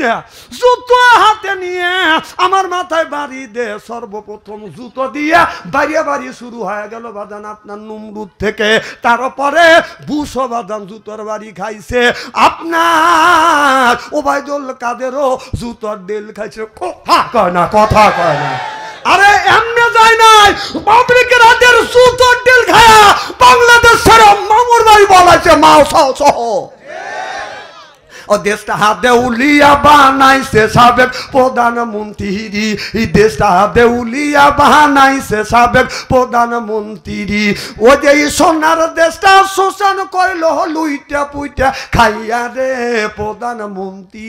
না, জুতো হাতে নিয়ে আমার মাথায় বাড়ি দে। সর্বপ্রথম জুতো দিয়ে বাড়িয়ে বাড়িয়ে শুরু হয়ে গেল বাদান আপনার নমরুদ থেকে। তারপরে বুশো বাদান জুতোর বাড়ি খাইছে। আপনার ওবায়দুল কাদেরও জুতোর ডেল খাইছে। কথা কয় না, কথা কয় না। আরে এমনে যায় নাই, পাবলিকের হাতের জুতোর ডেল খায়া বাংলাদেশের মামুর বাড়ি বলাইছে মাও সহ। ও দেশটা হাতে উলিয়া বানাইছে সাবেক প্রধানমন্ত্রী, এই দেশটা হাতে উলিয়া বানাইছে সাবেক প্রধানমন্ত্রী। ও যে সোনার দেশটা শোষণ করলো লুইটা পুইটা খাইয়া রে প্রধানমন্ত্রী।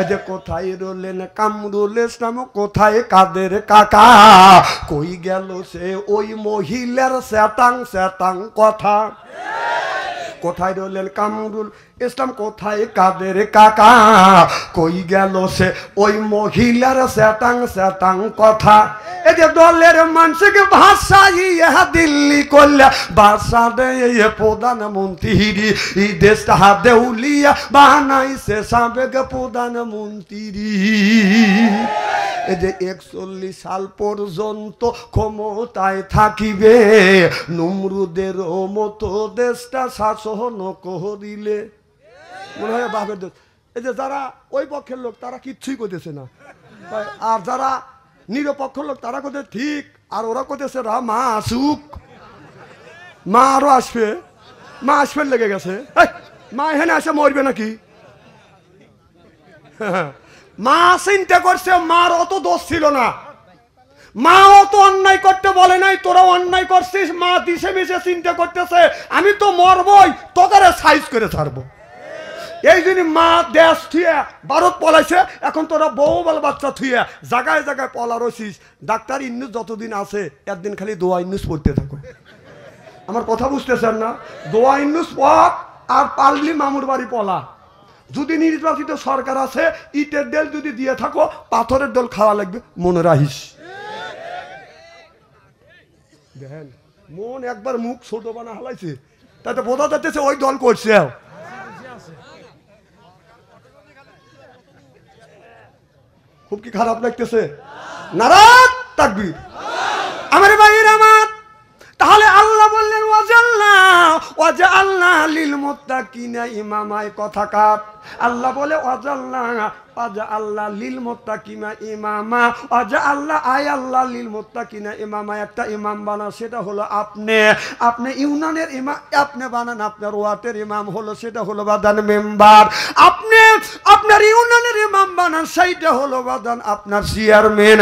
যে কোথায় রলেন কামরুল ইসলাম, কোথায় কাদের কাকা, কই গেল সে ওই মহিলার শ্যাতাং শ্যাতাং কথা। কোথায় রলেন কামরুল ইসলাম, কোথায় কাদের কাকা, কই গেল সে ওই মহিলার শ্যাতাং শ্যাতাং কথা। এই যে দলের মানুষকে ভাষা ইহা দিল্লি করলে ভাষা দেয় প্রধানমন্ত্রী, এই দেশটা হাতে উলিয়া বানাইছে সাবেক প্রধানমন্ত্রী। এই যে 41 সাল পর্যন্ত ক্ষমতায় থাকিবে নমরুদের মতো দেশটা শাসন করিলে। মনে হয় বাপের দেশ। এই যে যারা ওই পক্ষের লোক তারা কিচ্ছুই করতেছে না, আর যারা নিরপেক্ষ লোক তারা কোথায় ঠিক, আর ওরা কোথাছে মা আসুক, মা আরো আসবে, মা আসবে লেগে গেছে। মা এখানে আসে মরবে নাকি? মা চিন্তা করছে মার অত দোষ ছিল না, মা অত অন্যায় করতে বলে নাই, তোরা অন্যায় করছিস। মা দিশে মিশে চিন্তা করতেছে আমি তো মরবই, তোদের সাইজ করে ছাড়বো। এই জন্য মা দেশ থুয়ে ভারত পলাইছে। এখন তোরা বউ বল বাচ্চা থুয়ে জায়গায় জায়গায় পলা রয়েছিস। ডাক্তার ইন্নুস যতদিন আছে একদিন খালি দোয়া ইন্নুস পড়তে থাকো। আমার কথা বুঝতেছেন না? দোয়া ইন্নুস পড়, আর পারলি মামুর বাড়ি পলা। যদি নির্বাচিত সরকার আছে ইটের ডেল যদি দিয়ে থাকো, পাথরের ডেল খাওয়া লাগবে, মনে রাখিস। দেখেন মন একবার মুখ ছোট বানা হালাইছে, তাতে বোঝা যাচ্ছে ওই দল করছে। খুব কি খারাপ লাগতেছে? নারাত তাকবীর। আমার ভাইয়ের আমার, তাহলে আল্লাহ বললেন ওয়াজআলনা লিল মুত্তাকিনা ইমামা। কথা কাট। আল্লাহ বলে ওয়াজআলনা লিল মুত্তাকিনা ইমামা। ওয়াজআলনা আল্লাহ লিল মুত্তাকিনা ইমামা, একটা ইমাম বানান, সেটা হলো আপনি ইউনিয়নের ইমাম আপনি বানান, আপনার ওয়ার্ডের ইমাম হলো সেটা হলো বাদান মেম্বার। আপনি আপনার ইউনিয়নের ইমাম বানান, সেইটা হলো বাদান আপনার চেয়ারম্যান।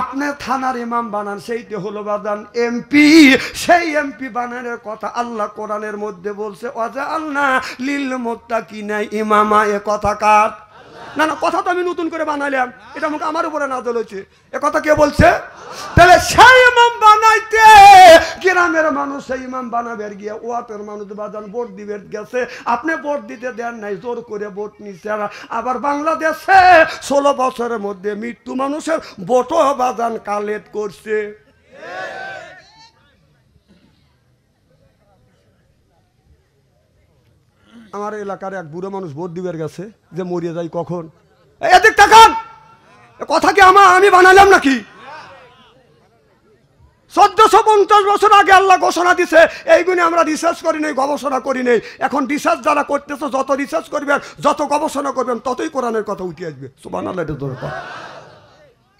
আপনি থানার ইমাম বানান, সেইটা হলো বাদান এমপি। সেই এমপি বানানোর কথা আল্লাহ কোরআনের মধ্যে বলছে ওয়াজআলনা লিল মুত্তাকিনা ইমামা। এ কথা কার? না না, কথা তো আমি নতুন করে বানাইলাম, এটা আমাকে আমার উপরে নাযিল হয়েছে। এ কথা কে বলছে? তাহলে সেই ইমাম বানাইতে গ্রামের মানুষ সেই ইমাম বানাবে গিয়া ওয়াতের মানুষ বাজান ভোট দিবে গেছে, আপনি ভোট দিতে দেন নাই, জোর করে ভোট নিচ্ছে। আবার বাংলাদেশে 16 বছরের মধ্যে মৃত্যু মানুষের ভোটও বাজান কালেক্ট করছে। আমার এলাকার এক বুড়ো মানুষ ভোট দিবের গেছে, যে মরিয়ে যাই কখন। এদিক তাকান, কথা কি আমি বানালাম নাকি? 1450 বছর আগে আল্লাহ ঘোষণা দিছে, এইগুলি আমরা রিসার্চ করি নাই, গবেষণা করি নাই। এখন রিসার্চ যারা করতেছে, যত রিসার্চ করবেন, যত গবেষণা করবেন, ততই কোরআনের কথা উঠে আসবে। সুবহানাল্লাহ। এটা দরকার।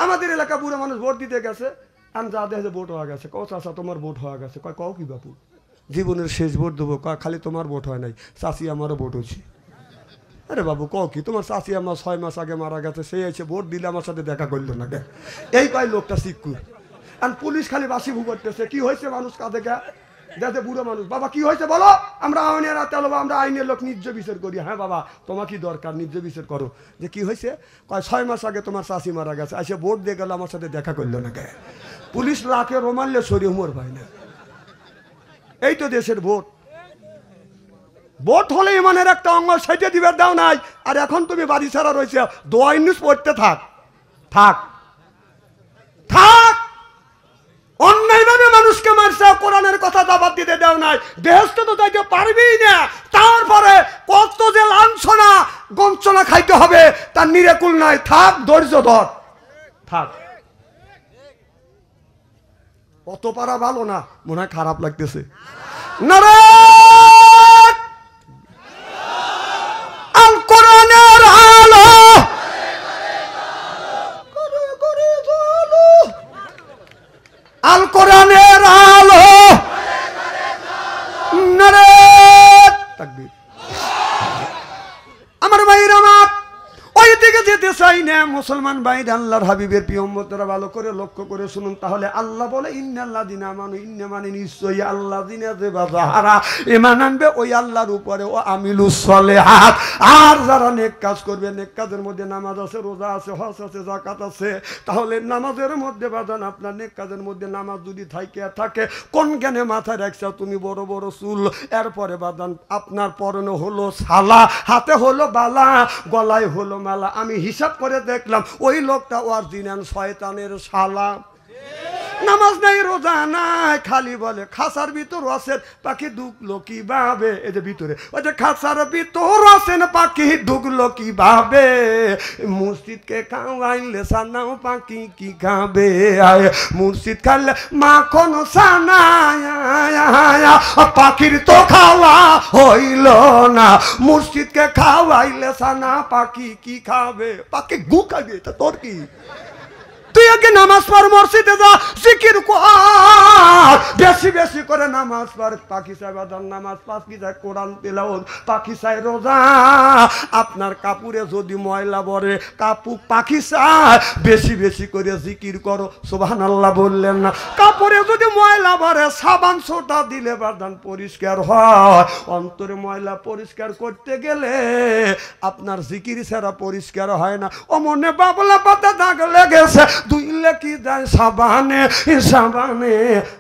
আমাদের এলাকা বুড়ো মানুষ ভোট দিতে গেছে, আমি যা দেখে ভোট হয়ে গেছে। কও চাচা তোমার ভোট হয়ে গেছে? কয় কও কি বাপু, জীবনের শেষ ভোট দেবো। খালি তোমার ভোট হয় নাই, চাচি আমারও ভোট হয়েছে। আরে বাবু কও কি, তোমার চাচি আমার 6 মাস আগে মারা গেছে, সে এসে ভোট দিলে আমার সাথে দেখা করলো না। এই কয় লোকটা শিক্ষু। আর পুলিশ খালি বাসি ভু করতেছে। কি হয়েছে মানুষ কাঁদে গা দেখে বুড়ো মানুষ। বাবা কি হয়েছে বলো? আমরা আইনের তেলো, আমরা আইনের লোক, নিজ বিচার করি। হ্যাঁ বাবা, তোমার কি দরকার, নিজ বিচার করো। যে কি হয়েছে? কয় 6 মাস আগে তোমার চাচি মারা গেছে, এসে ভোট দিয়ে গেল, আমার সাথে দেখা করলো না। পুলিশ লাখে রোমানলে সরিয়ে উমর ভাই না। এই তো দেশের ভোট। ভোট হলে ইমানের একটা অঙ্গ, সেটা দিবে দাও নাই। আর এখন তুমি বাড়ি ছাড়া রয়েছে, দোয়া ইউনুস পড়তে থাক। অন্যায়ভাবে মানুষকে মারছে, কোরআনের কথা জবাব দিতে দাও নাই। বেহেশতে তো যাইতে পারবেই না, তাও তারপরে কত যে লাঞ্ছনা গঞ্চনা খাইতে হবে তার নিরেকুল নাই। থাক, ধৈর্য ধর, থাক। কত পারা ভালো না, মনে হয় খারাপ লাগতেছে। নারায়ণ আল কোরআনের আলো আল কোরআনের আলো নারায়ণ তাকবীর। আমার ভাইরা আমার ওই দিকে যেতে চাই না মুসলমান ভাইরা, আল্লাহর হাবিবের প্রিয় উম্মতরা ভালো করে লক্ষ্য করে শুনুন। তাহলে আল্লাহ বলে ইন্নাল্লাযিনা আমানু, ইন্না মানে নিশ্চয়ই আল্লাযিনা যে যারা ঈমান আনবে ওই আল্লাহর উপরে ও আমিলুস সলিহাত, আর যারা নেক কাজ করবে। নেক কাজের মধ্যে নামাজ আছে, রোজা আছে, হজ আছে, যাকাত আছে। তাহলে নামাজের মধ্যে বাজান আপনার নেক কাজের মধ্যে নামাজ যদি থাকে কোন জ্ঞানে মাথায় রাখছো তুমি বড় বড় চুল, এরপরে বাজান আপনার পরনে হলো সালা, হাতে হলো বালা, গলায় হলো মালা। আমি হিসাব করে দেখলাম ওই লোকটা অরিজিনাল শয়তানের শালা। নামাজ নাই, রোজা নাই, খালি বলে খাসার ভিতর আছেন পাখি ঢুকলো কিভাবে। এই যে ভিতরে ওই যে খাসার ভিতর আছেন পাখি ঢুকলো কিভাবে, মসজিদকে খাওয়াইলে সানাও পাখি কি খাবে। মসজিদ খাইলে মাখন সানা পাখির তো খাওয়া হইল না, মসজিদকে খাওয়াইলে সানা পাখি কি খাবে, পাখি গু খাবে। তা তোর কি, তুই আগে নামাজ পড়, মসজিদে যা, জিকির কর, বেশি বেশি করে নামাজ পড়। পাখি চাই বাজান নামাজ, পাখি চাই কোরআন তেলাওয়াত, পাখি চাই রোজা। আপনার কাপড়ে যদি ময়লা পড়ে পাখি চাই বেশি বেশি করে জিকির করো, সুবহানাল্লাহ বললেন না। কাপড়ে যদি ময়লা পড়ে সাবান সোটা দিলে বাজান পরিষ্কার হয়। অন্তরে ময়লা পরিষ্কার করতে গেলে আপনার জিকির ছাড়া পরিষ্কার হয় না। ও মনে বাবলা পাতা দাগ লেগেছে, দুইলে কি যায় সাবানে সাবানে,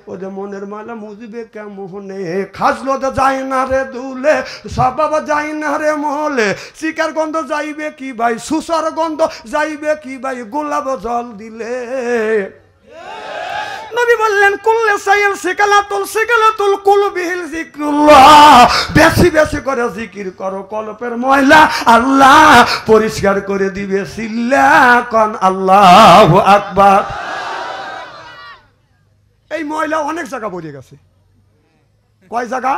ও যে মনের মালা মুজবে কেমনে, খাজলো তো যায় না রে দুলে, সবাব যায় না রে মলে, শিকার গন্ধ যাইবে কি ভাই, সুসার গন্ধ যাইবে কি ভাই, গোলাপ জল দিলে। নবী বললেন কুল্লে সাইল সিকালাতুল কুলবিহিল যিকরুল্লাহ, বেশি বেশি করে জিকির করো, কলবের ময়লা আল্লাহ পরিষ্কার করে দিবে। সিল্লা কোন আল্লাহু আকবার। এই ময়লা অনেক জায়গা পড়ে গেছে। কয় জায়গা?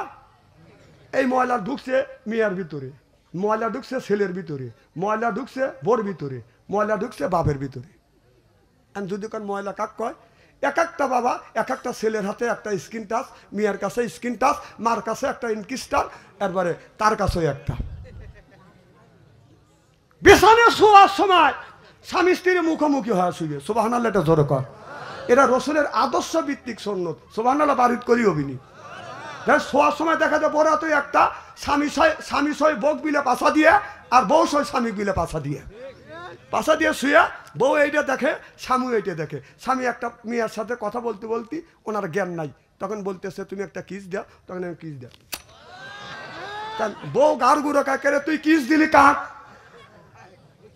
এই ময়লা ঢুকছে মেয়ের ভিতরে, ময়লা ঢুকছে ছেলের ভিতরে, ময়লা ঢুকছে বোর ভিতরে, ময়লা ঢুকছে বাপের ভিতরে। যদি কোন ময়লা কাক কয়, এক একটা বাবা এক একটা ছেলের হাতে একটা স্ক্রিন টাচ, মেয়ের কাছে স্ক্রিন টাচ, মার কাছে একটা ইনকিস্টার, এরপরে তার কাছে একটা। বিছানায় শোয়ার সময় স্বামী স্ত্রীর মুখোমুখি হওয়া শুয়ে, সুবহানাল্লাহ এটা জোরে কর। এরা রসুলের আদর্শ ভিত্তিক সুন্নত, সুবহানাল্লাহ বারিত করি অভিনী। শোয়ার সময় দেখা যায় বড় তুই একটা স্বামী সই বক বিলে পাশা দিয়ে, আর বউ সই স্বামী বিলে পাশা দিয়ে শুয়ে, বউ এইটা দেখে, স্বামী এইটা দেখে। স্বামী একটা মেয়ের সাথে কথা বলতে বলতে ওনার জ্ঞান নাই, তখন বলতেছে তুমি একটা কিস দাও, তখন আমি কিস দাও। বউ গার গুঁড়ো কাকে, তুই কিস দিলি কাক?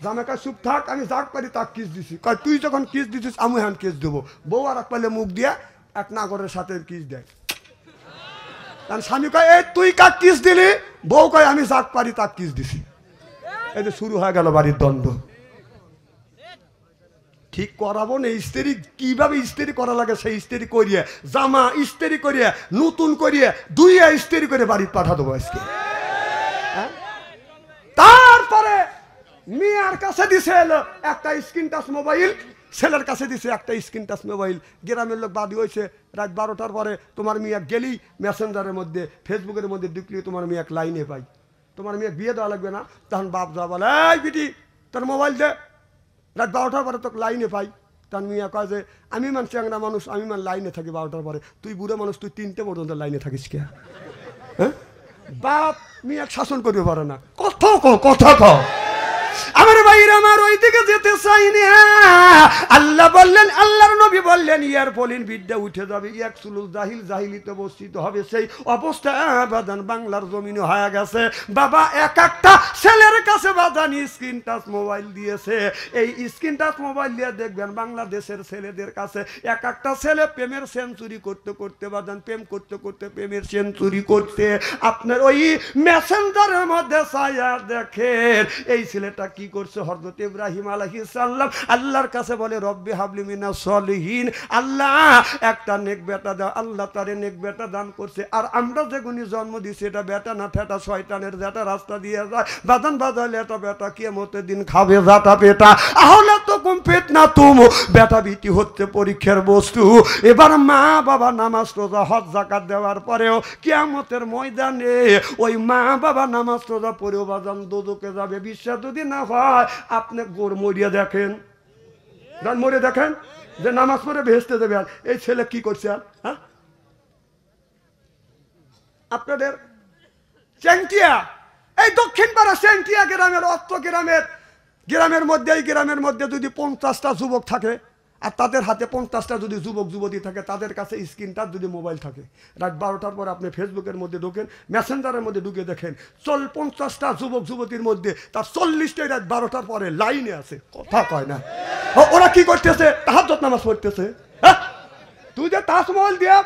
জামাকা চুপ থাক, আমি যাক পারি তাক কিস দিছি। কয় তুই যখন কিস দিছিস আমি হ্যান কিস দেবো। বউ আর এক পালে মুখ দিয়ে এক নাগরের সাথে কিস দেয়। কারণ স্বামী কয় এই তুই কাক কিস দিলি, বউ কয় আমি যাক পারি তাক কিস দিছি। এই যে শুরু হয়ে গেল বাড়ির দ্বন্দ্ব। ঠিক করাবো না, ইস্তেরি কিভাবে ইস্তেরি করা লাগে সেই ইস্তেরি করিয়ে, জামা ইস্তেরি করিয়ে, নতুন করিয়ে দুইয়া ইস্তেরি করে বাড়ি পাঠা দেবো আজকে। তারপরে মেয়ের কাছে দিছে একটা স্ক্রিন টাচ মোবাইল, ছেলের কাছে দিছে একটা স্ক্রিন টাচ মোবাইল। গ্রামের লোক বাদী হয়েছে, রাত 12টার পরে তোমার মেয়ে গেলি মেসেঞ্জারের মধ্যে ফেসবুকের মধ্যে ঢুকলি তোমার মেয়ে এক লাইনে পাই, তোমার মেয়ে বিয়ে দেওয়া লাগবে না। তখন বাপ যা বলে এই বিটি তোর মোবাইল দে, রাত 12টার পরে তোকে লাইনে পাই। তখন মেয়ে কয় যে আমি মান চ্যাংরা মানুষ, আমি মান লাইনে থাকি 12টার পরে, তুই বুড়ো মানুষ, তুই 3টে পর্যন্ত লাইনে থাকিস কে? হ্যাঁ, বাপ মেয়ে শাসন করতে পারে না, কথা ক। আমার ভাইরা আমার ওইদিকে যেতে চাই না। আল্লাহ বললেন, আল্লাহর নবী বললেন, ইয়ার ফলিন বিদ্যা উঠে যাবে, এক সুলুল জাহিল জাহিলিতে বস্তিত হবে। সেই অবস্থা বাদান বাংলার জমিনে হয়ে গেছে। বাবা এক একটা ছেলের কাছে বাদান স্ক্রিন টাচ মোবাইল দিয়েছে। এই স্ক্রিন টাচ মোবাইল দিয়ে দেখবেন বাংলাদেশের ছেলেদের কাছে এক একটা ছেলে প্রেমের সেঞ্চুরি করতে করতে বাদান প্রেম করতে করতে প্রেমের সেঞ্চুরি করতে আপনার ওই মেসেঞ্জারের মধ্যে ছায়া দেখেন। এই ছেলেটা কি করছে? হযরত ইব্রাহিম আলাইহিস সালাম আল্লাহর কাছে বলে, রব্বি হাবলি মিনাস সলিহিন, আল্লাহ একটা নেক বেটা দাও। আল্লাহ তারে নেক বেটা দান করছে। আর আমরা যেগুনি জন্ম দিছি এটা বেটা না ঠেটা শয়তানের যেটা রাস্তা দিয়ে যায় বাদান বাজালে এটা বেটা কিয়ামতের দিন খাবে জাটা পেটা। আহলে তো কুম ফিতনা তুম, বেটা বিটি হচ্ছে পরীক্ষার বস্তু। এবার মা বাবা নামাজ রোজা হজ যাকাত দেওয়ার পরেও কিয়ামতের ময়দানে ওই মা বাবা নামাজ রোজা পড়েও বাজান দোজখে যাবে। বিশ্বাস যদি না হয় আপনি গোড় মরিয়া দেখেন, মরে দেখেন যে নামাজ পড়ে ভেস্তে দেবে। আর এই ছেলে কি করছে? হ্যাঁ, আপনাদের চেংটিয়া, এই দক্ষিণ পাড়া চেংটিয়া গ্রামের অত্র গ্রামের মধ্যে, এই গ্রামের মধ্যে যদি 50টা যুবক থাকে আর তাদের হাতে 50টা যদি যুবক যুবতী থাকে, তাদের কাছে স্ক্রিন টাচ যদি মোবাইল থাকে, রাত 12টার পর আপনি ফেসবুকের মধ্যে ঢোকেন, মেসেঞ্জারের মধ্যে ঢুকে দেখেন 50টা যুবক যুবতীর মধ্যে তার 40টাই রাত 12টার পরে লাইনে আছে। কথা কয় না। ওরা কি করতেছে? তাহাজ্জুদ নামাজ পড়তেছে। হ্যাঁ, তুই যে তাজমহল দিয়া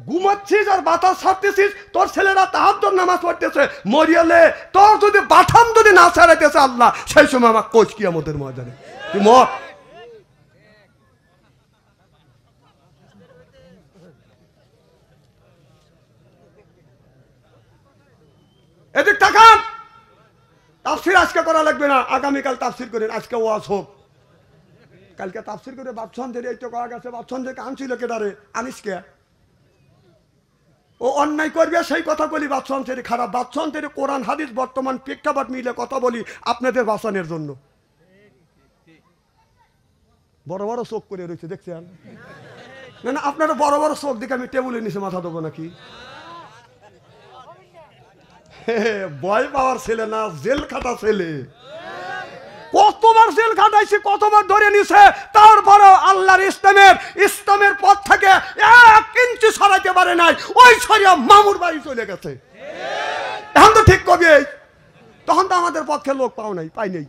ঘুমাচ্ছিস আর বাতাস ছাড়তেছিস, তোর ছেলেরা তাহাজ্জুদ নামাজ পড়তেছে। মরিয়ালে তোর যদি বাথাম যদি না ছাড়াইতেছে আল্লাহ, সেই সময় আমার কোচ কিয়ামতের ময়দানে তুই মর। এদিক তাকান। তাফসীর আজকে করা লাগবে না, আগামীকাল তাফসীর করেন। আজকে ওয়াজ হোক, কালকে তাফসীর করে বাদশাহদের এই তো করা গেছে। বাদশাহদেরকে আনছিল কেডারে? আনিস কে? ও অন্যায় করবে সেই কথা বলি। বাদশাহদের খারাপ, বাদশাহদের কোরআন হাদিস বর্তমান প্রেক্ষাপট মিলে কথা বলি আপনাদের বাঁচানোর জন্য। বড় বড় চোখ করে রয়েছে দেখছেন না? না, আপনারা বড় বড় চোখ দেখে আমি টেবুলের নিচে মাথা দেবো নাকি? ভয় পাওয়ার ছেলে না, জেল খাটা ছেলে। কতবার জেল খাটাইছে, কতবার ধরে নিছে, তারপরে আল্লাহর ইসলামের পথ থেকে 1 ইঞ্চি সরাইতে পারে নাই। ওই সরিয়া মামুর বাড়ি চলে গেছে। এখন তো ঠিক কবি, তখন তো আমাদের পক্ষে লোক পাই নাই।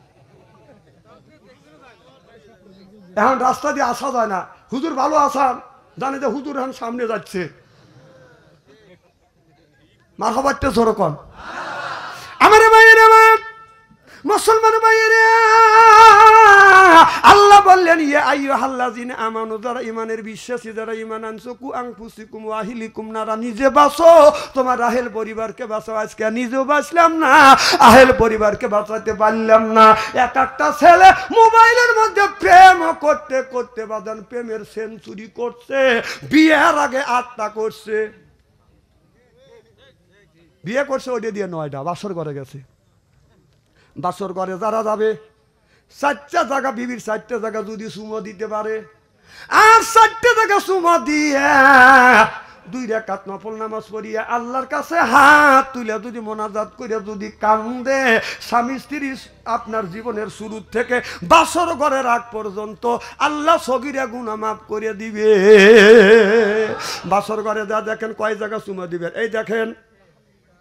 এখন রাস্তা দিয়ে আসা যায় না। হুজুর ভালো আসান, জানে যে হুজুর এখন সামনে যাচ্ছে। মারহাবাতে জোরকন আমার ভাইয়ের, আমার মুসলমান ভাইয়েরা, আল্লাহ বললেন, ইয়া আইয়ুহাল্লাযিনা আমানু, যারা ঈমানের বিশ্বাসী, যারা ঈমান আনছো, কু আনফুসিকুম ওয়া আহলিকুম নারা, নিজে বাঁচো, তোমার আহেল পরিবারকে বাঁচো। আজকে নিজেও বাঁচলাম না, আহেল পরিবারকে বাঁচাতে পারলাম না। এক একটা ছেলে মোবাইলের মধ্যে প্রেম করতে করতে বাদান প্রেমের সেঞ্চুরি করছে। বিয়ের আগে 8টা করছে, বিয়ে করছে ওইটা দিয়ে 9টা। বাসর ঘরে গেছে, বাসর ঘরে যারা যাবে 4টা জায়গা, বিবির 4টা জায়গা যদি চুমো দিতে পারে, আর 4টা জায়গা চুমো দিয়ে 2 রাকাত নফল নামাজ পড়িয়া আল্লাহর কাছে হাত তুলে যদি মোনাজাত করে যদি কান্দে, স্বামী স্ত্রী আপনার জীবনের শুরু থেকে বাসর ঘরের আগ পর্যন্ত আল্লাহ সগীরা গুনাহ মাফ করে দিবে। বাসর ঘরে যা দেখেন কয় জায়গা চুমো দিবেন। এই দেখেন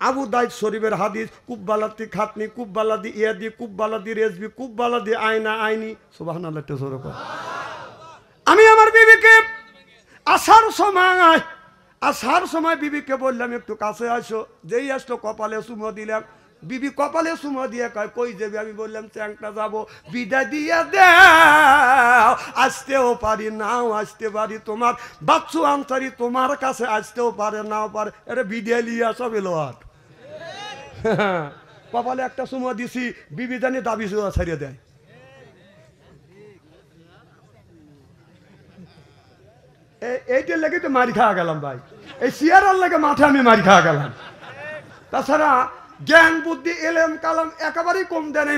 আবু দাউদ শরীফের হাদিস, কুব্বালাতি খাতনি, কুব্বালাদি ইয়াদি, কুব্বালাদি রেজবি, কুব্বালাদি আয়না আইনি। সুবহানাল্লাহ। আমি আমার বিবিকে আসার সময় বিবিকে বললাম একটু কাছে আসো। যেই আসলো কপালে চুমো দিলাম। বিবি কপালে চুমো দিয়ে কয়, কই যাবি? আমি বললাম চ্যাংটা যাবো, বিদায় দিয়ে দাও। আসতেও পারি, নাও আসতে পারি। তোমার বাচ্চু আনসারি তোমার কাছে আসতেও পারে, নাও পারে। এটা বিদায় লিয়ে আসো বেলোয়ার। কপালে একটা চুমো দিছি, বিবি জানি দাবি ছাড়িয়ে দেয়। এইটার লেগে তো মারি খাওয়া গেলাম ভাই। এই চেয়ারের লেগে মাঠে আমি মারি খাওয়া গেলাম। তাছাড়া জ্ঞান বুদ্ধি এলেম কালাম একেবারেই কম দেয় নাই।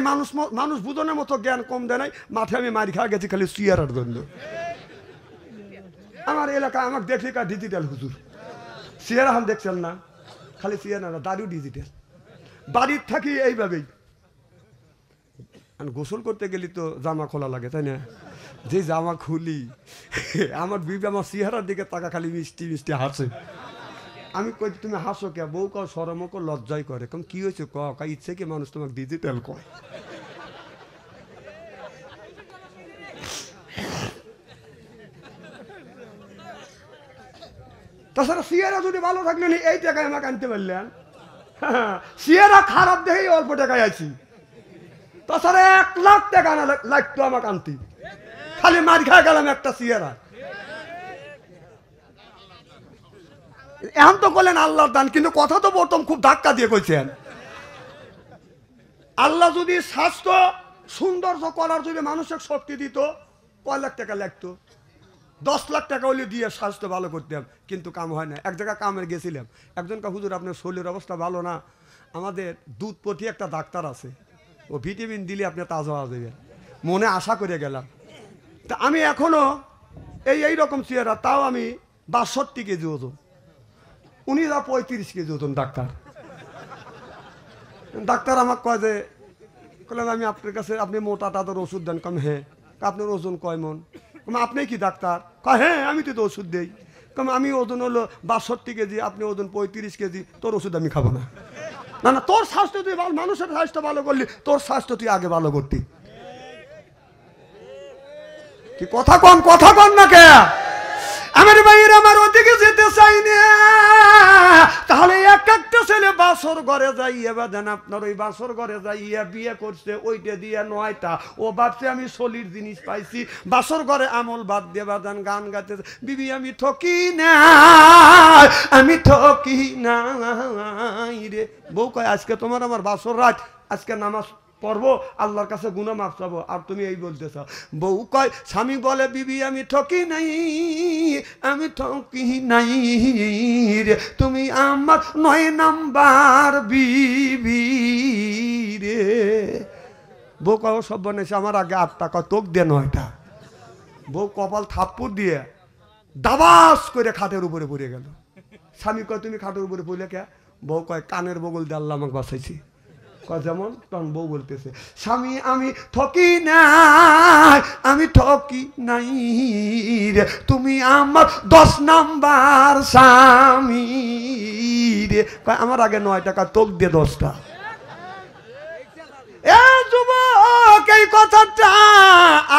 মানুষ বুঝনের মতো জ্ঞান কম দেয় নাই। মাঠে আমি মারি খাওয়া গেছি খালি চেয়ারের জন্য। আমার এলাকা আমাকে দেখলি কা ডিজিটাল হুজুর। চেয়ার এখন দেখছেন না, খালি চেয়ার না, দাড়িও ডিজিটাল। বাড়ির থাকি এইভাবেই গোসল করতে গেলি তো জামা খোলা লাগে, তাই না? যে জামা খুলি আমার বিবি আমার চেহারার দিকে তাকা খালি মিষ্টি মিষ্টি হাসে। আমি কই তুমি হাসো কে? বউ কাউ সরম কো লজ্জাই করে। কম কি হয়েছে ক? ইচ্ছে কি মানুষ তোমাকে ডিজিটাল কয়। তাছাড়া চেহারা যদি ভালো থাকলে এই টাকায় আমাকে আনতে পারলেন। চেহারা খারাপ দেখেই অল্প টাকায় আছি। তাছাড়া 1 লাখ টাকা না লাগতো আমাকে আনতে, খালি মার খা গেলাম একটা চেহারা। এখন তো বললেন আল্লাহর দান, কিন্তু কথা তো প্রথম খুব ধাক্কা দিয়ে কইছেন। আল্লাহ যদি স্বাস্থ্য সৌন্দর্য করার যদি মানুষের শক্তি দিত, কয় লাখ টাকা লাগতো? 10 লাখ টাকা হলে দিয়ে স্বাস্থ্য ভালো করতাম, কিন্তু কাম হয় না। এক জায়গায় কামে গেছিলাম, একজনকে হুজুর আপনার শরীরের অবস্থা ভালো না, আমাদের দুধপতি একটা ডাক্তার আছে, ও ভিটামিন দিলে আপনি তাজা হয়ে যাবেন। মনে আশা করে গেলাম। তা আমি এখনো এইরকম চেহারা, তাও আমি 62 কেজি ওজন, উনি 35 কেজি ওজন। ডাক্তার আমাকে কয় যে, বললাম আমি আপনার কাছে, আপনি মোটা তাদের ওষুধ দেন? কম হ্যাঁ। আপনার ওজন কয় মন? আপনি কি ডাক্তার? কয় হ্যাঁ, আমি তো ওষুধ দেই। কম আমি ওজন হলো 62 কেজি, আপনি ওজন 35 কেজি, তোর ওষুধ আমি খাবো না। না না, তোর স্বাস্থ্য তুই ভালো, মানুষের স্বাস্থ্য ভালো করলি, তোর স্বাস্থ্য তুই আগে ভালো করতি। কি কথা কন না কে? আমার ভাইয়ের আমার ওদিকে যেতে চাই না। তাহলে একটা ছেলে বাসর ঘরে যাইয়া বাদেন, আপনার ওই বাসর ঘরে যাইয়া বিয়ে করছে, ওইটা দিয়ে 9টা, ও ভাবছে আমি সলির জিনিস পাইছি। বাসর ঘরে আমল বাদ দিয়ে বাদেন গান গাইতে, বিবি আমি ঠকি না, আমি ঠকি নাই রে। বউ কয় আজকে তোমার আমার বাসর রাত, আজকে নামাজ পড়বো, আল্লাহর কাছে গুনাহ মাফ চাবো, আর তুমি এই বলতেছ। বউ কয়, স্বামী বলে বিবি আমি ঠকি নাই, আমি ঠকি নাই রে, তুমি আমার 9 নাম্বার বিবি রে। বউ কয় সব বানাইছে, আমার আগে 8টা, কয় তোক দিয়ে 9টা। বউ কপাল থাপ্পড় দিয়ে দাবাস করে খাটের উপরে পড়ে গেল। স্বামী কয় তুমি খাটের উপরে পড়লে কে? বউ কয় কানের বগল দিয়ে আল্লাহ আমাকে বাঁচাইছি। যেমন তখন বউ বলতেছে, স্বামী আমি ঠকি নাই, আমি ঠকি নাই রে, তুমি আমার 10 নাম্বার স্বামী রে। আমার আগে 9 টাকা, তোক দিয়ে 10টা। যুবক, এই কথাটা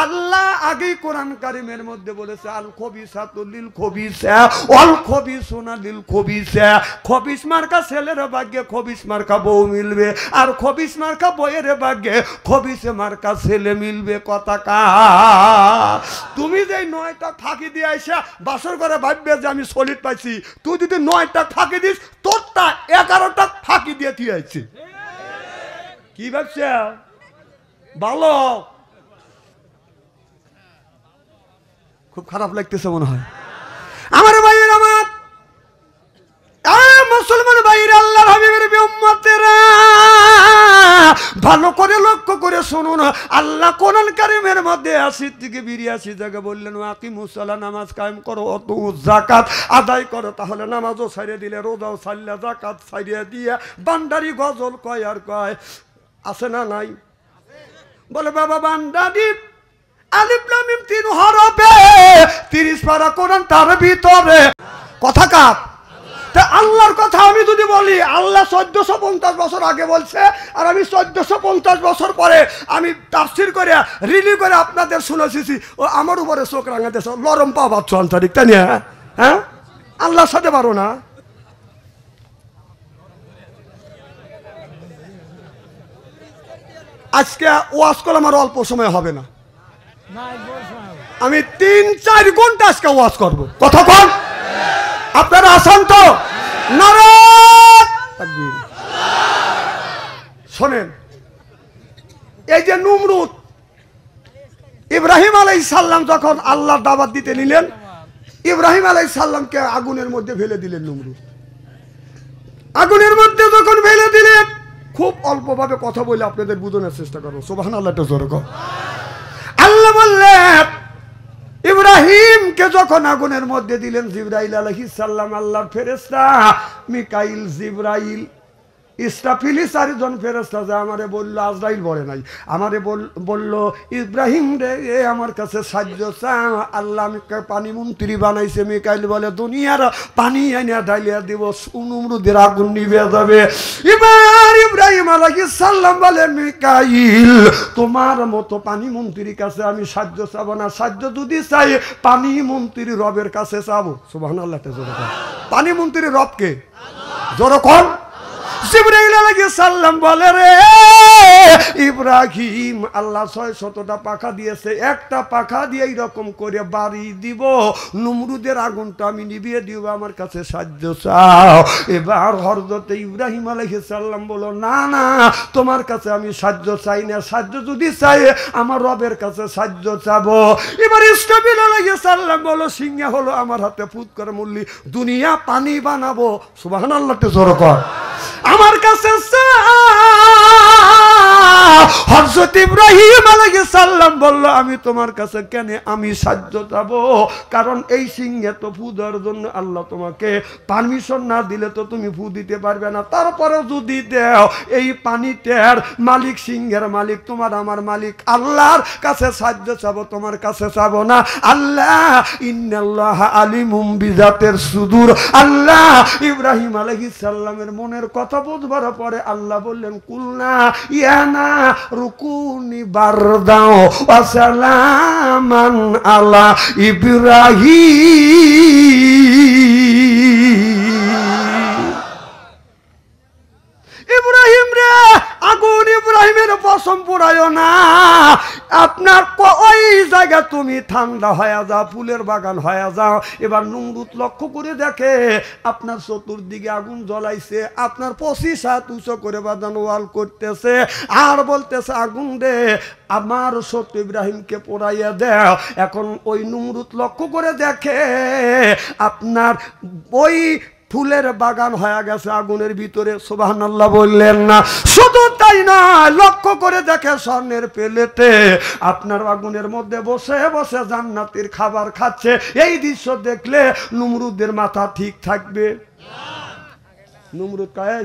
আল্লাহ আগে কোরআন কারিমের মধ্যে বলেছে, আল খবিসাতু লিল খবিসা ওয়াল খবিসুনা লিল খবিসা। খবিস মার্কা ছেলের ভাগ্যে খবিস মার্কা বউ মিলবে, আর খবিস মার্কা বউয়ের ভাগ্যে খবিস মার্কা ছেলে মিলবে। কথা কা তুমি যে 9টা ফাঁকি দিয়ে আইসা বাসর করে ভাববে যে আমি সলিড পাইছি, তুই যদি 9টা ফাঁকি দিস, তোরটা 11টা ফাঁকি দিয়ে তুই আইছি। কি ভাবছে? ভালো, খুব খারাপ লাগতেছে মনে হয় আমার ভাইয়ের, আমার মুসলমান ভাইয়ের, আল্লাহর হাবিবের উম্মতেরা ভালো করে লক্ষ্য করে শুনুন। আল্লাহ কোরআন কারীমের মধ্যে 80 থেকে 82 জায়গায় বললেন, আকিমুস সালাত, নামাজ কায়েম করো, অতু যাকাত আদায় করো। তাহলে নামাজও ছাড়িয়ে দিলে, রোজাও ছাড়লে, যাকাত ছাড়িয়ে দিয়ে বান্দারি গজল কয় আর কয়, আছে না নাই? বলে বাবা বান্দারি আলিফ লাম মিম 3 হরফে 30 পারা কোরআন, তার ভিতরে কথা কার? তা আল্লাহর কথা আমি যদি বলি, আল্লাহ 1450 বছর আগে বলছে, আর আমি 1450 বছর পরে আমি তাফসীর করে রিলি করে আপনাদের শুনেছি, ও আমার উপরে চোখ রাঙাতেছ, লরম পা পাচ্ছ আন্তরিক, তাই না? হ্যাঁ, আল্লাহর সাথে পারো না। আজকে ওয়াজ করলে আমার অল্প সময় হবে না, আমি 3-4 ঘন্টা আজকে ওয়াজ করব। কথা কন, আপনারা আছেন তো? নারায়ে তাকবীর। শোনেন, এই যে নমরুদ, ইব্রাহিম আলাইহিস সালাম যখন আল্লাহর দাওয়াত দিতে নিলেন, ইব্রাহিম আলাইহিস সালামকে আগুনের মধ্যে ফেলে দিলেন। নমরুদ আগুনের মধ্যে যখন ফেলে দিলেন, খুব অল্পভাবে কথা বলে আপনাদের বোঝানোর চেষ্টা করবো। সুবহানাল্লাহ, একটু জোরে কর। আল্লাহ বললেন, ইব্রাহিমকে যখন আগুনের মধ্যে দিলেন, জিবরাইল আলাইহিস সালাম, আল্লাহর ফেরেশতা মিকাইল, জিবরাইল ইসরাফিলি 4 জন ফেরেশতা যে আমারে বলল, আজরাইল বলে নাই, আমারে বলল ইব্রাহিম রে আমার কাছে সাহায্য চা, আল্লাহ আমি পানি মন্ত্রী বানাইছে। মিকাইল বলে দুনিয়ার পানি এনে ঢালিয়া দিব, নমরুদের আগুন নিভে যাবে। এবার ইব্রাহিম আলাইহিস সালাম বলে মিকাইল তোমার মতো পানি মন্ত্রীর কাছে আমি সাহায্য চাবো না, সাহায্য যদি চাই পানি মন্ত্রী রবের কাছে চাবো। সুবহানাল্লাহ। পানি মন্ত্রী রবকে জোরে কোন? জিবরাইল আলাইহিস সালাম বলে রে ইব্রাহিম আল্লাহ 600টা পাখা দিয়েছে, একটা পাখা দিয়ে এইরকম করে বাড়ি দিব, নমরুদের আগুনটা আমি নিভিয়ে দিব, আমার কাছে সাহায্য চাও। এবার হযরত ইব্রাহিম আলাইহিস সালাম বলল না না তোমার কাছে আমি সাহায্য চাই না, সাহায্য যদি চাই আমার রবের কাছে সাহায্য চাবো। এবার ইসরাফিল আলাইহিস সালাম বলল সিংহা হলো আমার হাতে ফুৎ করে মুল্লি দুনিয়া পানি বানাবো। সুবহানাল্লাহ তে জোরে কর। আমার কাছে হযরত ইব্রাহিম আলাইহিস সালাম বলল আমি তোমার কাছে কেন আমি সাহায্য চাবো, কারণ এই সিংহে তো ফু দেওয়ার জন্য আল্লাহ তোমাকে পারমিশন না দিলে তো তুমি ফু দিতে পারবে না। তারপরে যদি দেও এই পানিটার মালিক সিংহের মালিক তোমার আমার মালিক আল্লাহর কাছে সাহায্য চাবো, তোমার কাছে চাবো না। আল্লাহ ইন্নাল্লাহা আলিমুম বিজাতির সুদূর। আল্লাহ ইব্রাহিম আলাইহিস সালামের মনের কথা বুঝবার পরে আল্লাহ বললেন কুলনা ইয়ানা রুকুনি বারদাও ওয়া সালামান আলা ইব্রাহিম। ইব্রাহিম রে আগুন ইব্রাহিমের পশম পুরায়ও না, আপনার ওই জায়গা তুমি ঠান্ডা হয়ে যাও, ফুলের বাগান হয়ে যাও। এবার নমরুদ লক্ষ্য করে দেখে আপনার চতুর্দিকে আগুন জ্বলাইছে, আপনার 25 হাত উঁচু করে বাঁধানো ওয়াল করতেছে আর বলতেছে আগুন দে আমার সত্য ইব্রাহিমকে পোড়াইয়া দেও। এখন ওই নমরুদ লক্ষ্য করে দেখে আপনার ওই ফুলের বাগান হয়ে গেছে আগুনের ভিতরে। সুবহানাল্লাহ বললেন না? শুধু তাই না, লক্ষ্য করে দেখে স্বর্ণের প্লেটে আপনার আগুনের মধ্যে বসে বসে জান্নাতের খাবার খাচ্ছে। এই দৃশ্য দেখলে নমরুদের মাথা ঠিক থাকবে? নমরুদ কয়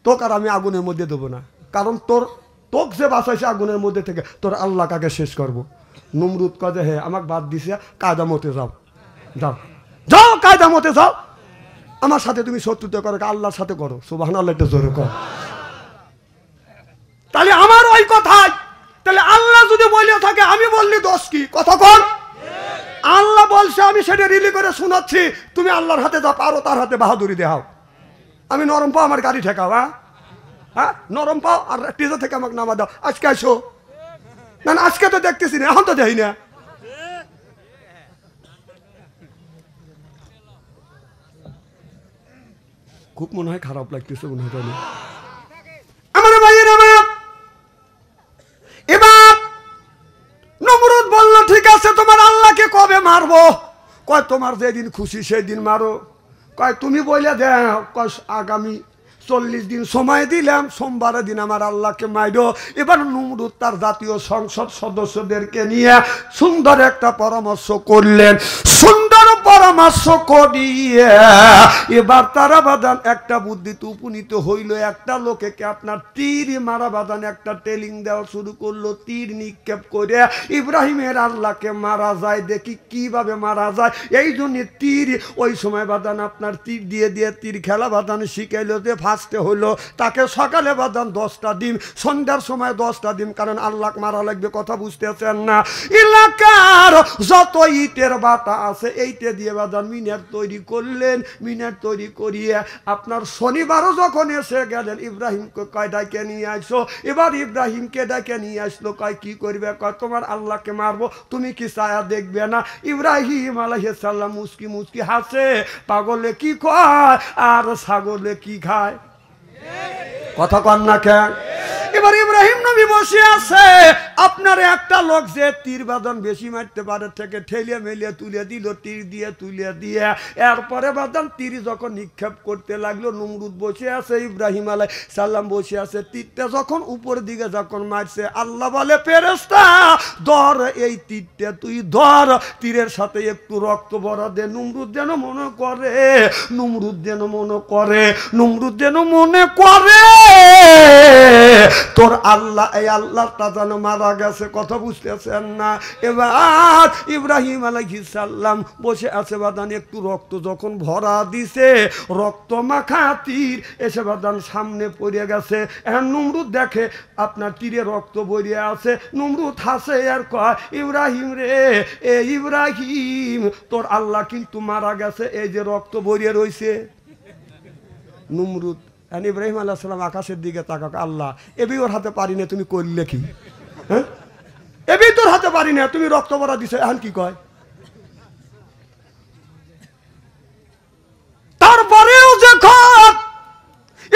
তোকে আর আমি আগুনের মধ্যে দেবো না, কারণ তোকে যে বাঁচাইছে আগুনের মধ্যে থেকে তোর আল্লাহ কাকে শেষ করবো। নমরুদ কয় হ্যাঁ আমাকে বাদ দিছে, কায়দা মতে যাও, যাও যাও কায়দা মতে যাও, আমার সাথে তুমি শত্রুতা করো, আল্লাহর সাথে করো। সুবহানাল্লাহ একটু জোরে কর। তাহলে আমার ওই কথাই, তাহলে আল্লাহ যদি বলে থাকে আমি বললি দোষ কি? কথা কর। আল্লাহ বলছে আমি সেটা রিলি করে শোনাচ্ছি, তুমি আল্লাহর হাতে যা পারো তার হাতে বাহাদুরি দেখাও। আমি নরম পাও আমার গাড়ি ঠেকাও, হ্যাঁ নরম পাও আর টিজা থেকে আমাকে নামা দাও। আজকে আসো না, আজকে তো দেখতেছি না, এখন তো দেই না। খুব মনে হয় খারাপ লাগতেছে মনে হয় আমার ভাইয়ের আমার। এবার নমরুদ বলল ঠিক আছে তোমার আল্লাহকে কবে মারবো? কয় তোমার যেদিন খুশি সেই দিন মারো। কয় তুমি বলে দাও, কয় আগামী 40 দিন সময় দিলাম, সোমবারের দিন আমার আল্লাহকে মাইরো। এবার নমরুদ তার জাতীয় সংসদ সদস্যদেরকে নিয়ে সুন্দর একটা পরামর্শ করলেন। সুন্দর পরামর্শ করিয়ে এবার তারা বাদান একটা বুদ্ধিতে উপনীত হইল। একটা লোকেকে আপনার তীর মারা বাদান একটা টেলিং দেওয়া শুরু করলো, তীর নিক্ষেপ করে ইব্রাহিমের আল্লাহকে মারা যায়, দেখি কিভাবে মারা যায়। এই জন্য তীর ওই সময় বাদান আপনার তীর দিয়ে দিয়ে তীর খেলা বাদান শিখাইল। যে ফার্স্টে হইলো তাকে সকালে বাদান 10টা ডিম, সন্ধ্যার সময় 10টা ডিম, কারণ আল্লাহ মারা লাগবে। কথা বুঝতেছেন না? এলাকার যত ইটের বাতা আছে এইটা দিয়ে বাদান মিনার তৈরি করলেন। মিনার তৈরি করিয়ে আপনার শনিবারও যখন এসে গেলেন ইব্রাহিমকে কয় ডাকে নিয়ে আসো। এবার ইব্রাহিমকে ডাকে নিয়ে আসলো, কয় কি করবে? কয় তোমার আল্লাহকে মারবো, তুমি কি ছায়া দেখবে না? ইব্রাহিম আলাইহিস সালাম মুস্কি মুস্কি হাসে, পাগলে কি কয় আর ছাগলে কি খায়? কথা কন না কেন? এবার ইব্রাহিম নবী বসে আছে, আপনার একটা লোক যে তীর বাদন বেশি মারতে পারে থেকে ঠেলিয়ে মেলিয়ে তুলে দিল, তীর দিয়ে তুলে দিয়ে এরপরে বাদন তীর যখন নিক্ষেপ করতে লাগলো, নমরুদ বসে আছে, ইব্রাহিম আলাইহিস সালাম বসে আছে, তীরটা যখন উপর দিকে যখন মারছে, আল্লাহ বলে ফেরেশতা ধর এই তীরটা, তুই ধর, তীরের সাথে একটু রক্ত ভরা দে। নমরুদ যেন মনে করে, নমরুদ যেন মনে করে, নমরুদ যেন মনে করে তোর আল্লাহ, এই আল্লাহটা যেন মারা গেছে। কথা বুঝতেছেন না? এবার ইব্রাহিম আলাইহিস সালাম বসে আছে বাদান, একটু রক্ত যখন ভরা দিছে, রক্ত মাখা তীর এসে বাদান সামনে পড়ে গেছে। এখন নমরুদ দেখে আপনার তীরে রক্ত বইয়ে আছে, নমরুদ হাসে আর কয়, ইব্রাহিম রে, এ ইব্রাহিম তোর আল্লাহ কিন্তু মারা গেছে, এই যে রক্ত বইয়ে রয়েছে। নমরুদ ইব্রাহিম আলাইহিস সালাম আকাশের দিকে তাকাক, আল্লাহ এবি ওর হাতে পারি না, তুমি করলে কি? হ্যাঁ, এবি তোর হাতে পারি না, তুমি রক্ত ভরা দিছো, এখন কি কয়? তারপরেও যখন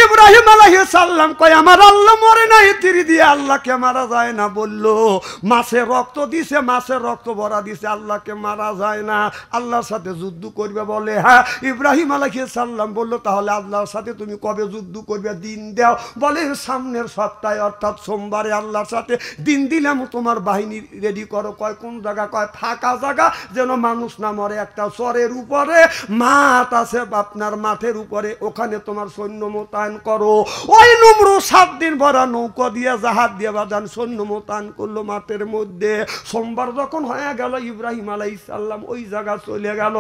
ইব্রাহিম আলাইহিস সালাম কয় আমার আল্লাহ মরে নাই, তীর দিয়ে আল্লাহকে মারা যায় না, বললো মাছের রক্ত দিছে, মাছের রক্ত ভরা দিছে, আল্লাহকে মারা যায় না, আল্লাহর সাথে যুদ্ধ করবে বলে। হ্যাঁ, ইব্রাহিম আলাইহিস সালাম বললো তাহলে আল্লাহর সাথে তুমি কবে যুদ্ধ করবে, দিন দাও। বলে সামনের সপ্তাহে অর্থাৎ সোমবারে আল্লাহর সাথে দিন দিলাম, তোমার বাহিনী রেডি করো। কয় কোন জায়গা? কয় ফাঁকা জায়গা, যেন মানুষ না মরে, একটা চরের উপরে মাঠ আছে, আপনার মাঠের উপরে, ওখানে তোমার সৈন্য মোতায়েন করো। ওই নমরুদ 7 দিন ভরা নৌকা দিয়ে জাহাজ দিয়ে বাদান সৈন্য মোতায়েন করলো মাঠের মধ্যে। সোমবার যখন হয়ে গেল, ইব্রাহিম আলাইহিস সালাম ওই জায়গা চলে গেল।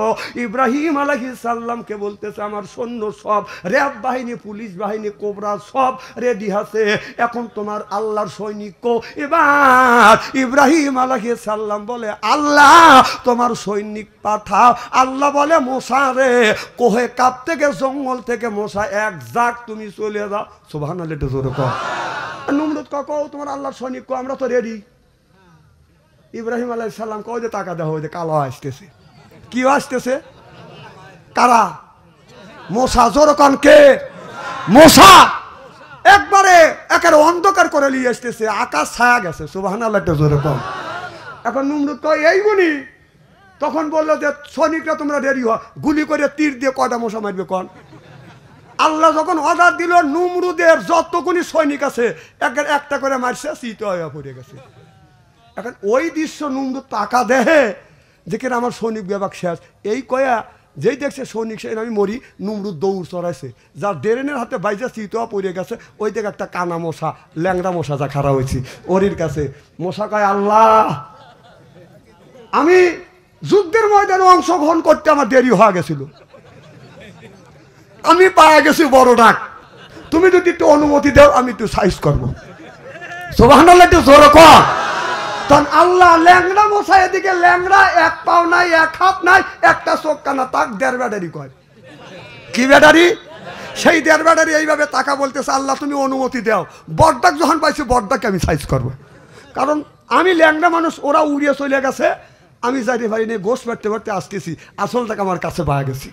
ইব্রাহিম আলাইহিস সালামকে বলতেছে আমার সৈন্য সব, র্যাব বাহিনী, পুলিশ বাহিনী, কোবরা সব রেডি আছে, এখন তোমার আল্লাহর সৈনিক। এবার ইব্রাহিম আলাইহিস সালাম বলে আল্লাহ তোমার সৈনিক পাঠাও। আল্লাহ বলে মোসা রে, কোহে কাপ থেকে জঙ্গল থেকে মোসা এক জাক তুমি চলে যাও। সুবহানাল্লাহ, এটা জোরে কও। নমরুদ কও তোমার আল্লাহর সৈনিক, আমরা তো রেডি। ইব্রাহিম আলাইহিস সালাম কও যে টাকা দাও, ওই যে কালো আসতেছে। কি আসতেছে? কারা? মোসা। জোরে কন কে? মোসা। একবারে একের অন্ধকার করে নিয়ে আসতেছে, আকাশ ছায়া গেছে। সুবহানাল্লাহ, এটা জোরে কও। এখন নমরুদ কয় এই গুনি, তখন বললো যে সৈনিকরা তোমরা রেডি হও, গুলি করে তীর দিয়ে কয়টা মশা মারবে কন। আল্লাহ যখন অর্ডার দিল, নমরুদের যতগুলি সৈনিক আছে একটা করে মারছে, চিত হয়ে পড়ে গেছে। এখন ওই দৃশ্য নমরুদ টাকা দেহে দেখে আমার সৈনিক বিভাগ শেষ, এই কয়া যেই দেখছে সৈনিক সে আমি মরি, নমরুদ দৌড় চড়াইছে, যার ডেরেনের হাতে বাইজা চিত পড়ে গেছে। ওই দিকে একটা কানা মশা, ল্যাংড়া মশা যা খাড়া হয়েছে ওরির কাছে। মশা কয় আল্লাহ আমি যুদ্ধের ময়দানে অংশগ্রহণ করতে আমার দেরি হয়ে গেছিল, আমি পাওয়া গেছি বড় ডাক, তুমি যদি একটু অনুমতি দাও আমি একটু সাইজ করবো। সুবহানাল্লাহ, একটু জোরে কর। তখন আল্লাহ ল্যাংড়া মশা, এদিকে ল্যাংড়া, এক পাও নাই, এক হাত নাই, একটা চোখ কানা, তাক 1.5 ব্যাটারি কয়। কি ব্যাটারি? সেই 1.5 ব্যাটারি এইভাবে টাকা বলতেছে আল্লাহ তুমি অনুমতি দাও। বড়ডাক যখন পাইছি, বড়ডাকে আমি সাইজ করবো, কারণ আমি ল্যাংড়া মানুষ, ওরা উড়িয়ে চলে গেছে, আমি যাইতে পারি নিয়ে গোস মারতে মারতে আসতেছি, আসল টাকা আমার কাছে পাওয়া গেছি।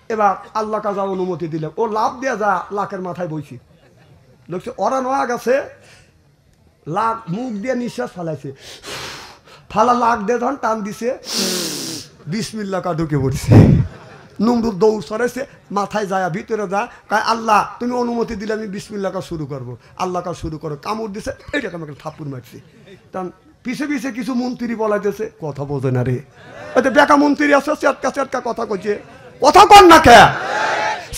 এবার আল্লাহ কাজা অনুমতি দিলে, ও লাভ দিয়ে যা লাখের মাথায় বইছি, দেখছি ওরা নোয়া গেছে, লাখ মুখ দিয়ে নিঃশ্বাস ফালাইছে, ফালা লাখ দিয়ে যখন টান দিছে, বিসমিল্লাহ কা ঢুকে পড়ছে। নমরুদ দৌড় সরাইছে, মাথায় যায় ভিতরে যা, কয় আল্লাহ তুমি অনুমতি দিলে আমি বিসমিল্লাহ কা শুরু করবো। আল্লাহ কা শুরু করো, কামড় দিছে, এইটাকে আমাকে থাপ্পড় মারছে। তখন পিছে পিছে কিছু মন্ত্রী বলাইতেছে, কথা বোঝে না রে, ওই বেকা মন্ত্রী আছে, চেটকা চেটকা কথা কইছে, কথা কন না কে?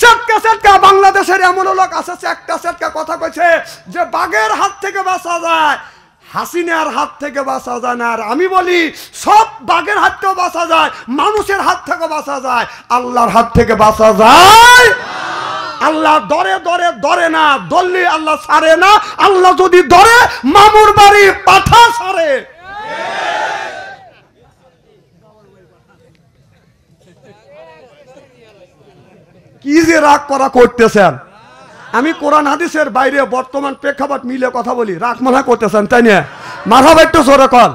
চেটকা চেটকা বাংলাদেশের এমন লোক আছে, চেটকা চেটকা কথা কইছে যে বাঘের হাত থেকে বাঁচা যায়, হাসিনার হাত থেকে বাঁচা যায় না। আর আমি বলি সব বাঘের হাত থেকেও বাঁচা যায়, মানুষের হাত থেকে বাঁচা যায়, আল্লাহর হাত থেকে বাঁচা যায়। আল্লাহ ধরে ধরে ধরে না, ধরলে আল্লাহ ছাড়ে না। আল্লাহ যদি ধরে মামুর বাড়ি পাঠা ছাড়ে। কি যে রাগ করা করতেছেন, আমি কোরআন হাদিসের বাইরে বর্তমান প্রেক্ষাপট মিলে কথা বলি, রাগ মনে করতেছেন তাই না? মারহাবা, একটু জোরে কর।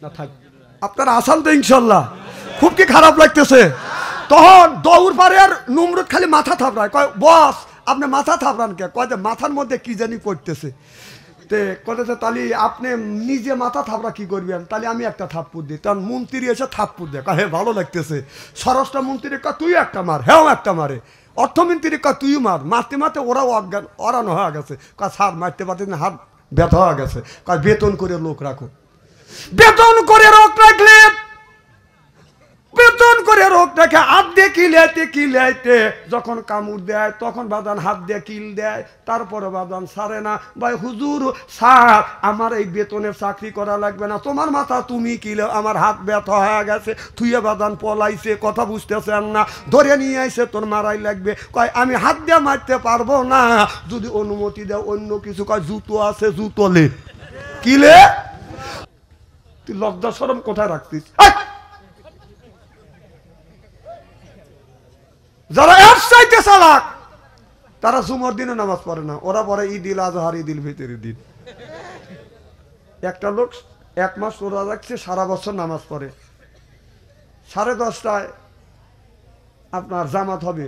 না থাক, আপনারা আসান তো ইনশাল্লাহ? খুব কি খারাপ লাগতেছে? তখন দৌড় পারে আর নমরুদ খালি মাথা থাপড়ায়, কয় বস আপনি মাথা থাপড়ান কে? কয় যে মাথার মধ্যে কি জানি পড়তেছে। তে কতেছে তাহলে আপনি নিজে মাথা থাপড়া কি করবেন? তাহলে আমি একটা থাপ্পুর দিই। তখন মন্ত্রী এসে থাপ্পুর দেয়, কয় হে ভালো লাগতেছে। স্বরাষ্ট্র মন্ত্রী কয় তুই একটা মার, হ্যাঁ একটা মারে। অর্থমন্ত্রী কয় তুই মার। মারতে মারতে ওরাও অজ্ঞান অরানো হয়ে গেছে। কয় স্যার মারতে পারতে না, হাত ব্যথা হয়ে গেছে। কয় বেতন করে লোক রাখো। বেতন করে লোক রাখলে, বেতন করে রোগ দেখে হাত দিয়ে কিলাইতে যখন কামড় দেয় তখন বাদান হাত দিয়ে কিল দেয়, তারপরে বাদান সারে না। ভাই হুজুর স্যার আমার এই বেতনের চাকরি করা লাগবে না, তোমার মাথা তুমি কিলে, আমার হাত ব্যথা হয়ে গেছে। থুয়ে বাদান পলাইছে, কথা বুঝতেছেন না, ধরে নিয়ে আইছে তোর মারাই লাগবে। কয় আমি হাত দিয়ে মারতে পারবো না, যদি অনুমতি দেয় অন্য কিছু। কয় জুতো আছে, জুতোলে কিলে। তুই লজ্জা শরম কোথায় রাখতিস? যারা এর চাইতে চালাক তারা জুমার দিনে নামাজ পড়ে না, ওরা পড়ে ঈদুল আজহার, ঈদুল ফিতরের দিন। একটা লোক 1 মাস রোজা রাখছে, সারা বছর নামাজ পড়ে। 10:30টায় আপনার জামাত হবে,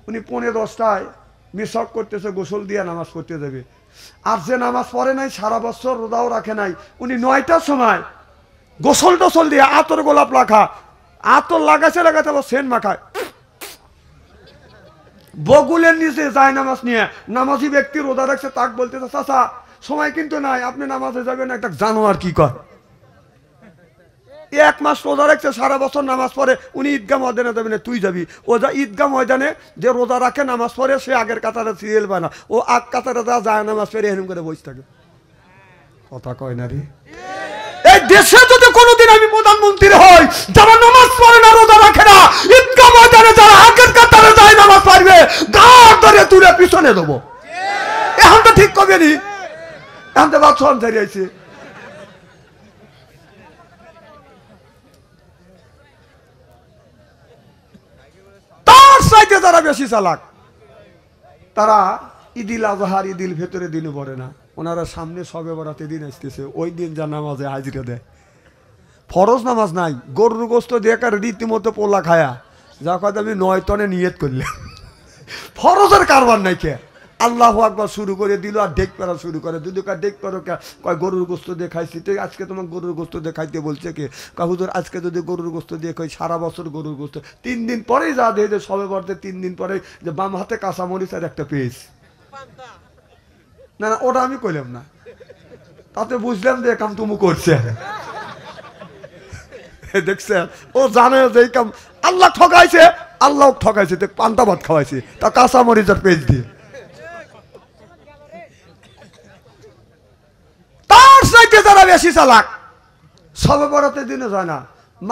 উনি 10:45টায় মিসক করতেছে, গোসল দিয়ে নামাজ পড়তে যাবে। আর যে নামাজ পড়ে নাই, সারা বছর রোজাও রাখে নাই, উনি 9টার সময় গোসল টোসল দিয়ে আতর গোলাপ রাখা, আতর লাগাতে আবার সেন্ট মাখায়, বগুলের নিচে যায় নামাজ নিয়ে। নামাজি ব্যক্তি রোজা রাখছে, তাক বলতেছে চাচা সময় কিন্তু নাই, আপনি নামাজে যাবেন। একটা জানোয়ার কি কর, 1 মাস রোজা রাখছে, সারা বছর নামাজ পড়ে, উনি ঈদগাহ ময়দানে যাবে না, তুই যাবি। ও যা ঈদগাহ ময়দানে যে রোজা রাখে নামাজ পড়ে, সে আগের কাতারে সিরিয়াল পায় না, ও আগ কাতারে যা যায় নামাজ পড়ে এরকম করে বসে থাকে। কথা কয় না রে? এই দেশে যদি কোনোদিন আমি প্রধানমন্ত্রী হই, যারা নামাজ পড়ে না, রোজা রাখে না, ঈদগাহ ময়দানে যারা আগের কাতারে যায় নামাজ পড়বে, গাড় ধরে তুলে পিছনে দেবো। এখন তো ঠিক কবে নি, এখন তো বাচ্চা ঝাড়ি আইছে। তার চাইতে যারা বেশি চালাক, তারা ঈদুল আজহার, ঈদুল ফিতরের দিনে পড়ে না। ওনারা সামনে সবে বরাতে দিন আসতেছে, ওই দিন যা নামাজে হাজিরা দেয়। ফরজ নামাজ নাই, গরুর গোস্ত দিয়ে রীতিমতো পোলা খায়া যা কথা আমি 9 টনে নিয়ত করলে, ফরজের কারবার নাই। কে আল্লাহু আকবার শুরু করে দিল আর ডেক পেরা শুরু করে। যদি ডেক পেরো কে কয় গরুর গোস্ত দিয়ে খাইছি, তো আজকে তোমার গরুর গোস্ত দিয়ে খাইতে বলছে কে? হুজুর আজকে যদি গরুর গোস্ত দিয়ে খাই, সারা বছর গরুর গোস্ত। 3 দিন পরেই যা দিয়ে যে সবে বর্তে 3 দিন পরে যে বাম হাতে কাঁচামরিচ আর একটা পেঁয়াজ। না না ওটা আমি কইলাম না, তাতে বুঝলাম যে কাম তুমি করছে। দেখছেন, ও জানে যে এই কাম আল্লাহ ঠকাইছে, আল্লাহ ঠকাইছে, পান্তা ভাত খাওয়াইছে তা কাঁচামরিচ আর পেঁয়াজ দিয়ে। তার চাইতে যারা বেশি চালাক, সবে বরাতের দিনে যায় না।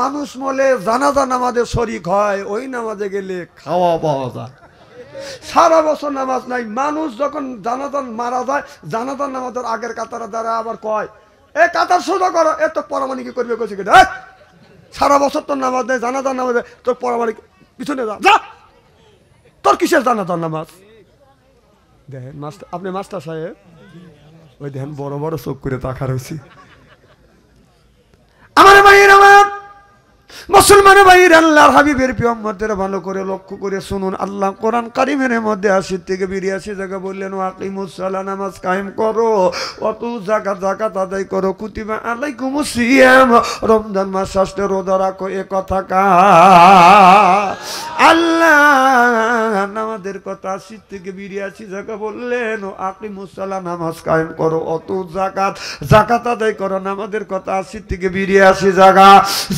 মানুষ মলে জানাজা নামাজে শরীক হয়, ওই নামাজে গেলে খাওয়া পাওয়া যায়। সারা বছর নামাজ নাই, মানুষ যখন জানাজান মারা যায়, জানাজান নামাজের আগের কাতারে দ্বারা আবার কয় এ কাতার সোজা করো, এ তো পরামানি কি করবে কইছে কিনা? সারা বছর তোর নামাজ নেই, জানাজান নামাজে তোর পরামানি পিছনে যা, তোর কিসের জানাজান নামাজ? দেখেন মাস্টার, আপনি মাস্টার সাহেব, ওই দেখেন বড় বড় চোখ করে তাকা রয়েছি। আমার ভাইয়ের, আমার মুসলমান ভাইয়ের, আল্লাহর হাবিবের প্রিয় উম্মতের ভালো করে লক্ষ্য করে শুনুন। আল্লাহ কোরআন কারিমের মধ্যে 80 থেকে 82 জায়গা বললেন ওয়াকিমুস সালাহ, নামাজ কায়েম করো, ওয়াতু যাকাত, যাকাত আদায় করো, কুতিবা আলাইকুমুস সিয়াম, রমজান মাস আসলে রোজা রাখো। এ কথা কার? আল্লাহ নামাজের কথা 80 থেকে 82 জায়গা বললেন ওয়াকিমুস সালাহ, নামাজ কায়েম করো, ওয়াতু যাকাত, যাকাত আদায় করো। নামাজের কথা 80 থেকে 82 জায়গা,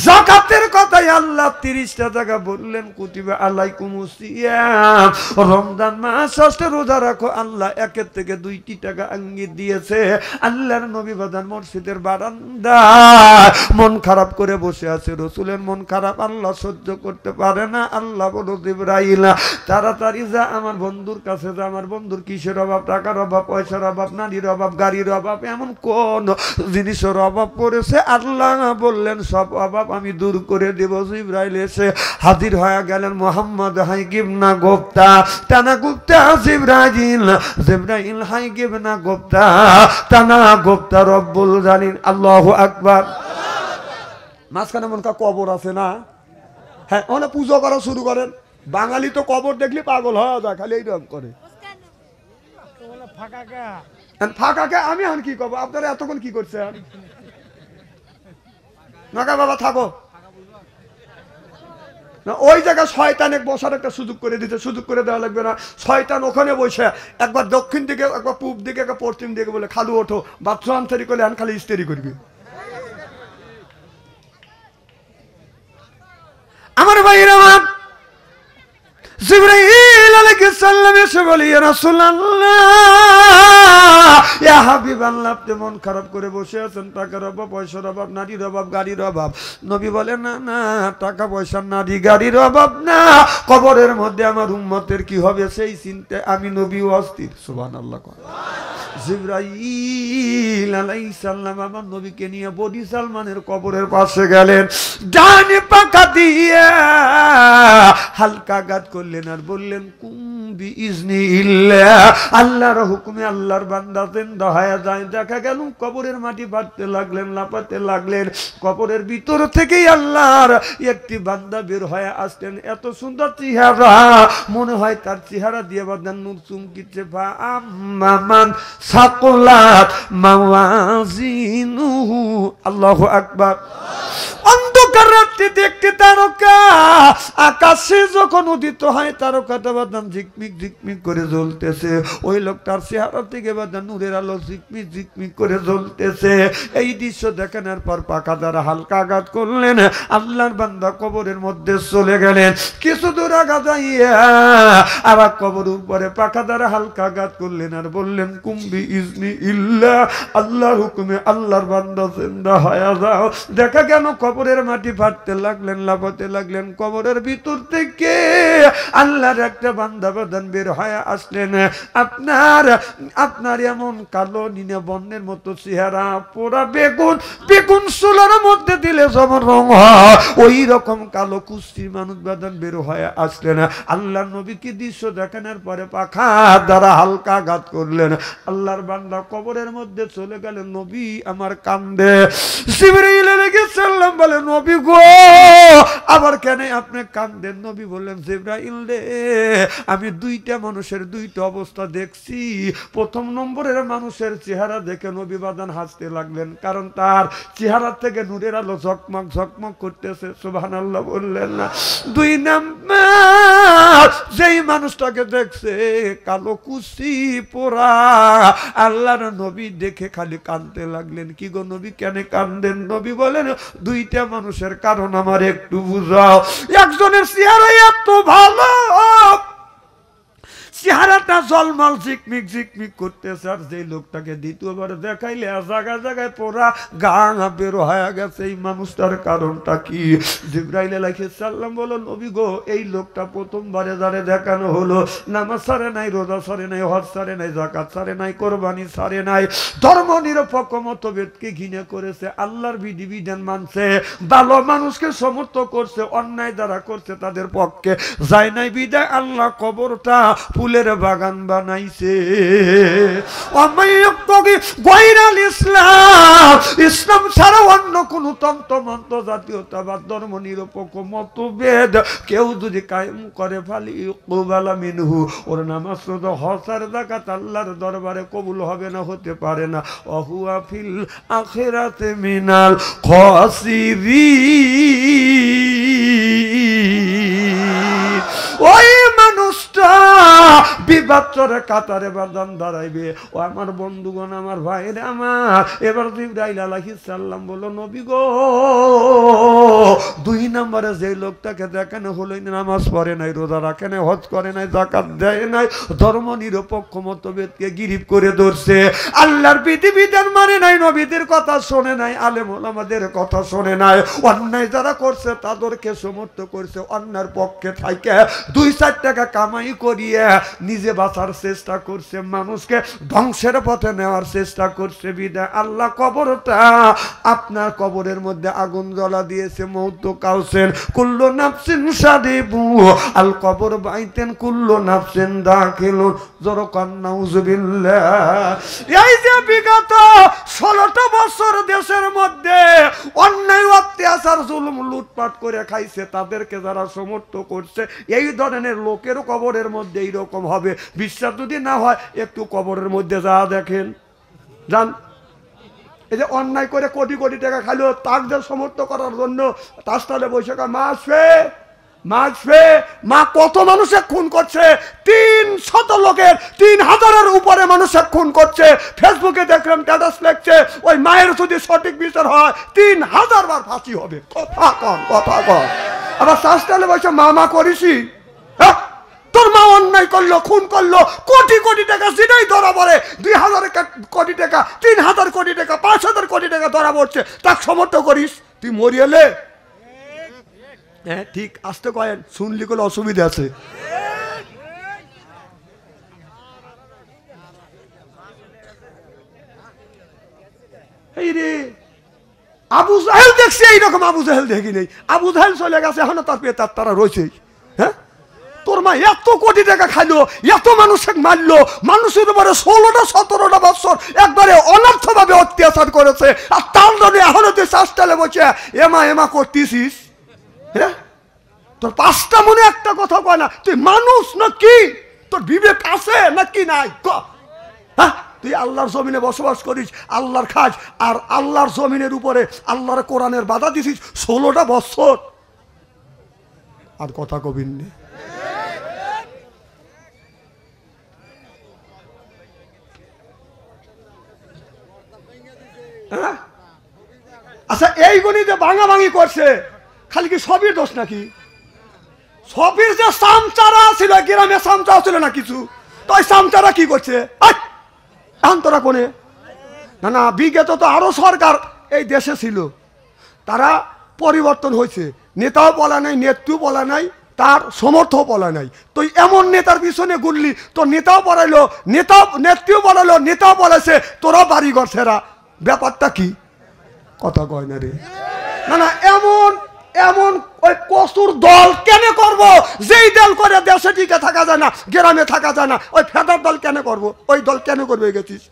যাকাতের কথাই আল্লাহ 30টা জায়গা বললেন কুতিবা আলাইকুমুস সিয়াম, রমজান মাস আসলে রোজা রাখো। আল্লাহ 1 থেকে 2টি টাকা ইঙ্গিত দিয়েছে। আল্লাহর নবী বাজান মসজিদের বারান্দায় মন খারাপ করে বসে আছে। রাসূলের মন খারাপ আল্লাহ সহ্য করতে পারে না। আল্লাহ বলো জিবরাইল তাড়াতাড়ি যা, আমার বন্ধুর কাছে যা। আমার বন্ধুর কিসের অভাব? টাকার অভাব, পয়সার অভাব, নারীর অভাব, গাড়ির অভাব, এমন কোন জিনিসের অভাব পড়েছে? আল্লাহ বললেন সব অভাব আমি দূর করে দেব। জিবরাইল এসে হাজির হয়ে গেলেন। মোহাম্মদ হাইগিবনা গুপ্তা, টানা গুপ্তা জিবরাইল, জিবরাইল হাইগিবনা গুপ্তা, টানা গুপ্তা রব্বুল জালিল। আল্লাহু আকবার। মাঝখানে মনে কর কবর আছে না, হ্যাঁ ওখানে পুজো করা শুরু করেন। বাঙালি তো কবর দেখলে পাগল হওয়া যায়, খালি এইরকম করে ফাঁকাকে। আমি এখন কি করবো, আপনারা এতক্ষণ কি করছেন? নাকা বাবা থাকো না, ওই জায়গায় শয়তান এক বসার একটা সুযোগ করে দিতে, সুযোগ করে দেওয়া লাগবে না। শয়তান ওখানে বসে একবার দক্ষিণ দিকে, একবার পূব দিকে, একবার পশ্চিম দিকে বলে খালু ওঠো বাথরুম আনসারি করলে এখন খালি ইস্তেরি করবি। আমার ভাইয়ের আমার জিবরাইল আলাইহিস সালাম এসে বলে ইয়া রাসূলুল্লাহ, ইয়া হাবিবাল্লাহ, আপনি মন খারাপ করে বসে আছেন, টাকার অভাব, পয়সার অভাব, নারীর অভাব, গাড়ির অভাব। নবী বলে না না, টাকা পয়সা নারী গাড়ির অভাব না, কবরের মধ্যে আমার উম্মতের কি হবে সেই চিন্তায় আমি নবী অস্থির। সুবহানাল্লাহ। জিবরাইল আলাইহিস সালাম আমার নবীকে নিয়ে বনি সালমানের কবরের পাশে গেলেন, ডানে পাকা দিয়ে হালকা আঘাত করলেন আর বললেন কুম্বি ইজনিল্লাহ, আল্লাহর হুকুমে আল্লাহর বান্দা জিন্দা হয়ে যায়। দেখা গেল কবরের মাটি ফাটতে লাগলেন, লাফাতে লাগলেন, কবরের ভিতর থেকেই আল্লাহর একটি বান্দা বের হয়ে আসলেন। এত সুন্দর চেহারা, মনে হয় তার চেহারা দিয়ে বাদান নূর চুমকিছে। আম্মান সাকুলাত মাওয়াজিনুহু, আল্লাহু আকবার। অন্ধকার রাত্রি দেখতে তারকা, আকাশে যখন উদিত হয় তারকাটা বাদান ঝিকমিক ঝিকমিক করে জ্বলতেছে। ওই লোকটার চেহারা থেকে বাদান নূরের আলো ঝিকমিক ঝিকমিক করে জ্বলতেছে। এই দৃশ্য দেখানোর পর পাকা দ্বারা হালকা আঘাত করলেন, আল্লাহর বান্দা কবরের মধ্যে চলে গেলেন। কিছু দূর আঘাত যাইয়া আবার কবর উপরে পাকা দ্বারা হালকা আঘাত করলেন আর বললেন কুম্বি ইজনি ইল্লা, আল্লাহর হুকুমে আল্লাহর বান্দা জিন্দা হয়ে যাও। দেখা গেল কবরের মাটি ফাটতে লাগলেন, লাফাতে লাগলেন, কবরের ভিতর থেকে আল্লাহর একটা বান্দা বাদান বের হয়ে আসলেন। আপনার এমন কালো নীলা বর্ণের মতো চেহারা, পোড়া বেগুন, বেগুন চুলার মধ্যে দিলে যেমন রং হয় ওই রকম কালো কুস্তির মানুষ বাদান বের হয়ে আসলেন। আল্লাহ নবীকে দৃশ্য দেখানোর পরে পাখা দ্বারা হালকা আঘাত করলেন, আল্লাহর বান্দা কবরের মধ্যে চলে গেলেন। নবী আমার কান্দে। জিবরাইল আলাইহিস সালাম বলে নবী গো, আবার কেন আপনি কান্দেন? নবী বললেন জিবরাইল রে, আমি দুইটা মানুষের দুইটা অবস্থা দেখছি। প্রথম নম্বরের মানুষের চেহারা দেখে নবী বাদান হাসতে লাগলেন, কারণ তার চেহারা থেকে নূরের আলো ঝকমক ঝকমক করতেছে। সুবহানাল্লাহ বললেন না? দুই নাম্বার যেই মানুষটাকে দেখছে কালো কুচি পোড়া, আল্লাহর নবী দেখে খালি কাঁদতে লাগলেন। কি গো নবী কেন কান্দেন? নবী বলেন দুইটা মানুষের কারণ আমার একটু বুঝাও। একজনের চেহারা এত ভালো, চেহারাটা জলমল ঝিকমিক ঝিকমিক করতেছে, আর যে লোকটাকে দ্বিতীয়বার দেখাইলে জায়গায় জায়গায় পোড়া গা বের হয়ে গেছে, এই মানুষটার কারণটা কি? জিবরাইল আলাইহিস সালাম বলো নবী গো, এই লোকটা প্রথমবারে যারে দেখানো হলো নামাজ ছাড়ে নাই, রোজা ছাড়ে নাই, হজ ছাড়ে নাই, যাকাত ছাড়ে নাই, কোরবানি ছাড়ে নাই, ধর্ম নিরপেক্ষ মতভেদকে ঘৃণা করেছে, আল্লাহর বিধিবিধান মানছে, ভালো মানুষকে সমর্থন করছে, অন্যায় যারা করছে তাদের পক্ষে যায় নাই, বিদায় আল্লাহ কবরটা ফুলের বাগান বানাইছে। ইসলাম ছাড়া অন্য কোন তন্ত্র মন্ত্র জাতীয়তাবাদ ধর্ম নিরপেক্ষ মতভেদ কেউ যদি কায়েম করে ফালি ইকবালা মিনহু, ওর নামাজ রোজা হজ আর যাকাত আল্লাহর দরবারে কবুল হবে না, হতে পারে না। ওহুয়া ফিল আখিরাতে মিনাল খাসিরিন, ওই মানুষটা বিবাচ্চরে কাতারে বাদান দাঁড়াইবে। ও আমার বন্ধুগণ, আমার ভাইরা আমার, এবার জিবরাইল আলাইহিস সালাম বলল নবী গো, দুই নম্বরে যে লোকটাকে দেখানো হলো নামাজ পড়ে নাই, রোজা রাখে নাই, হজ করে নাই, যাকাত দেয় নাই, ধর্ম নিরপেক্ষ মতভেদকে গিরিফ করে ধরছে, আল্লাহর বিধিবিধান মানে নাই, নবীদের কথা শোনে নাই, আলেম ওলামাদের কথা শোনে নাই, অন্যায় যারা করছে তাদেরকে সমর্থন করছে, অন্যার পক্ষে থাকে 2-4 টাকা কামাই করিয়ে নিজে বাঁচার চেষ্টা করছে, মানুষকে ধ্বংসের পথে নেওয়ার চেষ্টা করছে, বিদায় আল্লাহ কবরটা আপনার কবরের মধ্যে আগুন জ্বলা দিয়েছে। মৌত কাউসেন কুল্লু নাফসিন সাদিবু আল কবর বাইতেন কুল্লু নাফসিন দাখিলুন, জরকান নাউজুবিল্লাহ। এই যে বিগত 16টা বছর দেশের মধ্যে অন্যায় অত্যাচার অত্যাচার জুলুম লুটপাট করে খাইছে তাদেরকে যারা সমর্থন করছে, এই ধরনের লোকেরও কবরের মধ্যে এইরকম হবে। বিশ্বাস যদি না হয় একটু কবরের মধ্যে যা দেখেন, জান এই যে অন্যায় করে কোটি কোটি টাকা খাইলো, তাদের সমর্থন করার জন্য তাস্তালে বৈশাখা মা আসবে, মা আসবে, মা কত মানুষের খুন করছে, 300 লোকের 3000-এর উপরে মানুষের খুন করছে। ফেসবুকে দেখলাম স্ট্যাটাস লেখছে, ওই মায়ের যদি সঠিক বিচার হয় 3000 বার ফাঁসি হবে। কথা কন, কথা কন। আবার তাস্তালে বসে মা মা করিসি, হ্যাঁ তোর মা অন্যায় করলো, খুন করলো, কোটি কোটি টাকা সিধাই ধরা পড়ে, 2000 কোটি টাকা, 3000 কোটি টাকা, 5000 কোটি টাকা ধরা পড়ছে, তাকে সমর্থন করিস? তুই মরিয়ালে? হ্যাঁ ঠিক, আসতে কয়েন, শুনলি কোনো অসুবিধা আছে? এই রে আবু জাহেল দেখছি এইরকম, আবু জাহেল দেখি নেই। আবু জাহেল চলে গেছে, এখনো তার পেয়ে তারা রয়েছেই। হ্যাঁ তোর মা এত কোটি টাকা খাইলো, এত মানুষকে মারলো, মানুষের উপরে 16-17টা বছর একবারে অনর্থ ভাবে অত্যাচার করেছে, আর তার জন্য এখনো তুই চাষটালে বসে এমা এমা করতেছিস। হ্যাঁ তোর 5টা মনে একটা কথা কয় না, তুই মানুষ নাকি? তোর বিবেক আছে নাকি নাই? হ্যাঁ তুই আল্লাহর জমিনে বসবাস করিস, আল্লাহর খাস, আর আল্লাহর জমিনের উপরে আল্লাহর কোরআনের বাধা দিছিস 16টা বছর, আর কথা কবিন নে। আচ্ছা এইগুলি যে ভাঙাভাঙি করছে, খালি কি সবই দোষ নাকি? সবির যে সামচারা ছিল, গ্রামে সামচারা ছিল না কিছু, তো ওই সামচারা কি করছে? এখন তোরা কোনে? না না, বিগত তো আরো সরকার এই দেশে ছিল, তারা পরিবর্তন হয়েছে, নেতাও বলা নাই, নেত্রীও বলা নাই, তার সমর্থও বলা নাই। তো এমন নেতার পিছনে ঘুরলি, তো নেতাও পড়াইলো, নেতাও নেত্রীও বলাইলো, নেতাও বলেছে, তোরাও বাড়িঘর ছেড়া। ব্যাপারটা কি? কথা কয় না রে। না না, এমন এমন ওই কসুর দল কেন করব? যেই দল করে দেশে টিকে থাকা যায় না, গ্রামে থাকা যায় না, ওই ফেদার দল কেন করব? ওই দল কেন করবে গেছিস?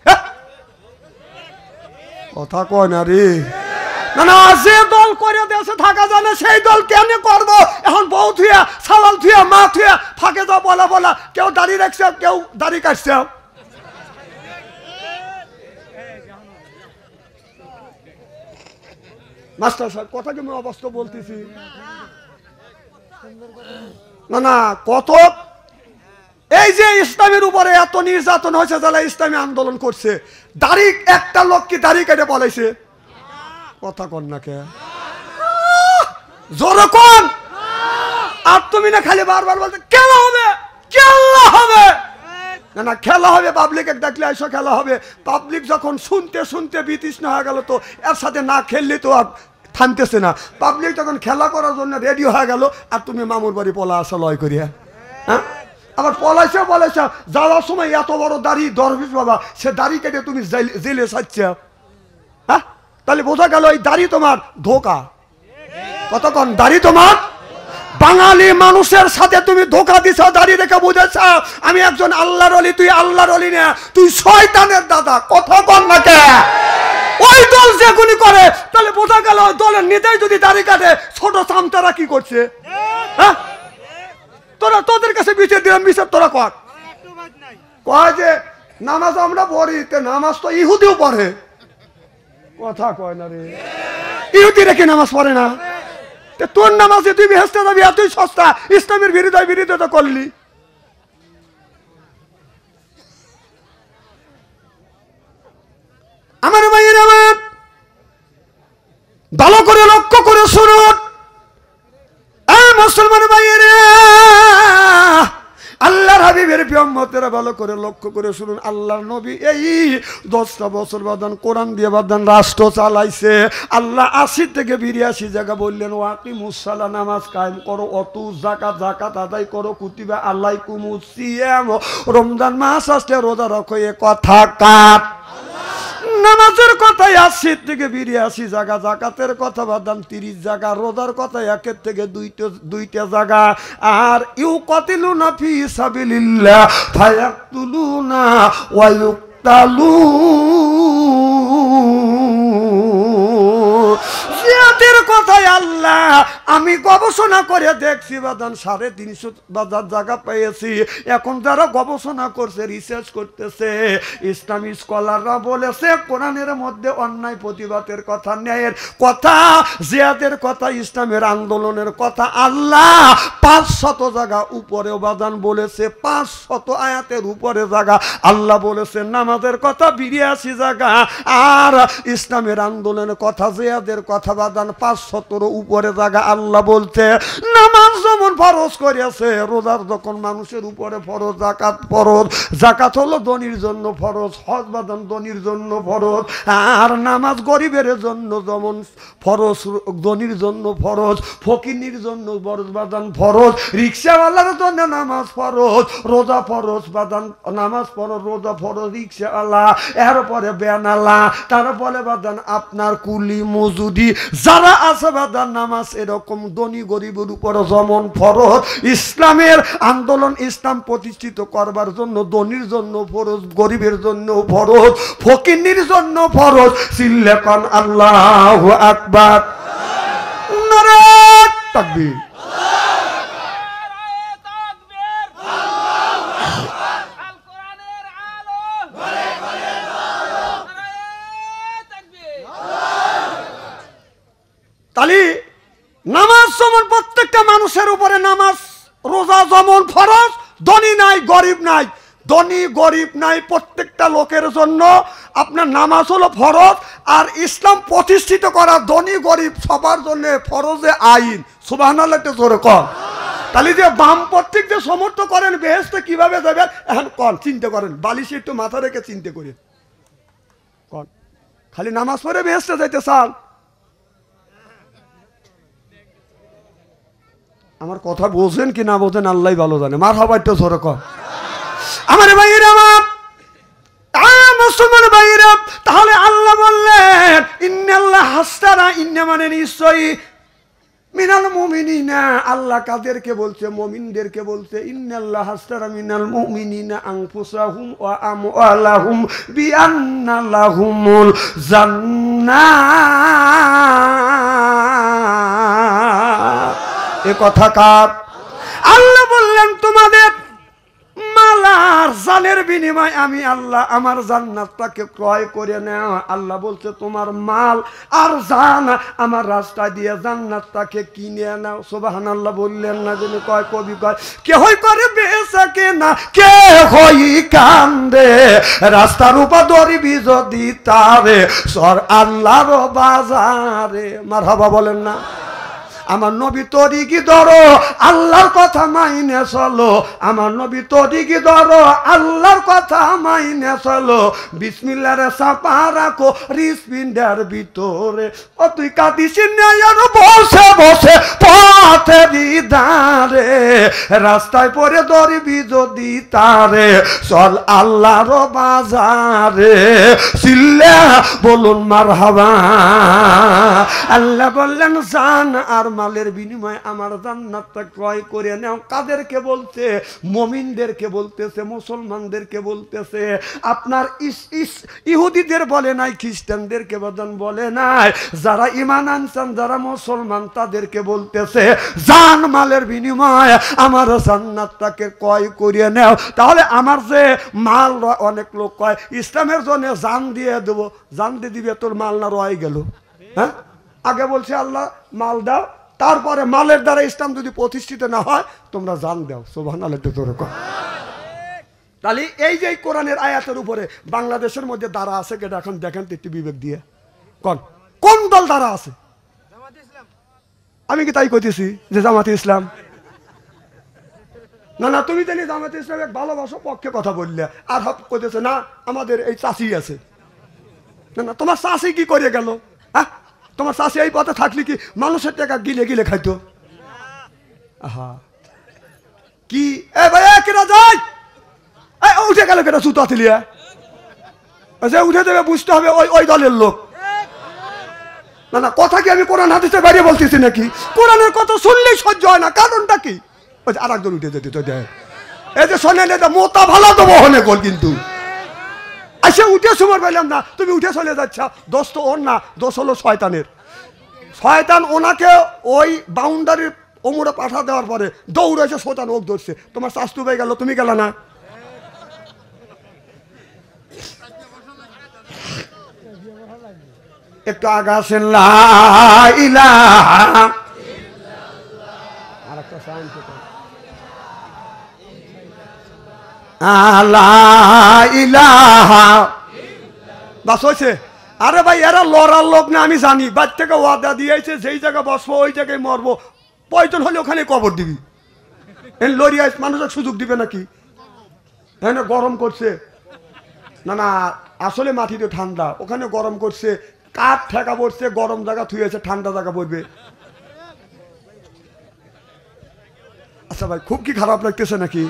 কথা কয় না রে। না না, যে দল করে দেশে থাকা যায় না সেই দল কেন করব? এখন বউ থুয়া, সালাল থুয়া, মা থুয়া ফাঁকে যাও বলা বলা, কেউ দাড়ি রাখছে, কেউ দাড়ি কাটছে। মাস্টার সাহেব কথা কি আমি অবস্থা বলতেছি? না না, কত এই যে ইসলামের উপরে এত নির্যাতন হয়েছে, যারা ইসলামী আন্দোলন করছে, দাড়ি একটা লোক কি দাড়ি কেটে বলাইছে? কথা কন না কে? জোরে কোন? আর তুমি না খালি বারবার বলতে খেলা হবে, খেলা হবে। না না, খেলা হবে, পাবলিক ডাকলে এসো খেলা হবে। পাবলিক যখন শুনতে শুনতে বিতৃষ্ণ হয়ে গেল, তো এর সাথে না খেললে তো আর থামতেছে না। পাবলিক যখন খেলা করার জন্য রেডি হয়ে গেল, আর তুমি মামুর বাড়ি পলা আসা লয় করিয়া। হ্যাঁ আবার পলাইছে বলেছে, যাওয়ার সময় এত বড় দাড়ি দরবেশ বাবা, সে দাড়ি কেটে তুমি জেলে ছাড়ছে। হ্যাঁ তাহলে বোঝা গেল এই দাড়ি তোমার ধোকা। কতক্ষণ দাড়ি তোমার? বাঙালি মানুষের সাথে তুমি ধোকা দিছ, দাঁড়িয়ে রেখে বুঝেছ আমি একজন আল্লাহর ওলি, তুই আল্লাহর ওলি না, তুই শয়তানের দাদা। কথা বল না কে? ওই দল যেগুলি করে, তাহলে বোঝা গেল দলের নেতাই যদি দাড়ি কাটে, ছোট চামচারা কি করছে? হ্যাঁ তোরা তোদের কাছে বিচার দিলাম, বিচার তোরা কর। কয় যে নামাজ আমরা পড়ি, নামাজ তো ইহুদিও পড়ে। কথা কয় না রে, ইহুদি রেখে নামাজ পড়ে না? তোর নামাজে তুই বেহেশতে যাবি, এতই সস্তা, ইসলামের বিরোধিতা করলি। আমার ভাইয়ের আমার ভালো করে লক্ষ্য করে শুনুন, মুসলমান ভাইয়েরা, আল্লাহর হাবিবের উম্মতেরা ভালো করে লক্ষ্য করে শুনুন। আল্লাহর নবী এই 10টা বছর বাদান কোরআন দিয়ে বাদান রাষ্ট্র চালাইছে। আল্লাহ 80 থেকে 82 জায়গা বললেন, ওয়াকিমুস সালাহ, নামাজ কায়েম করো, অতু যাকাত আদায় করো, কুতিবা আলাইকুমুস সিয়াম, রমজান মাস আসলে রোজা রাখো। এ কথা কাট। নামাজের কথাই 80 থেকে 82 জায়গা, জাকাতের কথা বাদাম 30 জায়গা, রোজার কথা 1 থেকে 2টা জায়গা। আর ইউকাতিলুনা ফি সাবিলিল্লাহ ফায়াকতুলুনা ওয়া ইউকতালুন, জিহাদের কথাই আল্লাহ আমি গবেষণা করে দেখছি বাদান 350 বাজার জায়গা পেয়েছি। এখন যারা গবেষণা করছে, রিসার্চ করতেছে, ইসলামী স্কলাররা বলেছে কোরআনের মধ্যে অন্যায় প্রতিবাদের কথা, ন্যায়ের কথা, জিহাদের কথা, ইসলামের আন্দোলনের কথা আল্লাহ 500 জায়গা উপরে বাদান বলেছে। 500 আয়াতের উপরে জায়গা আল্লাহ বলেছে নামাজের কথা 82 জায়গা, আর ইসলামের আন্দোলনের কথা, জিহাদের কথা বাদান 500 উপরে জায়গা আল্লাহ বলতে। নামাজ যেমন ফরজ করেছে, রোজার যখন মানুষের উপরে ফরজ, যাকাত ফরজ, যাকাত হলো ধনীর জন্য ফরজ, হজ বাদান ধনীর জন্য ফরজ, আর নামাজ গরিবের জন্য যেমন ফরজ, ধনীর জন্য ফরজ, ফকিনীর জন্য ফরজ বাদান ফরজ, রিক্সাওয়ালার জন্য নামাজ ফরজ, রোজা ফরজ বাদান, নামাজ ফরজ, রোজা ফরজ, রিক্সাওয়ালা, এরপরে বেনালা, তারপরে বাদান আপনার কুলি মজুদি যারা আছে বাদান নামাজ এরকম ধনী গরিবের উপরে যেমন ফরজ। ইসলামের আন্দোলন, ইসলাম প্রতিষ্ঠিত করবার জন্য ধনীর জন্য ফরজ, গরিবের জন্য ফরজ, ফকিনীর জন্য ফরজ। সিল্লেকন আল্লাহু আকবার, নারে তাকবীর। তাহলে নামাজ যেমন প্রত্যেকটা মানুষের উপরে, নামাজ রোজা যেমন ফরজ, ধনী নাই গরিব নাই, ধনী গরিব নাই, প্রত্যেকটা লোকের জন্য আপনার নামাজ হলো ফরজ। আর ইসলাম প্রতিষ্ঠিত করা ধনী গরিব সবার জন্য ফরজে আইন। সুবহানাল্লাহ জোরে কর। তাহলে যে বামপন্থী যে সমর্থ করেন বেহেশতে কিভাবে যাবেন এখন কন চিন্তা করেন, বালিশে একটু মাথা রেখে চিন্তা করেন কন, খালি নামাজ পড়ে বেহেশতে যাইতে চান? আমার কথা বোঝেন কি না বোঝেন আল্লাহ ভালো জানে। মার হবার তো জোরে কর। আমার ভাইয়েরা, আমার মুসলমান ভাইয়েরা, তাহলে আল্লাহ বললেন ইন্নাল্লাহ হাসতারা, ইন্না মানে নিশ্চয়ই, মিনাল মুমিনিনা, আল্লাহ কাদেরকে বলছে? মুমিনদেরকে বলছে। ইন্নাল্লাহ হাসতারা মিনাল মুমিনিনা আনফুসাহুম ওয়া আমওয়ালাহুম বিআন্না লাহুমুল জান্নাহ। এ কথা কার? আল্লাহ বললেন তোমাদের মাল আর জানের বিনিময় আমি আল্লাহ আমার জান্নাতটাকে ক্রয় করে নেও। আল্লাহ বলছে তোমার মাল আর জান আমার রাস্তা দিয়ে জান্নাতটাকে কিনে নাও। সুবহানাল্লাহ বললেন না? যিনি কয়, কবি কয়, কে হই করে বেচা কেনা, কে হই কান্দে, রাস্তার উপর দরিবি যদি তারে, সর আল্লাহর বাজারে। মারহাবা বলেন না? আমার নবী তরিকি ধরো, আল্লাহর কথা মাইনে চলো। আমার নবী তরিকি ধরো, আল্লাহর কথা মাইনে চলো। বিসমিল্লাহর চাপা রাখো হৃৎপিণ্ডের ভিতরে। ও তুই কাঁদিস আর বসে বসে পথেরই ধারে, রাস্তায় পড়ে ধরবি যদি তারে, চল আল্লাহর বাজারে। সিল্লা বলুন মারহাবা। আল্লাহ বললেন জান আর মালের বিনিময়ে আমার জান্নাতটা ক্রয় করে নাও। কাদেরকে বলছে? মুমিনদেরকে বলতেছে, মুসলমানদেরকে বলতেছে। আপনার ইহুদিদের বলে নাই, খ্রিস্টানদেরকে বলে নাই, যারা ঈমান আনছেন, যারা মুসলমান তাদেরকে বলতেছে জান মালের বিনিময়ে আমার জান্নাতটাকে ক্রয় করে নাও। তাহলে আমার যে মাল, অনেক লোক কয় ইসলামের জন্য জান দিয়ে দেবো, জান দিয়ে দিবে তোর মাল না রয়ে গেল? হ্যাঁ, আগে বলছে আল্লাহ মাল দাও, তারপরে মালের দ্বারা ইসলাম যদি প্রতিষ্ঠিত না হয় তোমরা জান দাও। সুবহানাল্লাহ জোরে কর। তাহলে এই যে কোরআনের আয়াতের উপরে বাংলাদেশের মধ্যে দ্বারা আছে কেটা এখন দেখেন তো একটু বিবেক দিয়ে কোন কোন দল দ্বারা আছে? আমি কি তাই কইতেছি যে জামাতে ইসলাম? না না, তুমি জানি জামাতে ইসলাম এক ভালোবাসো পক্ষে কথা বললে, আর হক কইতেছে না আমাদের এই চাষি আছে। না না, তোমার চাষি কি করে গেল? হ্যাঁ, তোমার চাষি এই পথে থাকলে কি মানুষের টাকা গিলে গিলে খাইতো? আহা কি এ ভাই কেনা যায় উঠে গেল কেটা সুতো আতিলিয়া যে উঠে দেবে বুঝতে হবে ওই ওই দলের লোক। না না, কথা কি আমি কোরআন হাদিসের বাইরে বলতেছি নাকি? কোরআনের কথা শুনলেই সহ্য হয় না, কারণটা কি? ওই যে আরেকজন উঠে যেতে তো দেয়, এই যে শোনেন এটা মোতা ভালো দেবো হনে গোল, কিন্তু আচ্ছা উঠে সময় পাইলাম না, তুমি উঠে চলে যাচ্ছ, দোষ তো ওর না, দোষ হলো শয়তানের। শয়তান ওনাকে ওই বাউন্ডারির ওমরে পাঠা দেওয়ার পরে দৌড়েছে, শয়তান ওক ধরছে, তোমার শাস্তু হয়ে গেল, তুমি গেল না। একটু আগা আসেন, লা ইলাহা, আর একটা সাউন্ড লা ইলাহা, বাস হয়েছে। আরে ভাই এরা লড়ার লোক না, আমি জানি। বাদ থেকে ওয়াদা দিয়েছে যেই জায়গায় বসবো ওই জায়গায় মরবো, প্রয়োজন হলে ওখানে কবর দিবি। লড়িয়া মানুষের সুযোগ দিবে নাকি? হ্যাঁ, গরম করছে না, না আসলে মাটিতে ঠান্ডা, ওখানে গরম করছে, কাঠ ঠেকা পড়ছে, গরম জায়গা থুয়েছে, ঠান্ডা জায়গা পড়বে। আচ্ছা ভাই, খুব কি খারাপ লাগতেছে নাকি?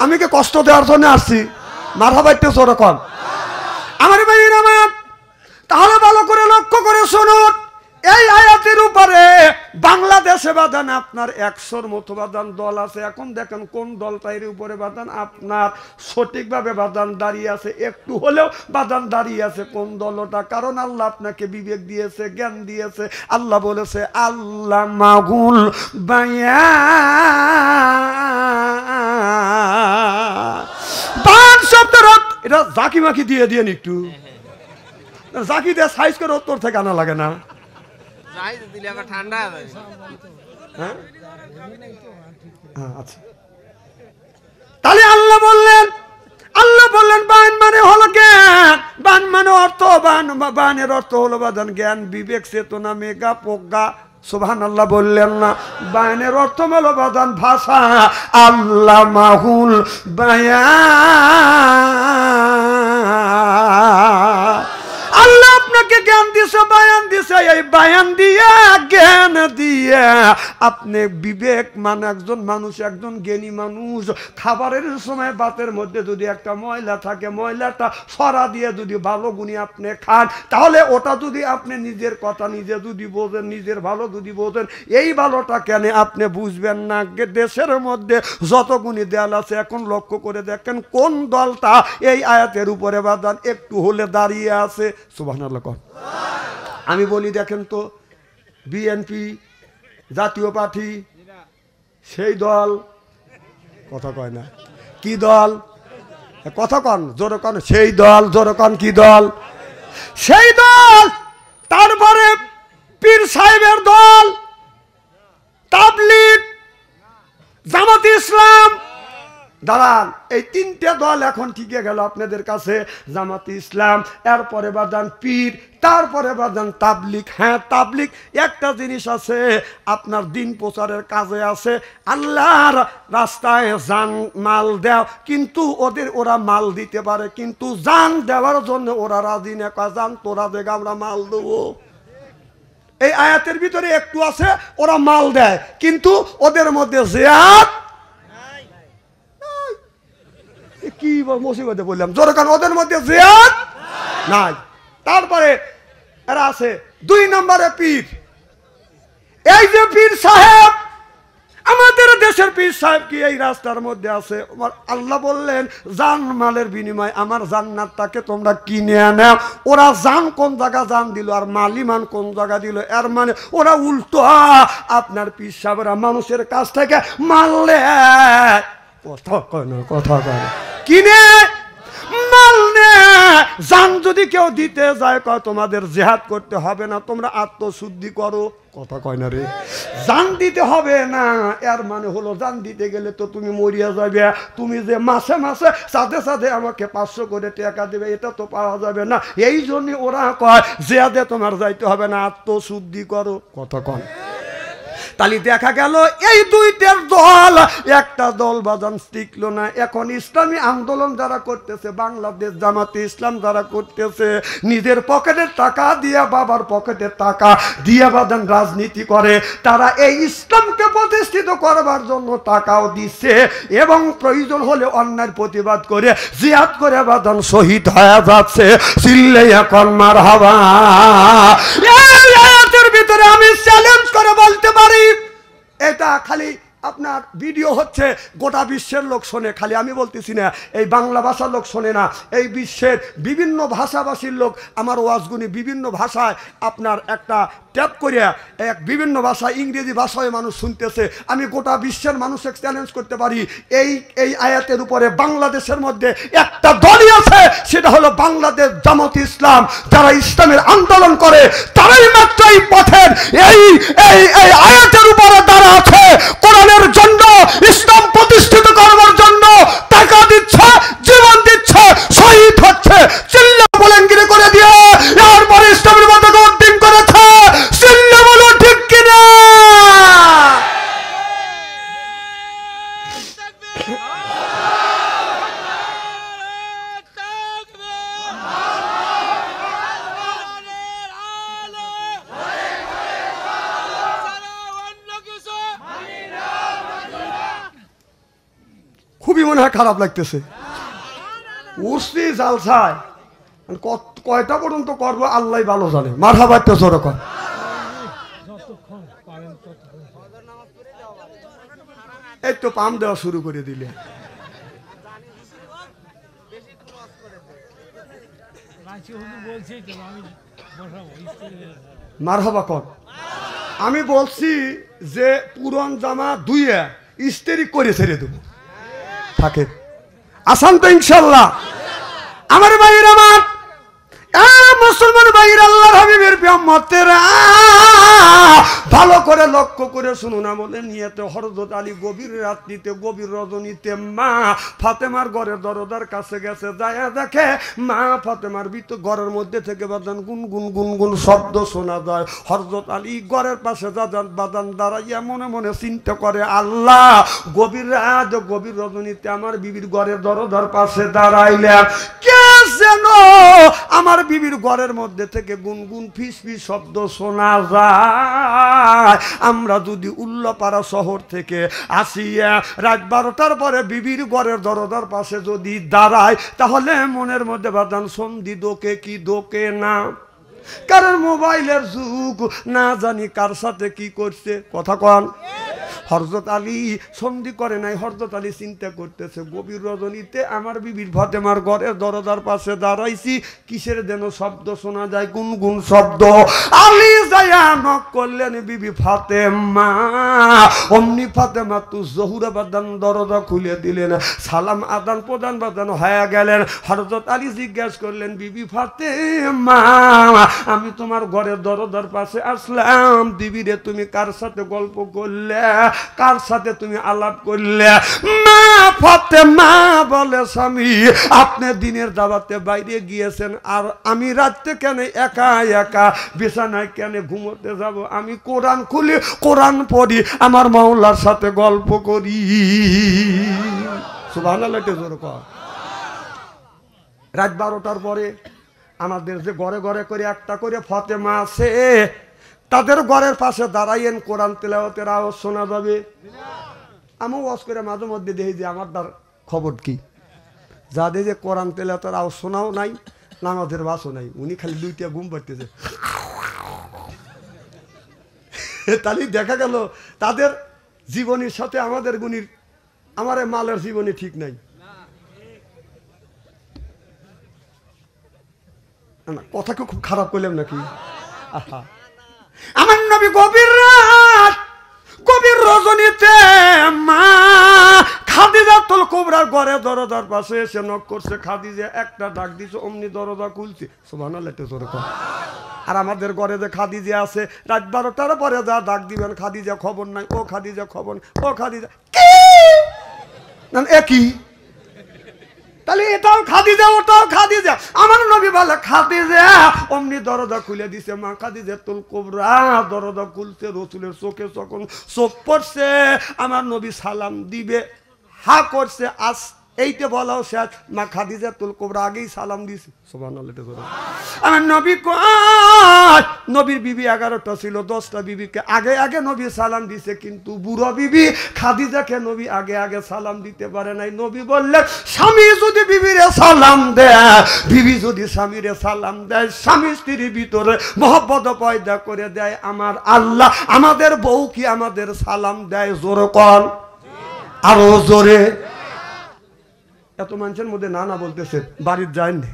আমি কি কষ্ট দেওয়ার জন্য আসছি? মাথা বাইতেছে ওরকম আমার ভাই আমার। তাহলে ভালো করে লক্ষ্য করে শুনুন, এই আয়াতের উপরে বাংলাদেশে বাদান আপনার 100-র মতো বাদান দল আছে। এখন দেখেন কোন দলটা এর উপরে বাদান আপনার সঠিকভাবে বাদান দাঁড়িয়ে আছে, একটু হলেও বাদান দাঁড়িয়ে আছে কোন দলটা? কারণ আল্লাহ আপনাকে বিবেক দিয়েছে, জ্ঞান দিয়েছে। আল্লাহ বলেছে আল্লাহ মাগুল বায়ান শব্দের এটা জাকি মাকি দিয়ে দিয়ে একটু জাকি দিয়ে সাইজ করে উত্তর থেকে আনা লাগে না। আচ্ছা, তাহলে আল্লাহ বললেন বান মানে হলো জ্ঞান, বান মানে অর্থ, বানের অর্থ হলো বাদান জ্ঞান, বিবেক, চেতনা, মেঘা, প্রজ্ঞা। সুবহানাল্লাহ বললেন না? বায়ানের অর্থ হলো বাদান ভাষা। আল্লাহ মাহুল বায়ান, আল্লাহ আপনাকে জ্ঞান দিছে, বায়ান দিছে। এই বায়ান দিয়ে, জ্ঞান দিয়ে আপনি বিবেক মানে একজন মানুষ, একজন জ্ঞানী মানুষ, খাবারের সময় ভাতের মধ্যে যদি একটা ময়লা থাকে, ময়লাটা সরা দিয়ে যদি ভালো গুণী আপনি খান, তাহলে ওটা যদি আপনি নিজের কথা নিজে যদি বোঝেন, নিজের ভালো যদি বোঝেন, এই ভালোটা কেন আপনি বুঝবেন না? দেশের মধ্যে যত গুণী দেয়াল আছে, এখন লক্ষ্য করে দেখেন কোন দলটা এই আয়াতের উপরে বাদান একটু হলে দাঁড়িয়ে আছে। সুবহানাল্লাহ। আমি বলি দেখেন তো, বিএনপি জাতীয় পার্টি সেই দল, কথা কয় না, কি দল? কথা কন, জোরে কন, সেই দল, জোরে কন, কি দল? সেই দল। তারপরে পীর সাহেবের দল, তাবলীগ, জামাত ইসলাম। দাঁড়ান, এই তিনটে দল এখন টিকে গেল আপনাদের কাছে। জামাত ইসলাম, এরপরে বাদান পীর, তারপরে বাদান তাবলীগ। হ্যাঁ, তাবলীগ একটা জিনিস আছে, আপনার দিন প্রচারের কাজে আছে, আল্লাহর রাস্তায় জান মাল দেও, কিন্তু ওরা মাল দিতে পারে, কিন্তু জান দেওয়ার জন্য ওরা রাজি না। জান তোরা দেখ, আমরা মাল দেবো। এই আয়াতের ভিতরে একটু আছে, ওরা মাল দেয়, কিন্তু ওদের মধ্যে জিহাদ কি মুসিবতে বললাম, জোরকান ওদের মধ্যে জিহাদ নাই। তারপরে এরা আছে 2 নম্বরে পীর। এই যে পীর সাহেব, আমাদের দেশের পীর সাহেব কি এই রাস্তার মধ্যে আছে? আল্লাহ বললেন জান মালের বিনিময় আমার জান্নাতটাকে তোমরা কিনে নাও। ওরা জান কোন জায়গা জান দিল, আর মালিমান কোন জায়গা দিল? এর মানে ওরা উল্টো, আপনার পীর সাহেবরা মানুষের কাছ থেকে মারলে, কথা কয় না, কথা কয়, কিনে মাল নে। জান যদি কেউ দিতে যায়, কয় তোমাদের জিহাদ করতে হবে না, তোমরা আত্মশুদ্ধি করো। কথা কয় না রে, জান দিতে হবে না। এর মানে হলো জান দিতে গেলে তো তুমি মরিয়া যাবে। তুমি যে মাসে মাসে সাথে সাথে আমাকে 500 করে টাকা দেবে, এটা তো পাওয়া যাবে না। এই জন্য ওরা কয় জিহাদে তোমার যাইতে হবে না, আত্মশুদ্ধি করো। কথা কয়। তাহলে দেখা গেল এই দুইটার দল, একটা দল বাজান টিকলো না। এখন ইসলামী আন্দোলন যারা করতেছে, বাংলাদেশ জামাতে ইসলাম যারা করতেছে, নিজের পকেটের টাকা দিয়ে, বাবার পকেটের টাকা দিয়ে বাজান রাজনীতি করে। তারা এই ইসলামকে প্রতিষ্ঠিত করবার জন্য টাকাও দিচ্ছে, এবং প্রয়োজন হলে অন্যায়ের প্রতিবাদ করে জিহাদ করে বাজান শহীদ হয়ে যাচ্ছে। চিল্লে এখন মারহাবা। এই আয়াতের ভিতরে আমি চ্যালেঞ্জ করে বলতে পারি, এটা খালি আপনার ভিডিও হচ্ছে, গোটা বিশ্বের লোক শোনে, খালি আমি বলতেছি না, এই বাংলা ভাষার লোক শোনে না, এই বিশ্বের বিভিন্ন ভাষাভাষীর লোক আমার ওয়াজগুনি বিভিন্ন ভাষায় আপনার একটা ট্যাপ করিয়া এক বিভিন্ন ভাষায় ইংরেজি ভাষায় মানুষ শুনতেছে। আমি গোটা বিশ্বের মানুষকে চ্যালেঞ্জ করতে পারি, এই এই আয়াতের উপরে বাংলাদেশের মধ্যে একটা দলই আছে, সেটা হলো বাংলাদেশ জামাত ইসলাম। যারা ইসলামের আন্দোলন করে তারাই মাত্র এই পথের এই এই এই আয়াতের উপরে দাঁড়া আছে, কোরআনের জন্য, ইসলাম প্রতিষ্ঠিত করবার জন্য টাকা দিচ্ছে, জীবন দিচ্ছে, শহীদ হচ্ছে, চিল্লা বলেঙ্গিরি করে দিয়ে এরপরে ইসলামের মধ্যে উদ্দিন করেছে। চিল্লা বলো ঠিক কিনা? খুবই মনে হয় খারাপ লাগতেছে। উসলি জালসায় কয়টা পর্যন্ত করবো আল্লাহ ভালো জানে। মারহাবা একটা জোরে কর। এই তো পাম দেওয়া শুরু করে দিলে। মারহাবা কর। আমি বলছি যে পুরন জামা ধুইয়া ইস্তেরি করে ছেড়ে দেবো, থাকে আসান তো ইনশাল্লাহ। আমার ভাইয়ের, আমার মুসলমান ভাইয়ের, আল্লাহর হাবিবের উম্মতেরা ভালো করে লক্ষ্য করে শুনুন। বলে নিয়েতে হযরত আলী গভীর রাত্রিতে, গভীর রজনীতে মা ফাতেমার ঘরের দরজার কাছে গেছে, যায় দেখে মা ফাতেমার ভিতর ঘরের মধ্যে থেকে বাদান গুনগুন গুনগুন শব্দ শোনা যায়। হযরত আলী ঘরের পাশে বাদান দাঁড়াইয়া মনে মনে চিন্তা করে, আল্লাহ গভীর রাত, গভীর রজনীতে আমার বিবির ঘরের দরজার পাশে দাঁড়াইলাম, কে যেন আমার বিবির ঘরের মধ্যে থেকে গুনগুন ফিস ফিস শব্দ শোনা যায়। আমরা যদি উল্লাপাড়া শহর থেকে আসিয়া রাত 12টার পরে বিবির ঘরের দরজার পাশে যদি দাঁড়ায়, তাহলে মনের মধ্যে বাদান সন্ধি দোকে কি দোকে না? কারণ মোবাইলের যুগ, না জানি কার সাথে কি করছে। কথা কন। হযরত আলী সন্ধি করে নাই, হযরত আলী চিন্তা করতেছে, গভীর রজনীতে আমার বিবির ফাতেমার ঘরের দরজার পাশে দাঁড়াইছি, কিসের যেন শব্দ শোনা যায়, গুনগুন শব্দ। আলী যায়া নক করলেন, বিবি ফাতেমা। অমনি ফাতেমা তু জহুরা বাদান দরজা খুলে দিলেন, সালাম আদান প্রদান বাদান হয়ে গেলেন। হযরত আলী জিজ্ঞাসা করলেন, বিবি ফাতেমা, আমি তোমার ঘরের দরজার পাশে আসলাম, বিবিরে তুমি কার সাথে গল্প করলে, কার সাথে তুমি আলাপ করলে? মা ফাতেমা বলে, স্বামী আপনি দিনের দাওয়াতে বাইরে গিয়েছেন, আর আমি রাতে কেন একা একা বিছানায় কেন ঘুমোতে যাব? আমি কোরআন খুলি, কোরআন পড়ি, আমার মাওলার সাথে গল্প করি। সুবহানাল্লাহ। রাত 12টার পরে আমাদের যে ঘরে ঘরে করে একটা করে ফাতেমা আছে, তাদের ঘরের পাশে দাঁড়াইয়েন, কোরআন তেলাওয়াতের আওয়াজ শোনা যাবে। আমি ওয়াজ করে মাঝে মধ্যে দেখি যে আমার তার খবর কি, যাদের যে কোরআন তেলাওয়াতের আওয়াজ শোনাও নাই, নামাজের বাসও নাই, উনি খালি দুইটা ঘুম পাড়তেছে। তাহলে দেখা গেল তাদের জীবনের সাথে আমাদের গুণীর, আমার মালের জীবনে ঠিক নাই। কথা খুব খারাপ করলাম নাকি? আহা, আমার নবী গভীর রাত, গভীর রজনীতে মা খাদিজাতুল কুবরার ঘরে দরজার পাশে এসে নক করছে। খাদিজা একটা ডাক দিছে, অমনি দরজা খুলছে। সুবহানাল্লাহ। আর আমাদের ঘরে যে খাদিজা আছে, রাত 12টার পরে যা ডাক দিবেন, খাদিজা খবর নাই, ও খাদিজা খবর, ও খাদিজা কি না একই। তাহলে এটাও খাদিজা, ওটাও খাদিজা। আমার নবী বলে খাদিজা, অমনি দরজা খুলে দিছে। মা খাদিজাতুল কুবরা দরজা খুলছে, রসুলের চোখে যখন চোখ পড়ছে, আমার নবী সালাম দিবে, হা করছে, আস্তে এইটা বলাও শেষ, মা খাদিজাতুল কুবরা আগেই সালাম দিয়েছে। সুবহানাল্লাহ। আমার নবী কয়, নবীর বিবি 11টা ছিল, 10টা বিবিকে আগে আগে নবী সালাম দিছে, কিন্তু বুড়ো বিবি খাদিজাকে নবী আগে আগে সালাম দিতে পারে নাই। নবী বললেন, স্বামী যদি বিবিরে সালাম দেয়, বিবি যদি স্বামীরে সালাম দেয়, স্বামী স্ত্রীর ভিতরে মহব্বত পয়দা করে দেয় আমার আল্লাহ। আমাদের বউ কি আমাদের সালাম দেয়? জোরে কর, আরো জোরে। এত মানুষের মধ্যে না না বলতেছে, বাড়ির যায়নি,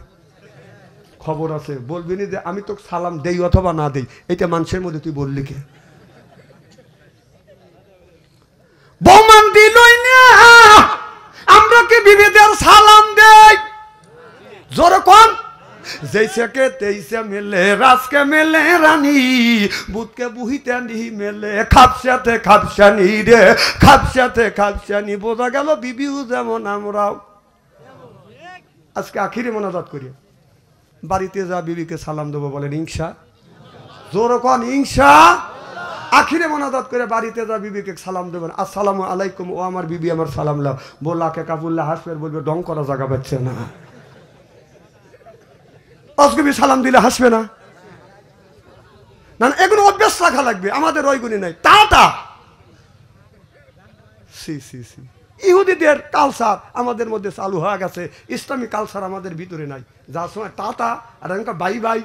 খবর আছে, বলবি না যে আমি তো সালাম দেই অথবা না দেই। এটা মানুষের মধ্যে তুই বললি কে? বৌমান দিলই না, আমরা কি বিবিদের সালাম দেই? জোরে কোন? जैसे के तैसे मिले रास के मिले रानी बुध के बुहिते नहीं मिले खापसाते खापसानी रे खापसाते खापसानी बोझा गेल बिबिও যেমন আমরাও। আজকে আখিরি মোনাজাত করি, বাড়িতে যা বিবিকে সালাম দেবো বলেন ইনশা। জোরে কোন ইনশা। আখিরে মোনাজাত করে বাড়িতে যা বিবিকে সালাম দেবেন, আসসালামু আলাইকুম, ও আমার বিবি আমার সালাম লাও। বললাকে কাবুল্লাহ হাসবে, বলবে ডং করা জায়গা পাচ্ছে না। আজকে সালাম দিলে হাসবে না? না, এগুলো অভ্যাস রাখা লাগবে, আমাদের ওইগুলি নাই। টাটা সি সি সি ইহুদিদের কালচার আমাদের মধ্যে চালু হয়ে গেছে, ইসলামী কালচার আমাদের ভিতরে নাই। যার সময় টাটা আর বাই বাই,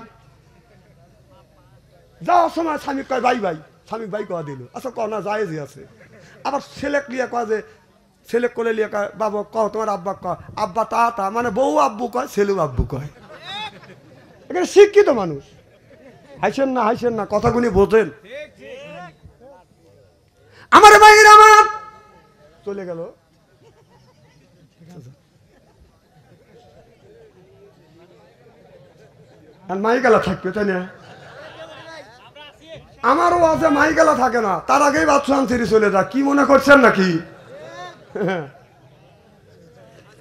যাওয়ার সময় স্বামী কয় বাই বাই, স্বামী বাই কয়া দিল, আচ্ছা কনা যায় যে আছে। আবার ছেলেক লিয়ে কয় যে, ছেলে কোলে লিয়ে কয় বাবা কহ তোমার আব্বা কয়, আব্বা টাটা মানে বউ আব্বু কয়, ছেলেও আব্বু কয়। এখানে শিক্ষিত মানুষ, হাসেন না হাসেন না, কথাগুলি বোঝেন। আমার ভাইয়ের আমার চলে গেল, মাইগালা থাকবে তাই না? আমারও আছে মাইগালা থাকে না, তার আগেই বাচ্চা ছেড়ে চলে যা। কি মনে করছেন নাকি?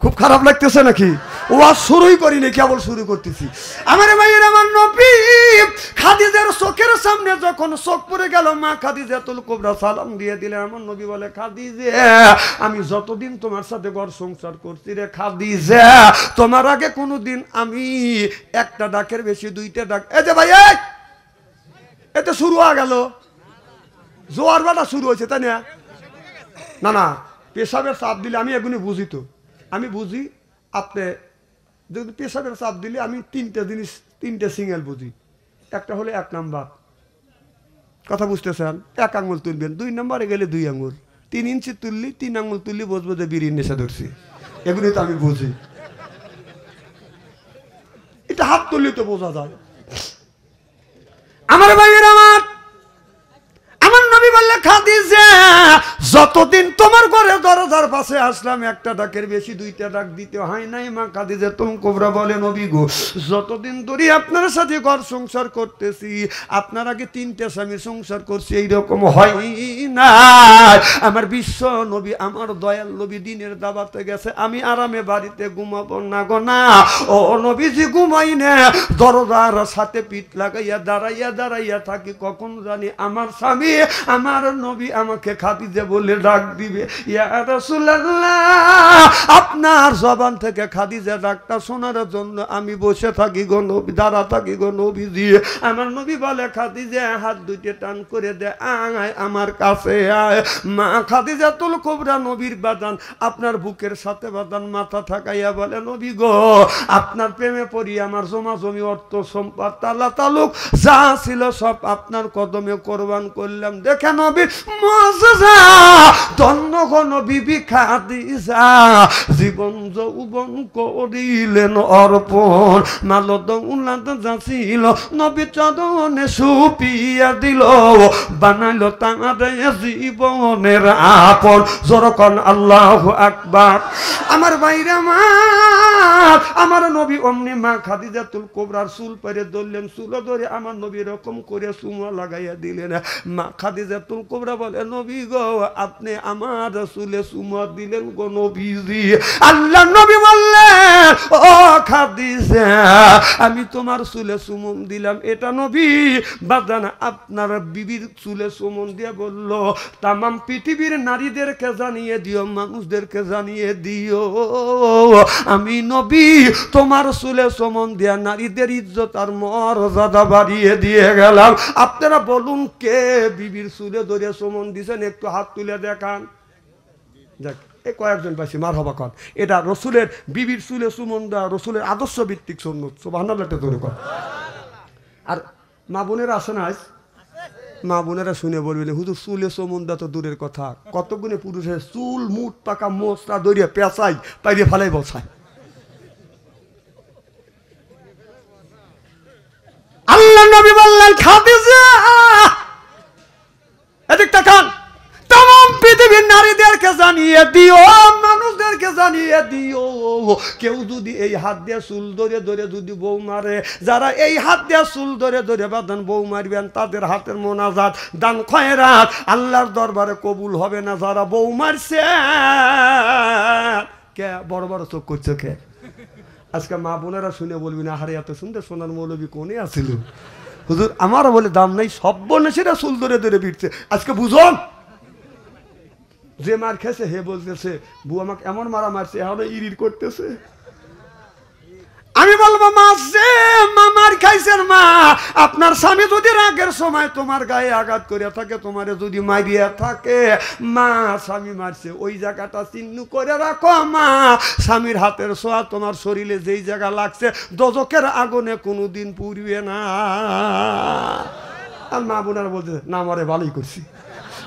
খুব খারাপ লাগতেছে নাকি? ও আজ শুরুই করিনি, কেবল শুরু করতেছি। আমার ভাইয়ের আমার নবী খাদিজার চোখের সামনে যখন চোখ পড়ে গেল, মা খাদিজাতুল কুবরা সালাম দিয়ে দিলেন। আমার নবী বলে, খাদিজা আমি যতদিন তোমার সাথে ঘর সংসার করছি রে খাদিজা, তোমার আগে কোনোদিন আমি একটা ডাকের বেশি দুইটা ডাক। এই যে ভাই এতে শুরু হয়ে গেল, জোয়ার বাটা শুরু হয়েছে তাই না? না না, পেশাবের চাপ দিলে আমি এগুলি বুঝি, তো আমি বুঝি। আপনি যদি পেশাবের চাপ দিলে আমি তিনটে জিনিস, তিনটে সিঙ্গেল বুঝি। একটা হলে 1 নাম্বার, কথা বুঝতেছেন? 1 আঙুল তুলবেন, 2 নম্বরে গেলে 2 আঙুল, 3 ইঞ্চি তুললি 3 আঙুল তুললি বুঝবো যে বিড়ির নেশা ধরছি। এগুলি তো আমি বুঝি, এটা হাত তুললি তো বোঝা যায়। আমার ভাইয়ের আমার নবী বললে, খাদিজা যতদিন তোমার ঘরে দরজার পাশে আসলাম, একটা ডাকের বেশি দুইটা ডাক দিতে হয় নাই। মা খাদিজাতুল কুবরা বলে, নবী গো যতদিন ধরে আপনার সাথে ঘর সংসার করতেছি, আপনার আগে 3টে স্বামী সংসার করছি, এইরকম হয় না। আমার বিশ্ব নবী, আমার দয়াল নবী দিনের দাওয়াতে গেছে, আমি আরামে বাড়িতে ঘুমাবো না গো না। ও নবীজি ঘুমাই না, দরজার সাথে পিঠ লাগাইয়া দাঁড়াইয়া দাঁড়াইয়া থাকি, কখন জানি আমার স্বামী আমার নবী আমাকে খাদিজা বলে ডাক দিবে। ইয়া রাসূলুল্লাহ, আপনার জবান থেকে খাদিজা ডাকটা শোনার জন্য আমি বসে থাকি গো নবী, দাঁড়া থাকি গো নবীজি। আমার নবী বলে, খাদিজা হাত দুইটা টান করে দে, আয় আমার কাছে আয়। মা খাদিজাতুল কুবরা নবীর বাদান আপনার বুকের সাথে বাদান মাথা ঠাকাইয়া বলে, নবী গো আপনার প্রেমে পড়ি আমার জমা জমি অর্থ সম্পদ তালা তালুক যা ছিল সব আপনার কদমে কোরবান করলাম। দেখে নবী মুজিজা, ধন্য গো নবী খাদিজা, জীবন যৌবন করিলেন অর্পণ, মাল দৌলত যা ছিল নবী চরণে সুপিয়া দিল, বানাইল তাঁরে জীবনের আপন। জোরকন আল্লাহু আকবার। আমার বাইরে আমার নবী অমনি মা খাদিজাতুল কুবরার চুল পেরে ধরলেন, চুল ধরে আমার নবী এরকম করে চুমা লাগাইয়া দিলেন। মা খাদিজাতুল কুবরা বলে, নবী গো আপনি আমার চুলে চুমা দিলেন গো নবীজি। আল্লাহ নবী বললেন, ও খাদিজা আমি তোমার চুলে চুমন দিলাম, এটা নবী বাদান আপনার বিবির চুলে চুমন দিয়ে বলল, তামাম পৃথিবীর নারীদেরকে জানিয়ে দিও, মানুষদেরকে জানিয়ে দিও দিও। আমি নবী তোমার চুলে চুমন দিয়া নারীদের ইজ্জত আর মর্যাদা বাড়িয়ে দিয়ে গেলাম। আপনারা বলুন কে বিবির চুলে ধরে চুমন দিছেন? একটু হাত তুলে দেখান। দেখ এই কয়েকজন পাইছি, মার হবা কন। এটা রসুলের বিবির চুলে চুমন দেওয়া রসুলের আদর্শ ভিত্তিক সুন্নত। সুবহানাল্লাহ ধরে কর। আর মা বোনেরা আসে না, মা বোনেরা শুনে বলবেন হুজুর চুলে চুমন দেওয়া তো দূরের কথা, কতগুণে পুরুষের চুল মুঠ পাকা মোচটা দরিয়া পেঁচাই পাইরে ফেলাই বসায়। আল্লাহ নবী বললেন খাদিজা এদিকটা খান, तमाम পৃথিবীর নারীদেরকে জানিয়ে দিও, মানুষদেরকে জানিয়ে দিও, কেউ যদি এই হাত দিয়ে চুল ধরে ধরে যদি বউ মারে, যারা এই হাত দিয়ে চুল ধরে ধরে বাঁধন বউ মারবেন তাদের হাতের মোনাজাত দান খয়রাত আল্লাহর দরবারে কবুল হবে না। যারা বউ মারছে কে বড় বড় চোখ করছে কে? আজকে মা বোনেরা শুনে বলবি না হারে এত সুন্দর সোনার মৌলবী কোনে আছিল হুজুর, আমারও বলে দাম নাই, সব বনেছেরা চুল ধরে ধরে বিটছে। আজকে বুঝুন যে মার খেয়েছে হে বলতেছে বউ আমাকে এমন মারা মারছে, এখনো ইরির করতেছে। আমি বলবো মা যে মামার খাইছেন মা, আপনার স্বামী যদি রাগের সময় তোমার গায়ে আঘাত করে থাকে, তোমারে যদি মারিয়া থাকে, মা স্বামী মারছে ওই জায়গাটা চিহ্ন করে রাখো মা। স্বামীর হাতের ছোঁয়া তোমার শরীরে যেই জায়গা লাগছে দোজখের আগুনে কোনোদিন পুড়বে না। আর মা বোনারা বলছে না আমারে ভালোই করছি।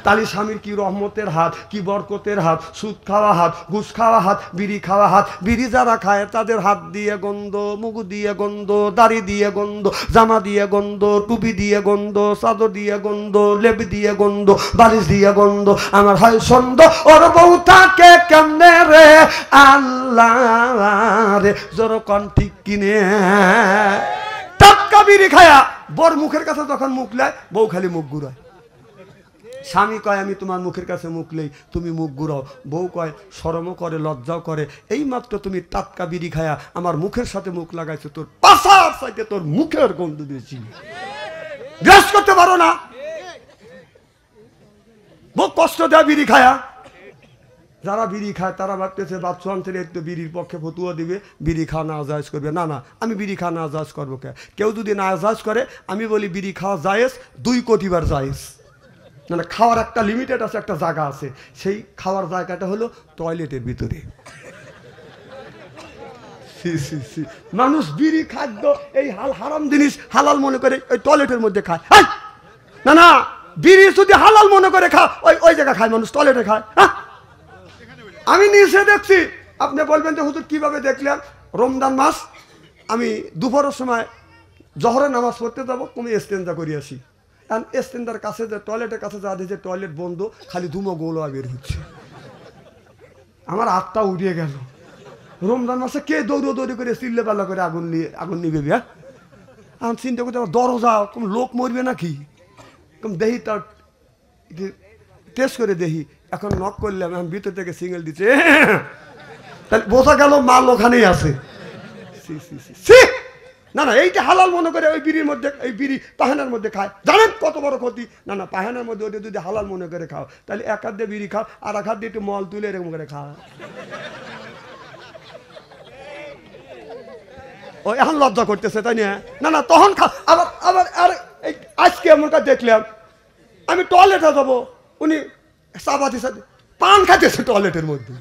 তাহলে স্বামীর কি রহমতের হাত, কি বরকতের হাত, সুদ খাওয়া হাত, ঘুষ খাওয়া হাত, বিড়ি খাওয়া হাত। বিড়ি যারা খায় তাদের হাত দিয়ে গন্ধ, মুখ দিয়ে গন্ধ, দাড়ি দিয়ে গন্ধ, জামা দিয়ে গন্ধ, টুপি দিয়ে গন্ধ, চাদর দিয়ে গন্ধ, লেপ দিয়ে গন্ধ, বালিশ দিয়ে গন্ধ। আমার হয় সন্দেহ ওর বউ থাকে কেমনে রে আল্লাহ রে, জোরকন ঠিক কিনে টাটকা বিড়ি খায়া বর মুখের কাছে যখন মুখ লাই বউ খালি মুখ ঘুরায়। স্বামী কয় আমি তোমার মুখের কাছে মুখ লই, তুমি মুখ ঘুরাও। বউ কয় শরমও করে লজ্জাও করে, এই মাত্র তুমি টাটকা বিড়ি খায়া আমার মুখের সাথে মুখ লাগাইছো, তোর পাশার সাইতে তোর মুখের গন্ধ দিয়েছি, গ্রাস করতে পারো না। বউ কষ্ট দেয় বিড়ি খায়া। যারা বিড়ি খায় তারা ভাবতেছে বাচ্চা অঞ্চলে একটু বিড়ির পক্ষে ফতুয়া দিবে, বিড়ি খাওয়া না জায়েজ করবে। না না, আমি বিড়ি খাওয়া না জায়েজ করবো কে? কেউ যদি না জায়েজ করে আমি বলি বিড়ি খাওয়া জায়েজ 2 কোটি বার জায়েজ। না না, খাওয়ার একটা লিমিটেড আছে, একটা জায়গা আছে, সেই খাওয়ার জায়গাটা হলো টয়লেটের ভিতরে। মানুষ বিড়ি খাদ্য এই হারাম জিনিস হালাল মনে করে ওই টয়লেটের মধ্যে খায়। না না, বিড়ি যদি হালাল মনে করে খা ওই জায়গা খায় মানুষ, টয়লেটে খায়। আমি নিচে দেখছি, আপনি বলবেন যে হুজুর কিভাবে দেখলেন? রমজান মাস আমি দুপুরের সময় জহরের নামাজ পড়তে যাবো, তুমি ইস্তেঞ্জা করি আসি। স্ট্যান্ডার কাছে যে টয়লেটের কাছে যা দিয়েছে টয়লেট বন্ধ, খালি ধুমো গোলা বের হচ্ছে। আমার হাতটা উড়িয়ে গেল। রমজান মাসে কে দৌড়ো দৌড়ি করে চিল্লে পাল্লা করে আগুন নিবে? আমি চিন্তা করতে দরজা কোন লোক মরবে নাকি, দেহি তার টেস্ট করে দেখি। এখন নক করলাম, এখন ভিতর থেকে সিঙ্গেল দিচ্ছে, তাহলে বোঝা গেল মাল ওখানেই আছে। না না, এইটা হালাল মনে করে ওই বিড়ির মধ্যে, এই বিড়ি পাহানার মধ্যে খায়, জানেন কত বড় ক্ষতি? না না, পাহানার মধ্যে ওটা যদি হালাল মনে করে খাও, তাহলে এক হাত দিয়ে বিড়ি খাও আর এক হাত দিয়ে একটু মল তুলে এরকম করে খাও। ও এখন লজ্জা করতেছে তাই না? না না, তখন খা। আবার আবার আর আজকে এমন কাজ দেখলাম, আমি টয়লেটে যাবো, উনি চাপাতি সাথে পান খাইতেছে টয়লেটের মধ্যে।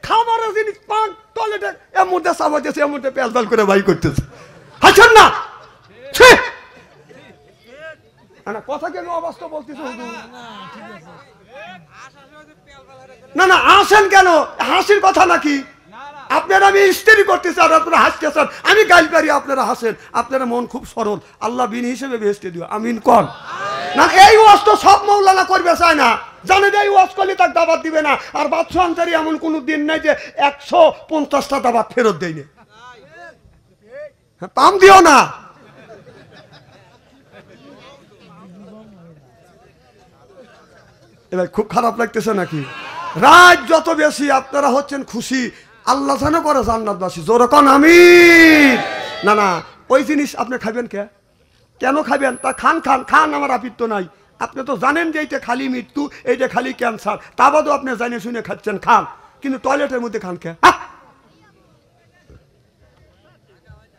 খাবারের জিনিস পান টয়লেটে এর মধ্যে চাপাইতেছে, এর মধ্যে পেঁচাল করে বাই করতেছে। হাসেন না, কথা কেন অবাস্তব বলতেছে? না না, আসেন কেন? হাসির কথা নাকি? আপনারা আমি স্টেরি করতেছি আর আপনারা হাসতেছেন, আমি গাইল পারি, আপনারা হাসেন। আপনারা মন খুব সরল, আল্লাহ বিন হিসেবে বেহেশতে দিও, আমিন কন। না এই ওয়াজ তো সব মৌলানা করবে চায় না, জানে যে এই ওয়াজ করলে তার দাবাত দিবে না। আর বাদশা আনসারী এমন কোনো দিন নাই যে 150টা দাবাত ফেরত দেয়নি। পাম দিও না। এবার খুব খারাপ লাগতেছে নাকি? রাত যত বেশি আপনারা হচ্ছেন খুশি, আল্লাহ যেন করে জান্নাতবাসী, জোরে কোন আমিন। না না, ওই জিনিস আপনি খাবেন কেন খাবেন? তা খান খান খান, আমার আপিত্য নাই। আপনি তো জানেন যে এইটা খালি মৃত্যু, এইটা খালি ক্যান্সার, তা বাদও আপনি জানিয়ে শুনে খাচ্ছেন, খান, কিন্তু টয়লেটের মধ্যে খান কে?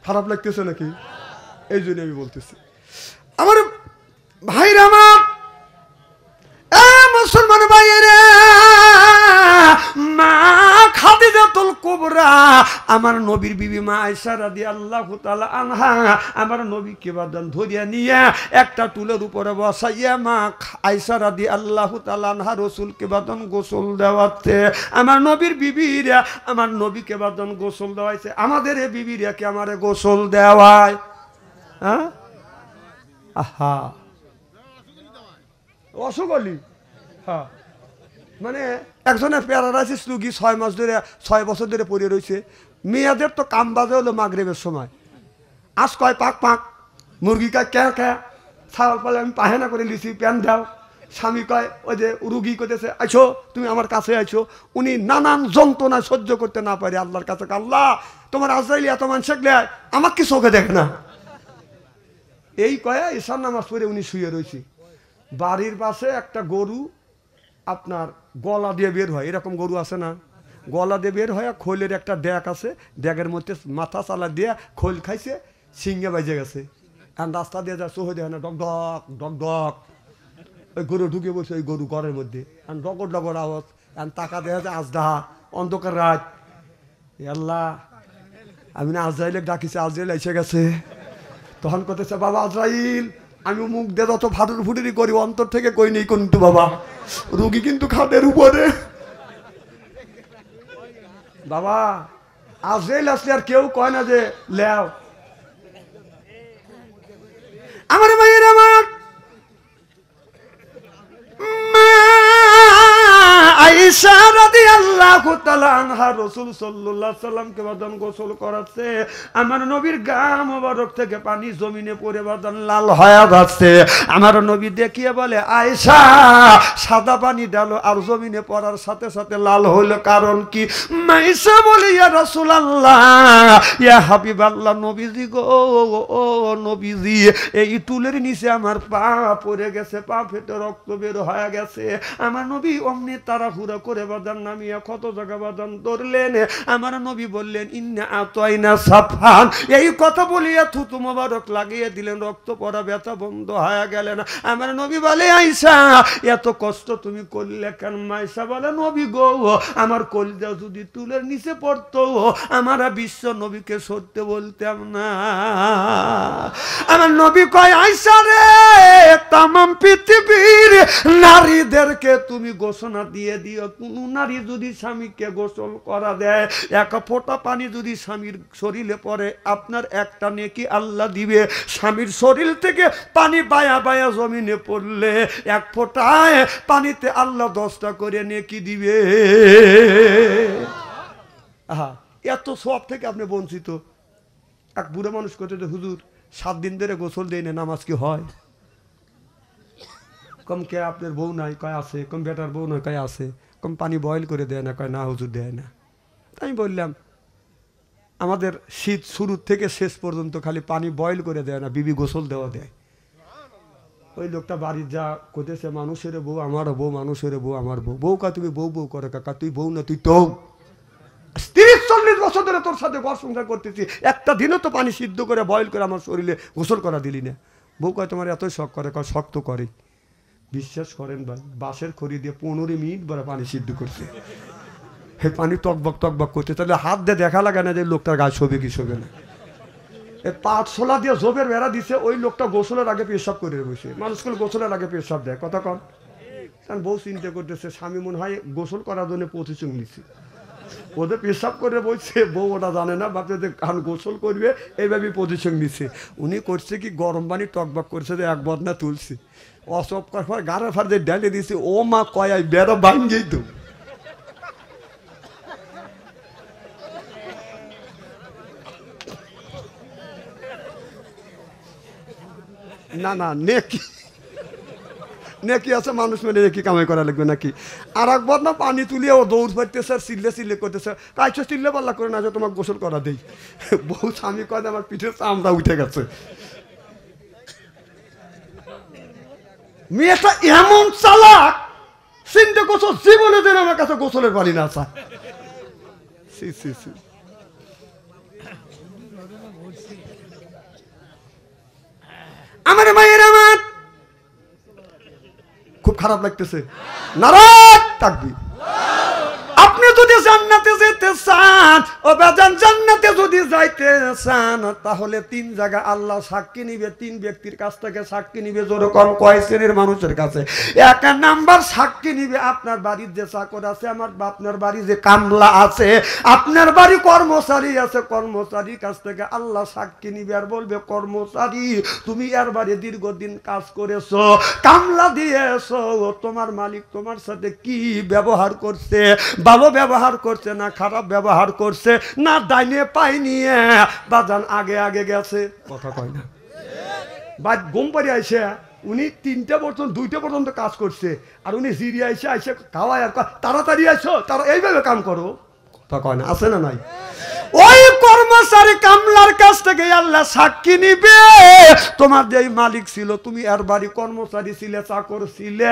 খারাপ লাগতেছে নাকি? এই জন্য আমি বলতেছি আমার ভাইরা, আমার মুসলমান ভাইয়েরা, মা খাদিজাতুল কুবরা, আমার নবীর বিবি মা আয়েশা রাদিয়াল্লাহু তাআলা আনহা, আমার নবীকে বাদান ধরিয়া নিয়ে একটা টুলের উপরে বসাইয়া মা আয়েশা রাদিয়াল্লাহু তাআলা আনহা রাসূলকে বাদান গোসল দেওয়াতে, আমার নবীর বিবিরা আমার নবীকে বাদান গোসল দেওয়াইছে। আমাদের এই বিবিরা কি আমারে গোসল দেওয়ায়? হ্যাঁ, আহা, অসুগলি। হ্যাঁ, মানে একজনের প্যারালাইসিস রুগী 6 মাস ধরে 6 বছর ধরে পড়ে রয়েছে। মেয়েদের তো কাম বাজে হলো মাগরিবের সময়, আজ কয় পাক পাক, মুরগি কয় ক্যা ক্যা, ছাগল পালে আমি পাহেনা করে লিছি, প্যান দাও। স্বামী কয় ওই যে রুগী করতেছে, আইছো তুমি আমার কাছে আইছো। উনি নানান যন্ত্রণা সহ্য করতে না পারে আল্লাহর কাছে, আল্লাহ তোমার আজরাইল এত মানুষ আমাকে চোখে দেখে না। এই কয়ে ঈশান নামাজ পড়ে উনি শুয়ে রয়েছে। বাড়ির পাশে একটা গরু আপনার গলা দিয়ে বের হয়, এরকম গরু আছে না, গলা দিয়ে বের হয়, খোলের একটা ড্যাক আছে, ড্যাগের মধ্যে মাথা চালা দিয়ে খোল খাইছে, সিংহে বাজে গেছে। আর রাস্তা দিয়ে যা চোখে দেখে না, ডক ডক ডক ডক, ওই গরু ঢুকে বসে ওই গরু ঘরের মধ্যে, আর ডগর ডগর আওয়াজ, আর টাকা দেখা যায় আজদাহা, অন্ধকার রাত। আল্লাহ, আমি না আজরাইলে ডাকিছে, আজরাইল এসে গেছে। তখন করতেছে, বাবা আজরাইল, আমি মুখ দিয়ে যত ফাটুর ফুটুরি করি অন্তর থেকে কই নেই কিন্তু বাবা, রুগী কিন্তু খাটের উপরে। বাবা আজরাইল আসলে আর কেউ কয় না যে লেও। আমার ভাইয়ের, আমার আয়েশা রাদিয়াল্লাহু তাআলা আনহা রাসূল সাল্লাল্লাহু আলাইহি সাল্লামকে বাদান গোসল করাচ্ছে। আমার নবীর গা মোবারক থেকে পানি জমিনে পড়ে বাদান লাল হয়ে যাচ্ছে। আমার নবী দেখিয়ে বলে, আয়েশা সাদা পানি ডালো, আর জমিনে পড়ার সাথে সাথে লাল হলো, কারণ কি? আয়েশা বলে, ইয়া রাসূলুল্লাহ, ইয়া হাবিবাল্লাহ, নবীজি গো, ও নবীজি, এই টুলের নিচে আমার পা পড়ে গেছে, পা ফেটে রক্ত বের হয়ে গেছে। আমার নবী অমনি তাড়াহুড়া করে বাদান নামিয়া কত জায়গা বাদান ধরলেন। আমার নবী বললেন, ইন্না আতাইনা সাফান, এই কথা বলিয়া থুতু মোবারক লাগিয়ে দিলেন, রক্ত পড়া ব্যথা বন্ধ হয়ে গেলেন। আমার নবী বলে, আয়েশা এত কষ্ট তুমি করলে কেন? আয়েশা বলে, নবী গো, আমার কলিজা যদি তুলের নিচে পড়তো, আমার বিশ্ব নবীকে সরতে বলতাম না। আমার নবী কয়, আয়েশা রে, তামাম পৃথিবীর নারীদেরকে তুমি ঘোষণা দিয়ে দিও, কোন নারী যদি স্বামীকে গোসল করা দেয়, এক ফোঁটা পানি যদি স্বামীর শরীরে পড়ে, আপনার একটা নেকি আল্লাহ দিবে। স্বামীর শরীর থেকে পানি বায়া বায়া জমিনে পড়লে এক ফোঁটায় পানিতে আল্লাহ 10টা করে নেকি দিবে। আহা, এত সব থেকে আপনি বঞ্চিত। এক বুড়ো মানুষ করতে, হুজুর 7 দিন ধরে গোসল দেয় না, নামাজ কি হয়? কম কে আপনার বউ নাই? কয় আছে। কম বেটার বউ নয়? কয় আছে। কম পানি বয়েল করে দেয় না? কয় না হুজুর দেয় না। আমি বললাম, আমাদের শীত শুরুর থেকে শেষ পর্যন্ত খালি পানি বয়েল করে দেয় না, বিবি গোসল দেওয়া দেয়। ওই লোকটা বাড়ির যা করতেছে, মানুষের বউ আমারও বউ, মানুষের বউ আমার বউ। বউ কা তুমি বউ বউ করে, কাকা তুই বউ না, তুই তো 30-40 বছর ধরে তোর সাথে ঘর সংসার করতেছি, একটা দিনও তো পানি সিদ্ধ করে বয়েল করে আমার শরীরে গোসল করা দিলি না। বউ কয় তোমার এতই শখ করে? কয় শখ তো করে। বিশ্বাস করেন ভাই, বাঁশের খড়ি দিয়ে 15 মিনিট বড় পানি সিদ্ধ করছে। হে পানি টকবক টকবক করছে, তাহলে হাত দিয়ে দেখা লাগে না যে লোকটার গায়ে শোবে কি শোবে না। এই পাটশোলা দিয়ে জোবের বেড়া দিছে, ওই লোকটা গোসলের আগে পেশাব করে বসে। মানুষগুলো গোসলের আগে পেশাব দেয়, কথা কন। কারণ বউ চিন্তা করতেছে, স্বামী মনে হয় গোসল করার জন্য প্রতিচুং নিচ্ছে, ওদের পেশাব করে বলছে, বউ ওটা জানে না, বাপে কারণ গোসল করবে এইভাবে পজিশন নিচ্ছে। উনি করছে কি, গরম পানি টকবক করছে, যে এক বদনা তুলছে, অসব করার গাড়া ফার যে ডালে দিছে, ও মা কয় বেড়া ভাঙ্গেই তো। না না, নেকি নেকি আছে, মানুষ মানে নেকি কামাই করা লাগবে নাকি? আর একবার না পানি তুলিয়ে ও দৌড় ফাটতেছে, আর চিল্লে চিল্লে করতেছে, কাইছো চিল্লে পাল্লা করে না যে তোমাকে গোসল করা দেই। বউ স্বামী কয়, আমার পিঠের চামড়া উঠে গেছে। মেয়েটা এমন চালাক, চিন্তা করছো জীবনে দিন আমার কাছে গোসলের পানি না চায়। আমার মায়ের আমার খুব খারাপ লাগতেছে। নারাজ থাকবি। আপনি যদি জান্নাতে যেতে চান, ও বাজান জান্নাতে যদি যাইতে চান, তাহলে 3 জায়গা আল্লাহ সাক্ষী নিবে, 3 ব্যক্তির কাছ থেকে সাক্ষী নিবে। যেরকম কয় শ্রেণীর মানুষের কাছে? 1 নাম্বার সাক্ষী নিবে আপনার বাড়ির যে চাকর আছে, আমার আপনার বাড়ি যে কামলা আছে, আপনার বাড়ি কর্মচারী আছে, কর্মচারীর কাছ থেকে আল্লাহ সাক্ষী নিবে আর বলবে, কর্মচারী তুমি এর বাড়ি দীর্ঘদিন কাজ করেছো, কামলা দিয়েছো, তোমার মালিক তোমার সাথে কি ব্যবহার করছে, ভালো ব্যবহার করছে না খারাপ ব্যবহার করছে, না ডাইনে পাই নিয়ে বাজান আগে আগে গেছে, কথা কয় না। বাদ ঘুম পাড়ি আইসে উনি 3টা পর্যন্ত 2টা পর্যন্ত কাজ করছে, আর উনি জিরি আইসে আইসে খাওয়ায় আর তাড়াতাড়ি আইসো, তারা এইভাবে কাম করো, কথা কয় না, আছে না নাই? ওই কর্মচারী কামলার কাছ থেকে আল্লাহ সাক্ষী নিবে, তোমার যে মালিক ছিল, তুমি এর বাড়ি কর্মচারী ছিলে, চাকর ছিলে,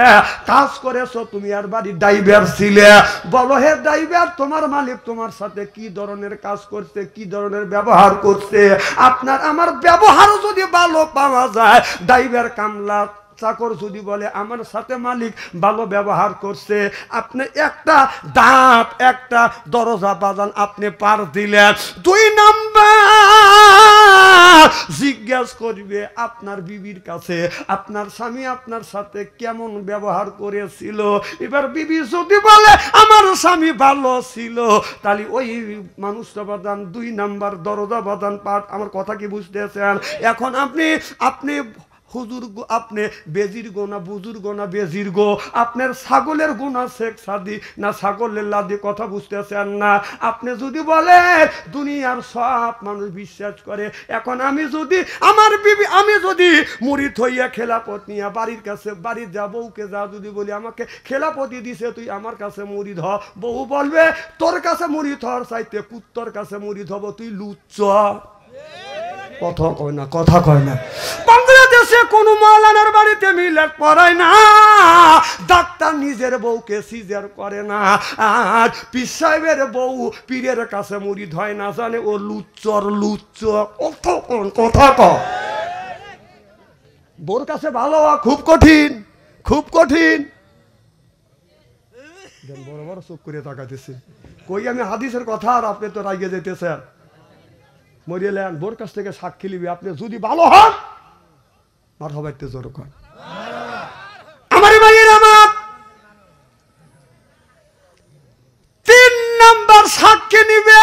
কাজ করেছো, তুমি এর বাড়ি ড্রাইভার ছিলে, বলো হে ড্রাইভার তোমার মালিক তোমার সাথে কি ধরনের কাজ করছে, কি ধরনের ব্যবহার করছে। আপনার আমার ব্যবহার যদি ভালো পাওয়া যায়, ড্রাইভার কামলা চাকর যদি বলে আমার সাথে মালিক ভালো ব্যবহার করছে, আপনি একটা দাঁত একটা দরজা বাজান আপনি পার দিলেন। 2 নাম্বার জিজ্ঞাসা করবে আপনার বিবির কাছে, আপনার স্বামী আপনার সাথে কেমন ব্যবহার করেছিল। এবার বিবি যদি বলে আমার স্বামী ভালো ছিল, তাহলে ওই মানুষটা বাদান 2 নাম্বার দরজা বাদান পার। আমার কথা কি বুঝতেছেন? এখন আপনি হুজুর গো, আপনি বেজির গো না বুজুর্গ না বেজির গো, আপনার ছাগলের গুণা শেখ সাদি না ছাগলের লাদি, কথা বুঝতেছেন না? আপনি যদি বলে দুনিয়ার সব মানুষ বিশ্বাস করে, এখন আমি যদি আমার বিবি আমি যদি মুরিদ হইয়া খেলাপত নিয়ে বাড়ির কাছে বাড়ির যা বউকে যা যদি বলি আমাকে খেলাপতি দিছে, তুই আমার কাছে মুরিদ হ, বউ বলবে তোর কাছে মুরিদ হওয়ার চাইতে কুত্তর কাছে মুরিদ হব, তুই লুচ্চ। কথা কয় না, কথা কয় না। বাংলাদেশে কোন মাওলানার বাড়িতে মিলাদ পড়ায় না, ডাক্তার নিজের বউকে সিজার করে না, আর পীর সাহেবের বউ পীরের কাছে মুরিদ হয় না, জানে ও লুচ্চর লুচ্চ। কথা কয় বোর কাছে ভালো হওয়া খুব কঠিন, খুব কঠিন। বড় বড় চোখ করে তাকাইতেছে, কই আমি হাদিসের কথা, আর আপনি তো রাগে যেতেছেন। মরিয়েলেন বোর কাছ থেকে সাক্ষী নিবি, আপনি যদি ভালো হন মারহাবা একটু জোর কর। আমার ভাইয়ের আমার 3 নাম্বার সাক্ষী নিবে,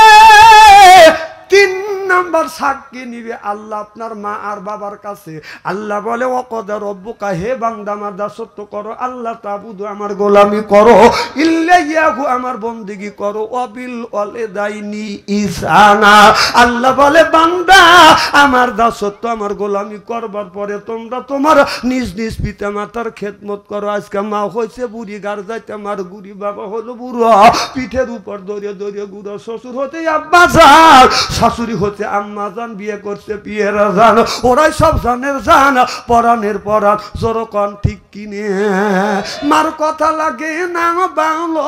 3 নাম্বার সাক্ষী নিবে আল্লাহ আপনার মা আর বাবার কাছে। আল্লাহ বলে ওয়াকাদা রব্বুকা, হে বান্দা আমার দাসত্ব করো, আল্লাহ তাবুদু আমার গোলামি করো, ইল্লাইয়াহু আমার বন্দেগী করো, ওয়াবিল ওয়ালিদাইনি ইহসানা। আল্লাহ বলে বান্দা আমার দাসত্ব আমার গোলামি করবার পরে তোমরা তোমার নিজ নিজ পিতা মাতার খেদমত করো। আজকে মা হয়েছে বুড়ি, গার যাইতে আমার গুড়ি, বাবা হলো বুড়ো, পিঠের উপর দরিয়ে দরিয়ে গুড়ো, শ্বশুর হতে আব্বা যান, শাশুড়ি হতে আম্মা যান, বিয়ে করছে পিয়েরা যান, ওরাই সব জানের যান, পরাণের পরাণ, জোরকন ঠিক কিনে। মার কথা লাগে না ভালো,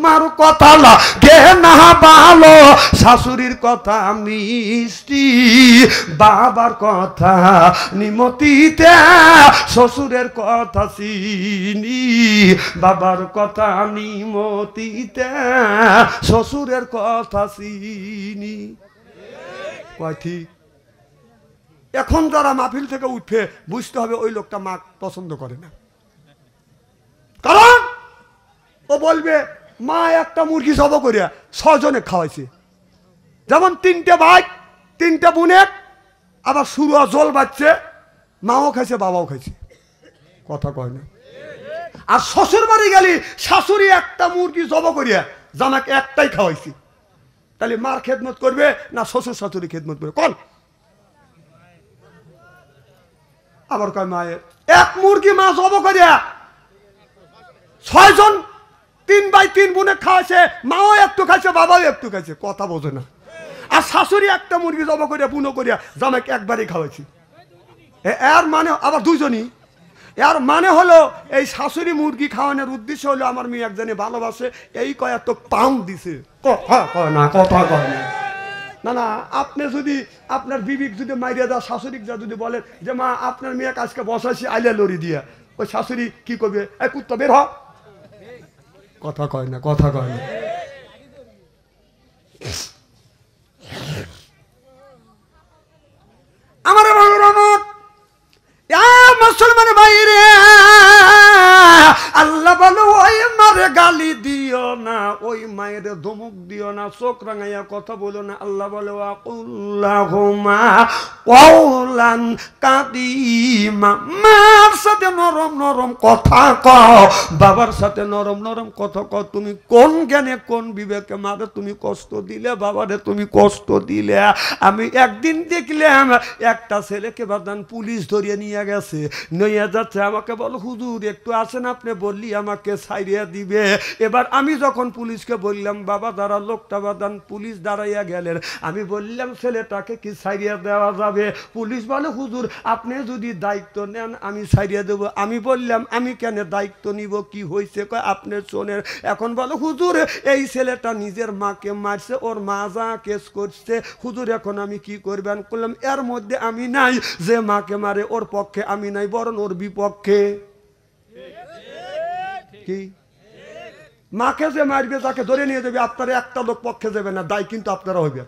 মার কথা লাগে না ভালো, শাশুড়ির কথা মিষ্টি, বাবার কথা নিমতিতে, শ্বশুরের কথা চিনি, বাবার কথা নিমতিতে, শ্বশুরের কথা চিনি। কয় ঠিক? এখন যারা মাহফিল থেকে উঠে বুঝতে হবে ওই লোকটা মা পছন্দ করে না, কারণ ও বলবে মা একটা মুরগি জব করিয়া 6 জনে খাওয়াইছে, যেমন 3টে ভাই 3টে বোনের, আবার শুরু জল বাচ্চে, মাও খাইছে বাবাও খাইছে, কথা কয় না। আর শ্বশুর বাড়ি গেলি শাশুড়ি একটা মুরগি জব করিয়া জামাকে একটাই খাওয়াইছি, তাহলে মার খেদমত করবে না শ্বশুর শাশুড়ি খেদমত করবে? কোন? আবার কয় মায়ের এক মুরগি মা জব করিয়া 6 জন 3 ভাই 3 বোনে খাওয়াছে, মাও একটু খাইছে বাবাও একটু খাইছে, কথা বোঝে না। আর শাশুড়ি একটা মুরগি জবা করিয়া বুনো করিয়া জামাইকে একবারই খাওয়াইছি, এর মানে আবার 2 জনই। এর মানে হলো এই শাশুড়ি মুরগি খাওয়ানোর উদ্দেশ্য হলো আমার মেয়ে একজনে ভালোবাসে, এই কয় এত পাউন্ড দিছে। কথা কয় না, কথা কয় না। না না, আপনি যদি আপনার বিবিক যদি মাইরিয়া দেওয়া শাশুড়ি যা যদি বলেন যে মা আপনার মেয়ে আজকে বসাইছি আইলা লড়ি দিয়া, ওই শাশুড়ি কি করবে? এই কুত্তা বের হ। কথা কয় না, কথা কয় না। আমার মুসলমান ভাইরে, আল্লাহ বলো ওই মারে গালি দিও না, ওই মায়ের ধমক দিও না, চোখ রাঙাইয়া কথা বলো না। আল্লাহ বলে আকুল্লাহুমা কওলান কাদিমা, মার সাথে নরম নরম কথা কও, বাবার সাথে নরম নরম কথা কও। তুমি কোন জ্ঞানে কোন বিবেকে মারে তুমি কষ্ট দিলে, বাবারে তুমি কষ্ট দিলে। আমি একদিন দেখলাম একটা ছেলেকে বাদান পুলিশ ধরিয়ে নিয়ে গেছে, নিয়ে যাচ্ছে, আমাকে বলো হুজুর একটু আসেন, আপনি বললি আমাকে ছাইরিয়া দিবে। এবার আমি যখন পুলিশকে বললাম বাবা দাঁড়া, লোকটা বাদান পুলিশ দাঁড়াইয়া গেলেন, আমি বললাম ছেলেটাকে কি ছাইরিয়া দেওয়া যাবে? পুলিশ বলে হুজুর আপনি যদি দায়িত্ব নেন আমি ছাইরিয়া দেব। আমি বললাম আমি কেন দায়িত্ব নিব, কি হয়েছে? কয় আপনি শোনেন। এখন বলো হুজুর এই ছেলেটা নিজের মাকে মারছে, ওর মা যা কেস করছে হুজুর, এখন আমি কি করবেন? করলাম এর মধ্যে আমি নাই, যে মাকে মারে ওর পক্ষে আমি নাই, বরং ওর বিপক্ষে। কি মাকে যে মারবে তাকে ধরে নিয়ে যাবে, আপনারা একটা লোক পক্ষে যাবে না, দায় কিন্তু আপনারা হইবে।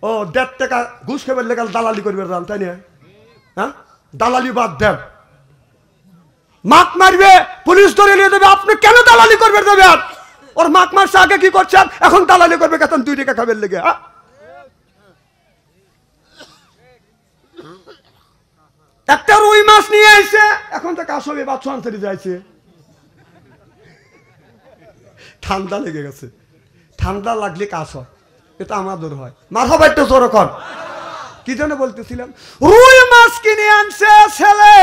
ও 1.5 টাকা ঘুষ খেবে লেগাল দালালি করবে জান, তাই না? হ্যাঁ, দালালি বাদ দেন। মাক মারবে পুলিশ ধরে নিয়ে যাবে, আপনি কেন দালালি করবে যাবেন? ওর মাক মারছে আগে কি করছেন, এখন দালালি করবে কেন 2 টাকা খাবেন লেগে? একটা রুই মাছ নিয়ে আইছে, এখন তো কাশবে বাচ্চা আনতে যাইছে, ঠান্ডা লেগে গেছে। ঠান্ডা লাগলে কাশ হয়, এটা আমাদের হয়। মাথা বাইতে জোর কর। কি জন্য বলতেছিলাম, রুই মাছ কিনে আনছে ছেলে,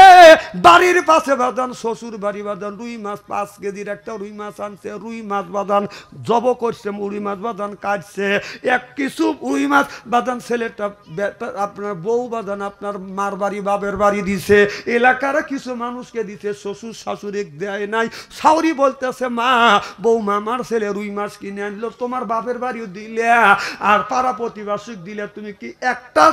বাড়ির পাশে বাদান, শ্বশুর বাড়ি বাদান, রুই মাছ 5 কেজির একটা রুই মাছ আনছে। রুই মাছ বাদান জব করছে, রুই মাছ বাদান কাটছে, এক কিছু রুই মাছ বাদান ছেলেটা আপনার বউ বাদান আপনার মার বাড়ি বাবের বাড়ি দিছে, এলাকার কিছু মানুষকে দিছে, শ্বশুর শাশুড়ি দেয় নাই। শাশুড়ি বলতেছে মা বউ মামার ছেলে রুই মাছ কিনে আনলো, তোমার বাপের বাড়িও দিলে আর পাড়া প্রতিবাসী দিলে, তুমি কি একটা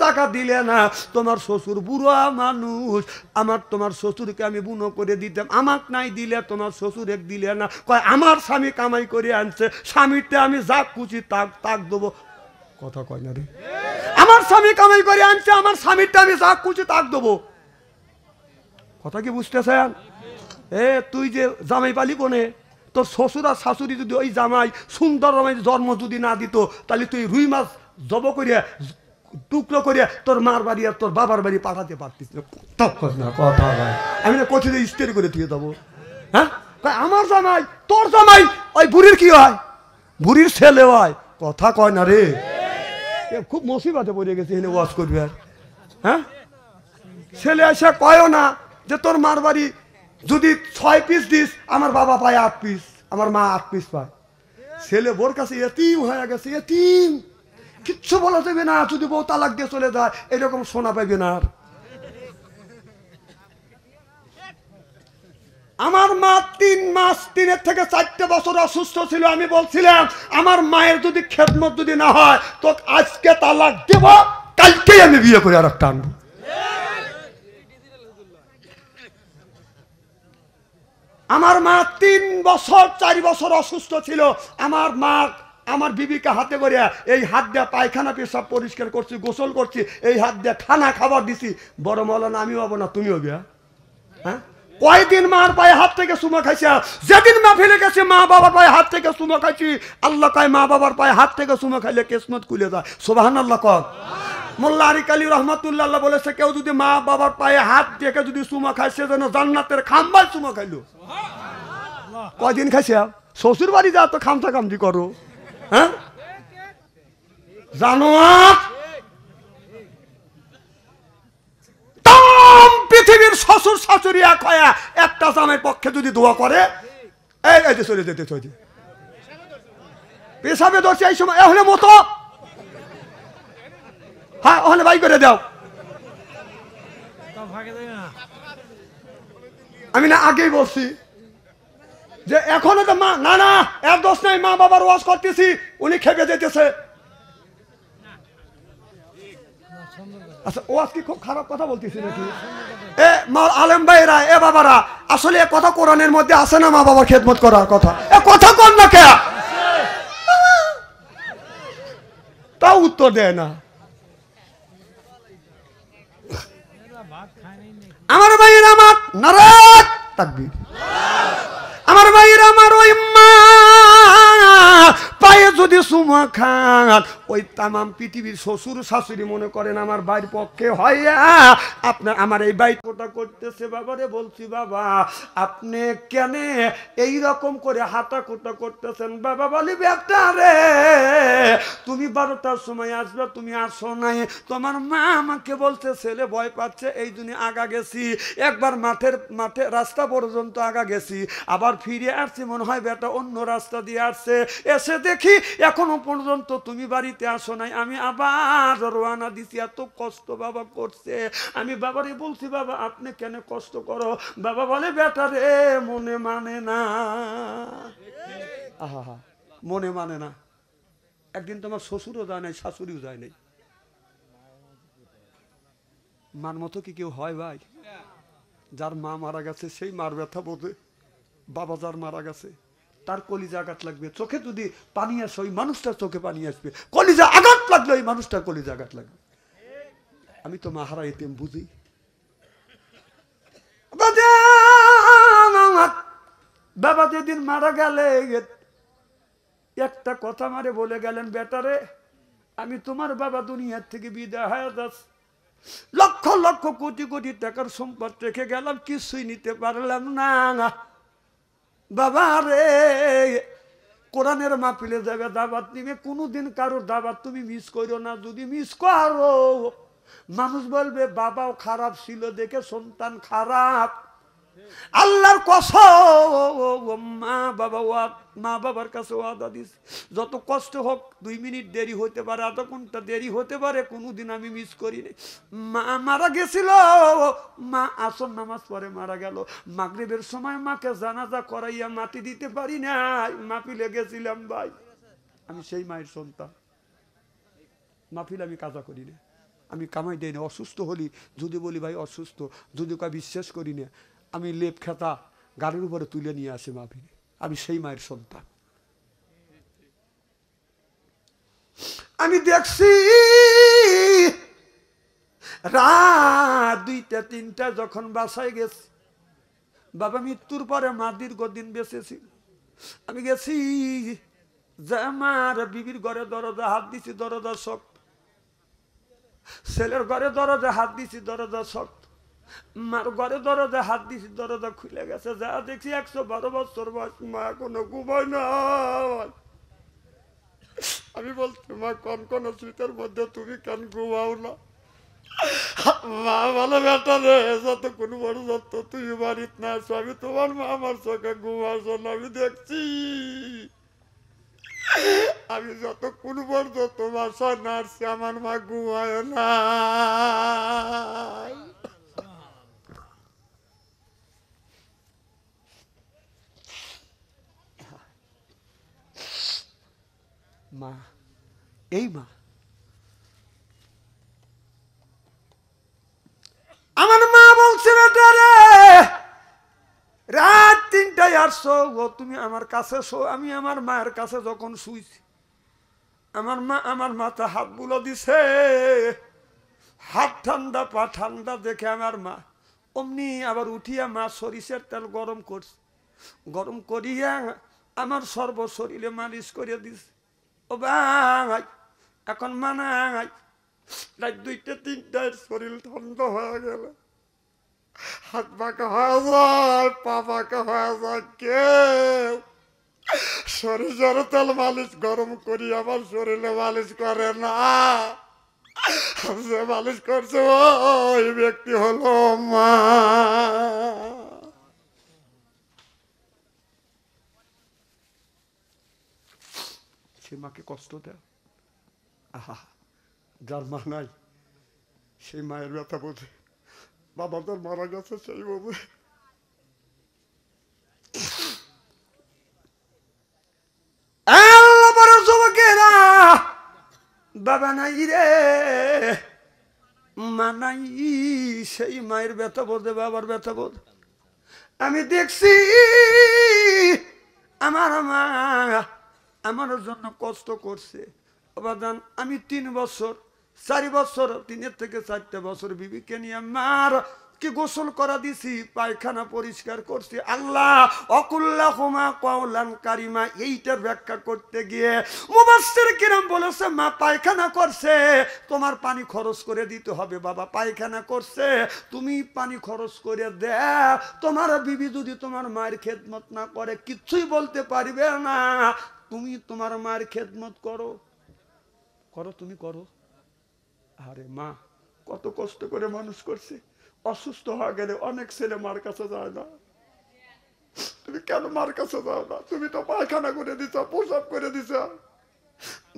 টাকা দিলে না? তোমার শ্বশুর বুড়া মানুষ, আমার তোমার শ্বশুরকে আমি বুনো করে দিতাম, আমাক নাই দিলে, তোমার শ্বশুর এক দিলে না। কয় আমার স্বামী কামাই করে আনছে, স্বামীটা আমি যা খুশি তাক দেবো। কথা কয় না রে, আমার স্বামী কামাই করে আনছে, আমার স্বামীটা আমি যা খুশি তাক দেবো। কথা কি বুঝতেছেন? তুই যে জামাই পালি কোনে, তোর শ্বশুর আর শাশুড়ি যদি ওই জামাই সুন্দর জন্ম যদি না দিত, তাহলে তুই রুই মাছ জব করিয়া টুকরো করিয়া তোর মার বাড়ি আর তোর বাবার বাড়ি পাঠাতে পারতিস না। কথা ভাই, আমি না কোথায় স্থির করে দিয়ে দেবো? হ্যাঁ, আমার জামাই তোর জামাই ওই বুড়ির কি হয়? বুড়ির ছেলে হয়। কথা কয় না রে, খুব মুসিবতে পড়ে গেছে এনে ওয়াজ করবে। আর হ্যাঁ, ছেলে এসে কয়ও না যে তোর মার বাড়ি যদি 6 পিস দিস, আমার বাবা পায় 8 পিস, আমার মা 8 পিস পায়। ছেলে বোর কাছে এতিম হয়ে গেছে, এতিম, কিচ্ছু বলা যাবে না, যদি বউ তালাক দিয়ে চলে যায় এরকম শোনা পাইবে না। আমার মা 3 মাস 3 থেকে 4 বছর অসুস্থ ছিল। আমি বলছিলাম আমার মায়ের যদি খেদমত যদি না হয় তো আজকে তালাক দেব, কালকেই আমি বিয়ে করে আর একটা আনবো। আমার মা 3 বছর 4 বছর অসুস্থ ছিল। আমার মা আমার বিবিকে হাতে করে এই হাত দিয়ে পায়খানা পেশাব পরিষ্কার করছি, গোসল করছি, এই হাত দিয়ে খানা খাবার দিছি। বড় মৌলানা আমি হবো না তুমি হবে? হ্যাঁ, কয়দিন মার পায়ে হাত থেকে চুমা খাইছে? যেদিন মা ফেলে গেছে মা বাবার পায়ে হাত থেকে চুমা খাইছি। আল্লাহ কয় মা বাবার পায়ে হাত থেকে চুমা খাইলে কিসমত খুলে যায়। সুবহানাল্লাহ কর। মোল্লা আরিক আলী রহমাতুল্লাহ বলেছে কেউ যদি মা বাবার পায়ে হাত দিয়ে যদি চুমা খাইছে যেন জান্নাতের খাম্বায় চুমা খাইলো। কয়দিন খাইছে? শ্বশুর বাড়ি যা তো খামচা খামচি করো। হ্যাঁ, জানো পৃথিবীর শ্বশুর শাশুড়ি এক হয়, একটা জামের পক্ষে যদি দোয়া করে এই যে চলে যেতে চলে পেশাবে দোষে এই সময় এহলে মতো, হ্যাঁ ওখানে বাই করে দাও। আমি না আগেই বলছি যে এখনো তো মা, না না এর দোষ নাই, মা বাবার ওয়াজ করতেছি, উনি খেপে যেতেছে। আচ্ছা ওয়াজ কি খুব খারাপ কথা বলতেছি নাকি? এ মা আলেম ভাইরা, এ বাবারা, আসলে এ কথা কোরআনের মধ্যে আছে না মা বাবার খেদমত করার কথা? এ কথা কর না কে? তাও উত্তর দেয় না। আমার ভাইয়ের আমার নারাত তাকবীর, আমার ভাইয়ের আমার ওই মা পায়ে যদি সুমা খান, ওই তামাম পৃথিবীর শ্বশুর শাশুড়ি মনে করেন আমার ভাইয়ের পক্ষে হইয়া আপনার আমার এই বাইকটা করতেছে। বাবারে বলছি, বাবা আপনি কেন এই রকম করে হাঁটা কোটা করতেছেন? বাবা বলি, বেটা রে তুমি 12টার সময় আসবে, তুমি আসো নাই। তোমার মা আমাকে বলছে ছেলে ভয় পাচ্ছে, এই জন্য আগা গেছি। একবার মাঠে রাস্তা পর্যন্ত আগা গেছি, আবার ফিরে আসছি, মনে হয় বেটা অন্য রাস্তা দিয়ে আসছে। এসে দেখি এখনো পর্যন্ত তুমি বাড়িতে আসো নাই। আমি আবার রওনা দিছি, এত কষ্ট বাবা করছে। আমি বাবারে বলছি, বাবা আপনি কেন কষ্ট করো? বাবা বলে, বেটা রে মনে মানে না। আহা, মনে মানে না। একদিন তোমার শ্বশুরও যায় নাই, শাশুড়িও যায় নাই। মার মতো কি কেউ হয় ভাই? যার মা মারা গেছে সেই মার ব্যথা বোঝে। বাবা যার মারা গেছে তার কলিজা আঘাত লাগবে, চোখে যদি পানি আসে ওই মানুষটার চোখে পানি আসবে, কলিজা আঘাত লাগলে ওই মানুষটার কলিজা আঘাত লাগবে। আমি তো মা হারা এতিম বুঝি। বাবা যেদিন মারা গেলে একটা কথা মারে বলে গেলেন, বেটারে আমি তোমার বাবা দুনিয়ার থেকে বিদায় হয়ে যাচ্ছি, লক্ষ লক্ষ কোটি কোটি টাকার সম্পদ রেখে গেলাম, কিছুই নিতে পারলাম না। বাবা রে কোরআনের মাহফিলে যাবে, দাওয়াত নিবে, কোনোদিন কারোর দাওয়াত তুমি মিস করো না। যদি মিস করো মানুষ বলবে বাবাও খারাপ ছিল দেখে সন্তান খারাপ। আল্লাহর কসম, মা বাবার কাছে ওয়াদা দিস, যত কষ্ট হোক 2 মিনিট দেরি হতে পারে, আধা ঘন্টা দেরি হতে পারে, কোনোদিন আমি মিস করিনি। মা মারা গেছিল, মা আসর নামাজ পড়ে মারা গেল। মাগরিবের সময় মাকে জানাজা করাইয়া মাটি দিতে পারি না, মাহফিলে গেছিলাম ভাই। আমি সেই মায়ের সন্তান। মাহফিল আমি কাজা করি না, আমি কামাই দেই না। অসুস্থ হলি যদি বলি ভাই অসুস্থ, যদি কা বিশ্বাস করি না, আমি লেপ খেতা গাড়ির উপরে তুলে নিয়ে আসি মাহফিলে। আমি সেই মায়ের সন্তান। আমি দেখছি রাত 2টা 3টা যখন বাসায় গেছি, বাবা মৃত্যুর পরে মা দীর্ঘদিন বেঁচেছিল। আমি গেছি যে আমার বিবির ঘরে দরজা হাত দিছি, দরজা শক্ত। ছেলের ঘরে দরজা হাত দিছি, দরজা শক্ত। মার ঘরে দরজা হাত দিছি, দরজা খুলে গেছে। যা দেখছি 112 বছর বয়স, মা এখনো ঘুমায় না। আমি বলছি, মা কোন কোন শীতের মধ্যে তুমি কেন ঘুমাও না? মা বলে, বেটা রে যতক্ষণ পর্যন্ত তুই বাড়িতে না আসো আমি তোমার মা আমার চোখে ঘুমাস না। আমি দেখছি আমি যতক্ষণ পর্যন্ত বাসায় না আসছি আমার মা ঘুমায় না। মা, এই মা আমার মা বলছে, বেটা রে রাত 3টায় আসছো তুমি আমার কাছে শো। আমি আমার মায়ের কাছে যখন শুইছি, আমার মা আমার মাথা হাত বুলো দিছে, হাত ঠান্ডা পা ঠান্ডা দেখে আমার মা অমনি আবার উঠিয়া মা সরিষার তেল গরম করছে, গরম করিয়া আমার সর্ব শরীরে মালিশ করে দিছে। ও ভাই এখন মানাই রাত 2টা 3টায় শরীর ঠান্ডা হয়ে গেল, হাত পাকা হয়ে যায়, পা পাকা হয়ে যায়, কেউ সরিষার তেল মালিশ গরম করি আমার শরীরে মালিশ করে না। যে মালিশ করছে ওই ব্যক্তি হলো মা। সে মাকে কষ্ট দেয়। আহা, যার মা নাই সেই মায়ের ব্যথা বোঝে। বাবা তোর মারা গেছে সেই বোঝে। বাবা নাই রে, মা নাই, সেই মায়ের ব্যথা বোধে বাবার ব্যথা বোধ। আমি দেখছি আমার মা আমার জন্য কষ্ট করছে বাজান। আমি 3 বছর 4 বছর 3 থেকে 4টা বছর বিবিকে নিয়ে মার কি গোসল করা দিছি, পায়খানা পরিষ্কার করছি। আল্লাহ অকুল্লাহুমা কওলান কারিমা, এইটার ব্যাখ্যা করতে গিয়ে মুফাসসির কিরাম বলেছে মা পায়খানা করছে, তোমার পানি খরচ করে দিতে হবে। বাবা পায়খানা করছে, তুমি পানি খরচ করে দে। তোমার বিবি যদি তোমার মায়ের খেদমত না করে কিচ্ছুই বলতে পারবে না। তুমি তোমার মায়ের খেদমত করো, করো, তুমি করো। আরে মা কত কষ্ট করে মানুষ করছে, অসুস্থ হয়ে গেলে অনেক ছেলে মার কাছে যায় না। তুমি কেন মার কাছে যাও না? তুমি তো পায়খানা করে দিছ, প্রসাব করে দিছ।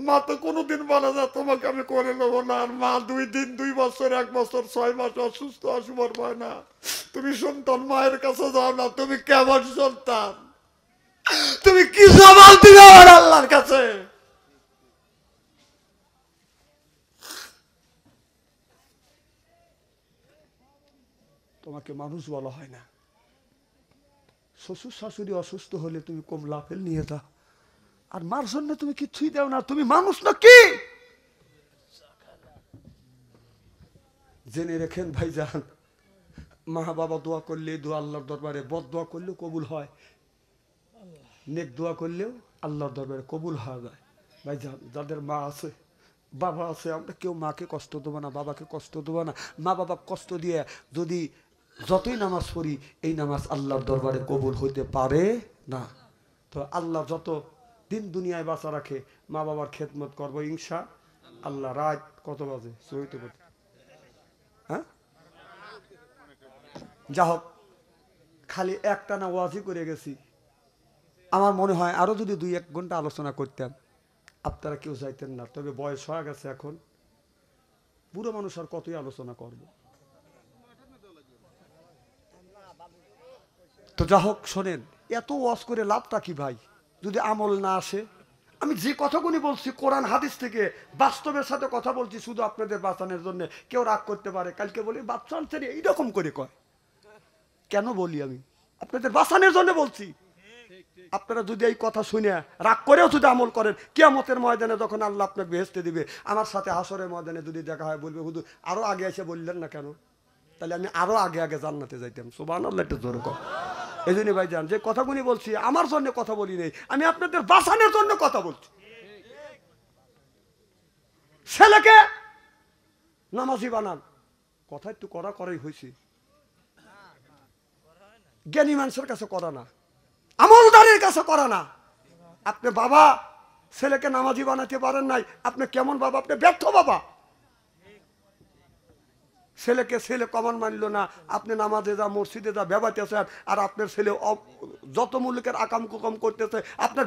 মা তো কোনোদিন বলে না তোমাকে আমি করে নেবো না। আর মা 2 দিন 2 বছর 1 বছর 6 মাস অসুস্থ অসুবর পায় না। তুমি সন্তান মায়ের কাছে যাও না, তুমি কেমন সন্তান? তুমি কি জবাব দিবে আমার আল্লাহর কাছে? তোমাকে মানুষ বলা হয় না। শ্বশুর শাশুড়ি অসুস্থ হলে তুমি কমলা আপেল নিয়ে দাও, আর মার জন্য তুমি কিচ্ছুই দাও না। তুমি মানুষ না কি? জেনে রেখেন ভাইজান, মা বাবা দোয়া করলে দোয়া আল্লাহর দরবারে, বদ দোয়া করলেও কবুল হয়, নেক দোয়া করলেও আল্লাহর দরবারে কবুল হয়ে যায়। ভাইজান যাদের মা আছে বাবা আছে, আমরা কেউ মাকে কষ্ট দেবো না, বাবাকে কষ্ট দেবো না। মা বাবা কষ্ট দিয়ে যদি যতই নামাজ পড়ি, এই নামাজ আল্লাহর দরবারে কবুল হইতে পারে না। তো আল্লাহ যত দিন দুনিয়ায় বাঁচা রাখে মা বাবার খেদমত করবো ইনশা আল্লাহ। রাত কত বাজে? চলতে করতে, হ্যাঁ যা হোক, খালি একটানা ওয়াজি করে গেছি। আমার মনে হয় আরো যদি 2-1 ঘন্টা আলোচনা করতাম আপনারা কেউ যাইতেন না। তবে বয়স হয়ে গেছে এখন, বুড়ো মানুষ আর কতই আলোচনা করব। তো যা হোক শোনেন, এত ওয়াজ করে লাভটা কি ভাই যদি আমল না আসে? আমি যে কথাগুলি বলছি কোরআন হাদিস থেকে বাস্তবের সাথে কথা বলছি, শুধু আপনাদের বাঁচানোর জন্য। কেউ রাগ করতে পারে, কালকে বলি বাচ্চা ছেড়ে এইরকম করে কয় কেন বলি? আমি আপনাদের বাঁচানোর জন্য বলছি। আপনারা যদি এই কথা শুনে রাগ করেও যদি আমল করেন, কিয়ামতের ময়দানে যখন আল্লাহ আপনাকে বেহেশতে দিবে, আমার সাথে হাসরের ময়দানে যদি দেখা হয় বলবে হুজুর আরো আগে এসে বললেন না কেন? তাহলে আমি আরো আগে আগে জান্নাতে যাইতাম। সুবহানাল্লাহ, একটু জোরে কর। এই জন্য ভাইজান যে কথাগুলি বলছি আমার জন্য কথা বলি নেই, আমি আপনাদের বাঁচানোর জন্য কথা বলছি। ছেলেকে নামাজি বানান, কথা একটু করা করাই হয়েছে। জ্ঞানী মানুষের কাছে করা না, আমলদারের কাছে করা না। আপনি বাবা ছেলেকে নামাজি বানাতে পারেন নাই, আপনি কেমন বাবা? আপনি ব্যর্থ বাবা। ছেলেকে ছেলে কমান মানল না, আপনি নামাজে যা মসজিদে যা বেবাইতেছেন, আর আপনার ছেলে যত মুলুকের আকাম কুকাম করতেছে, আপনার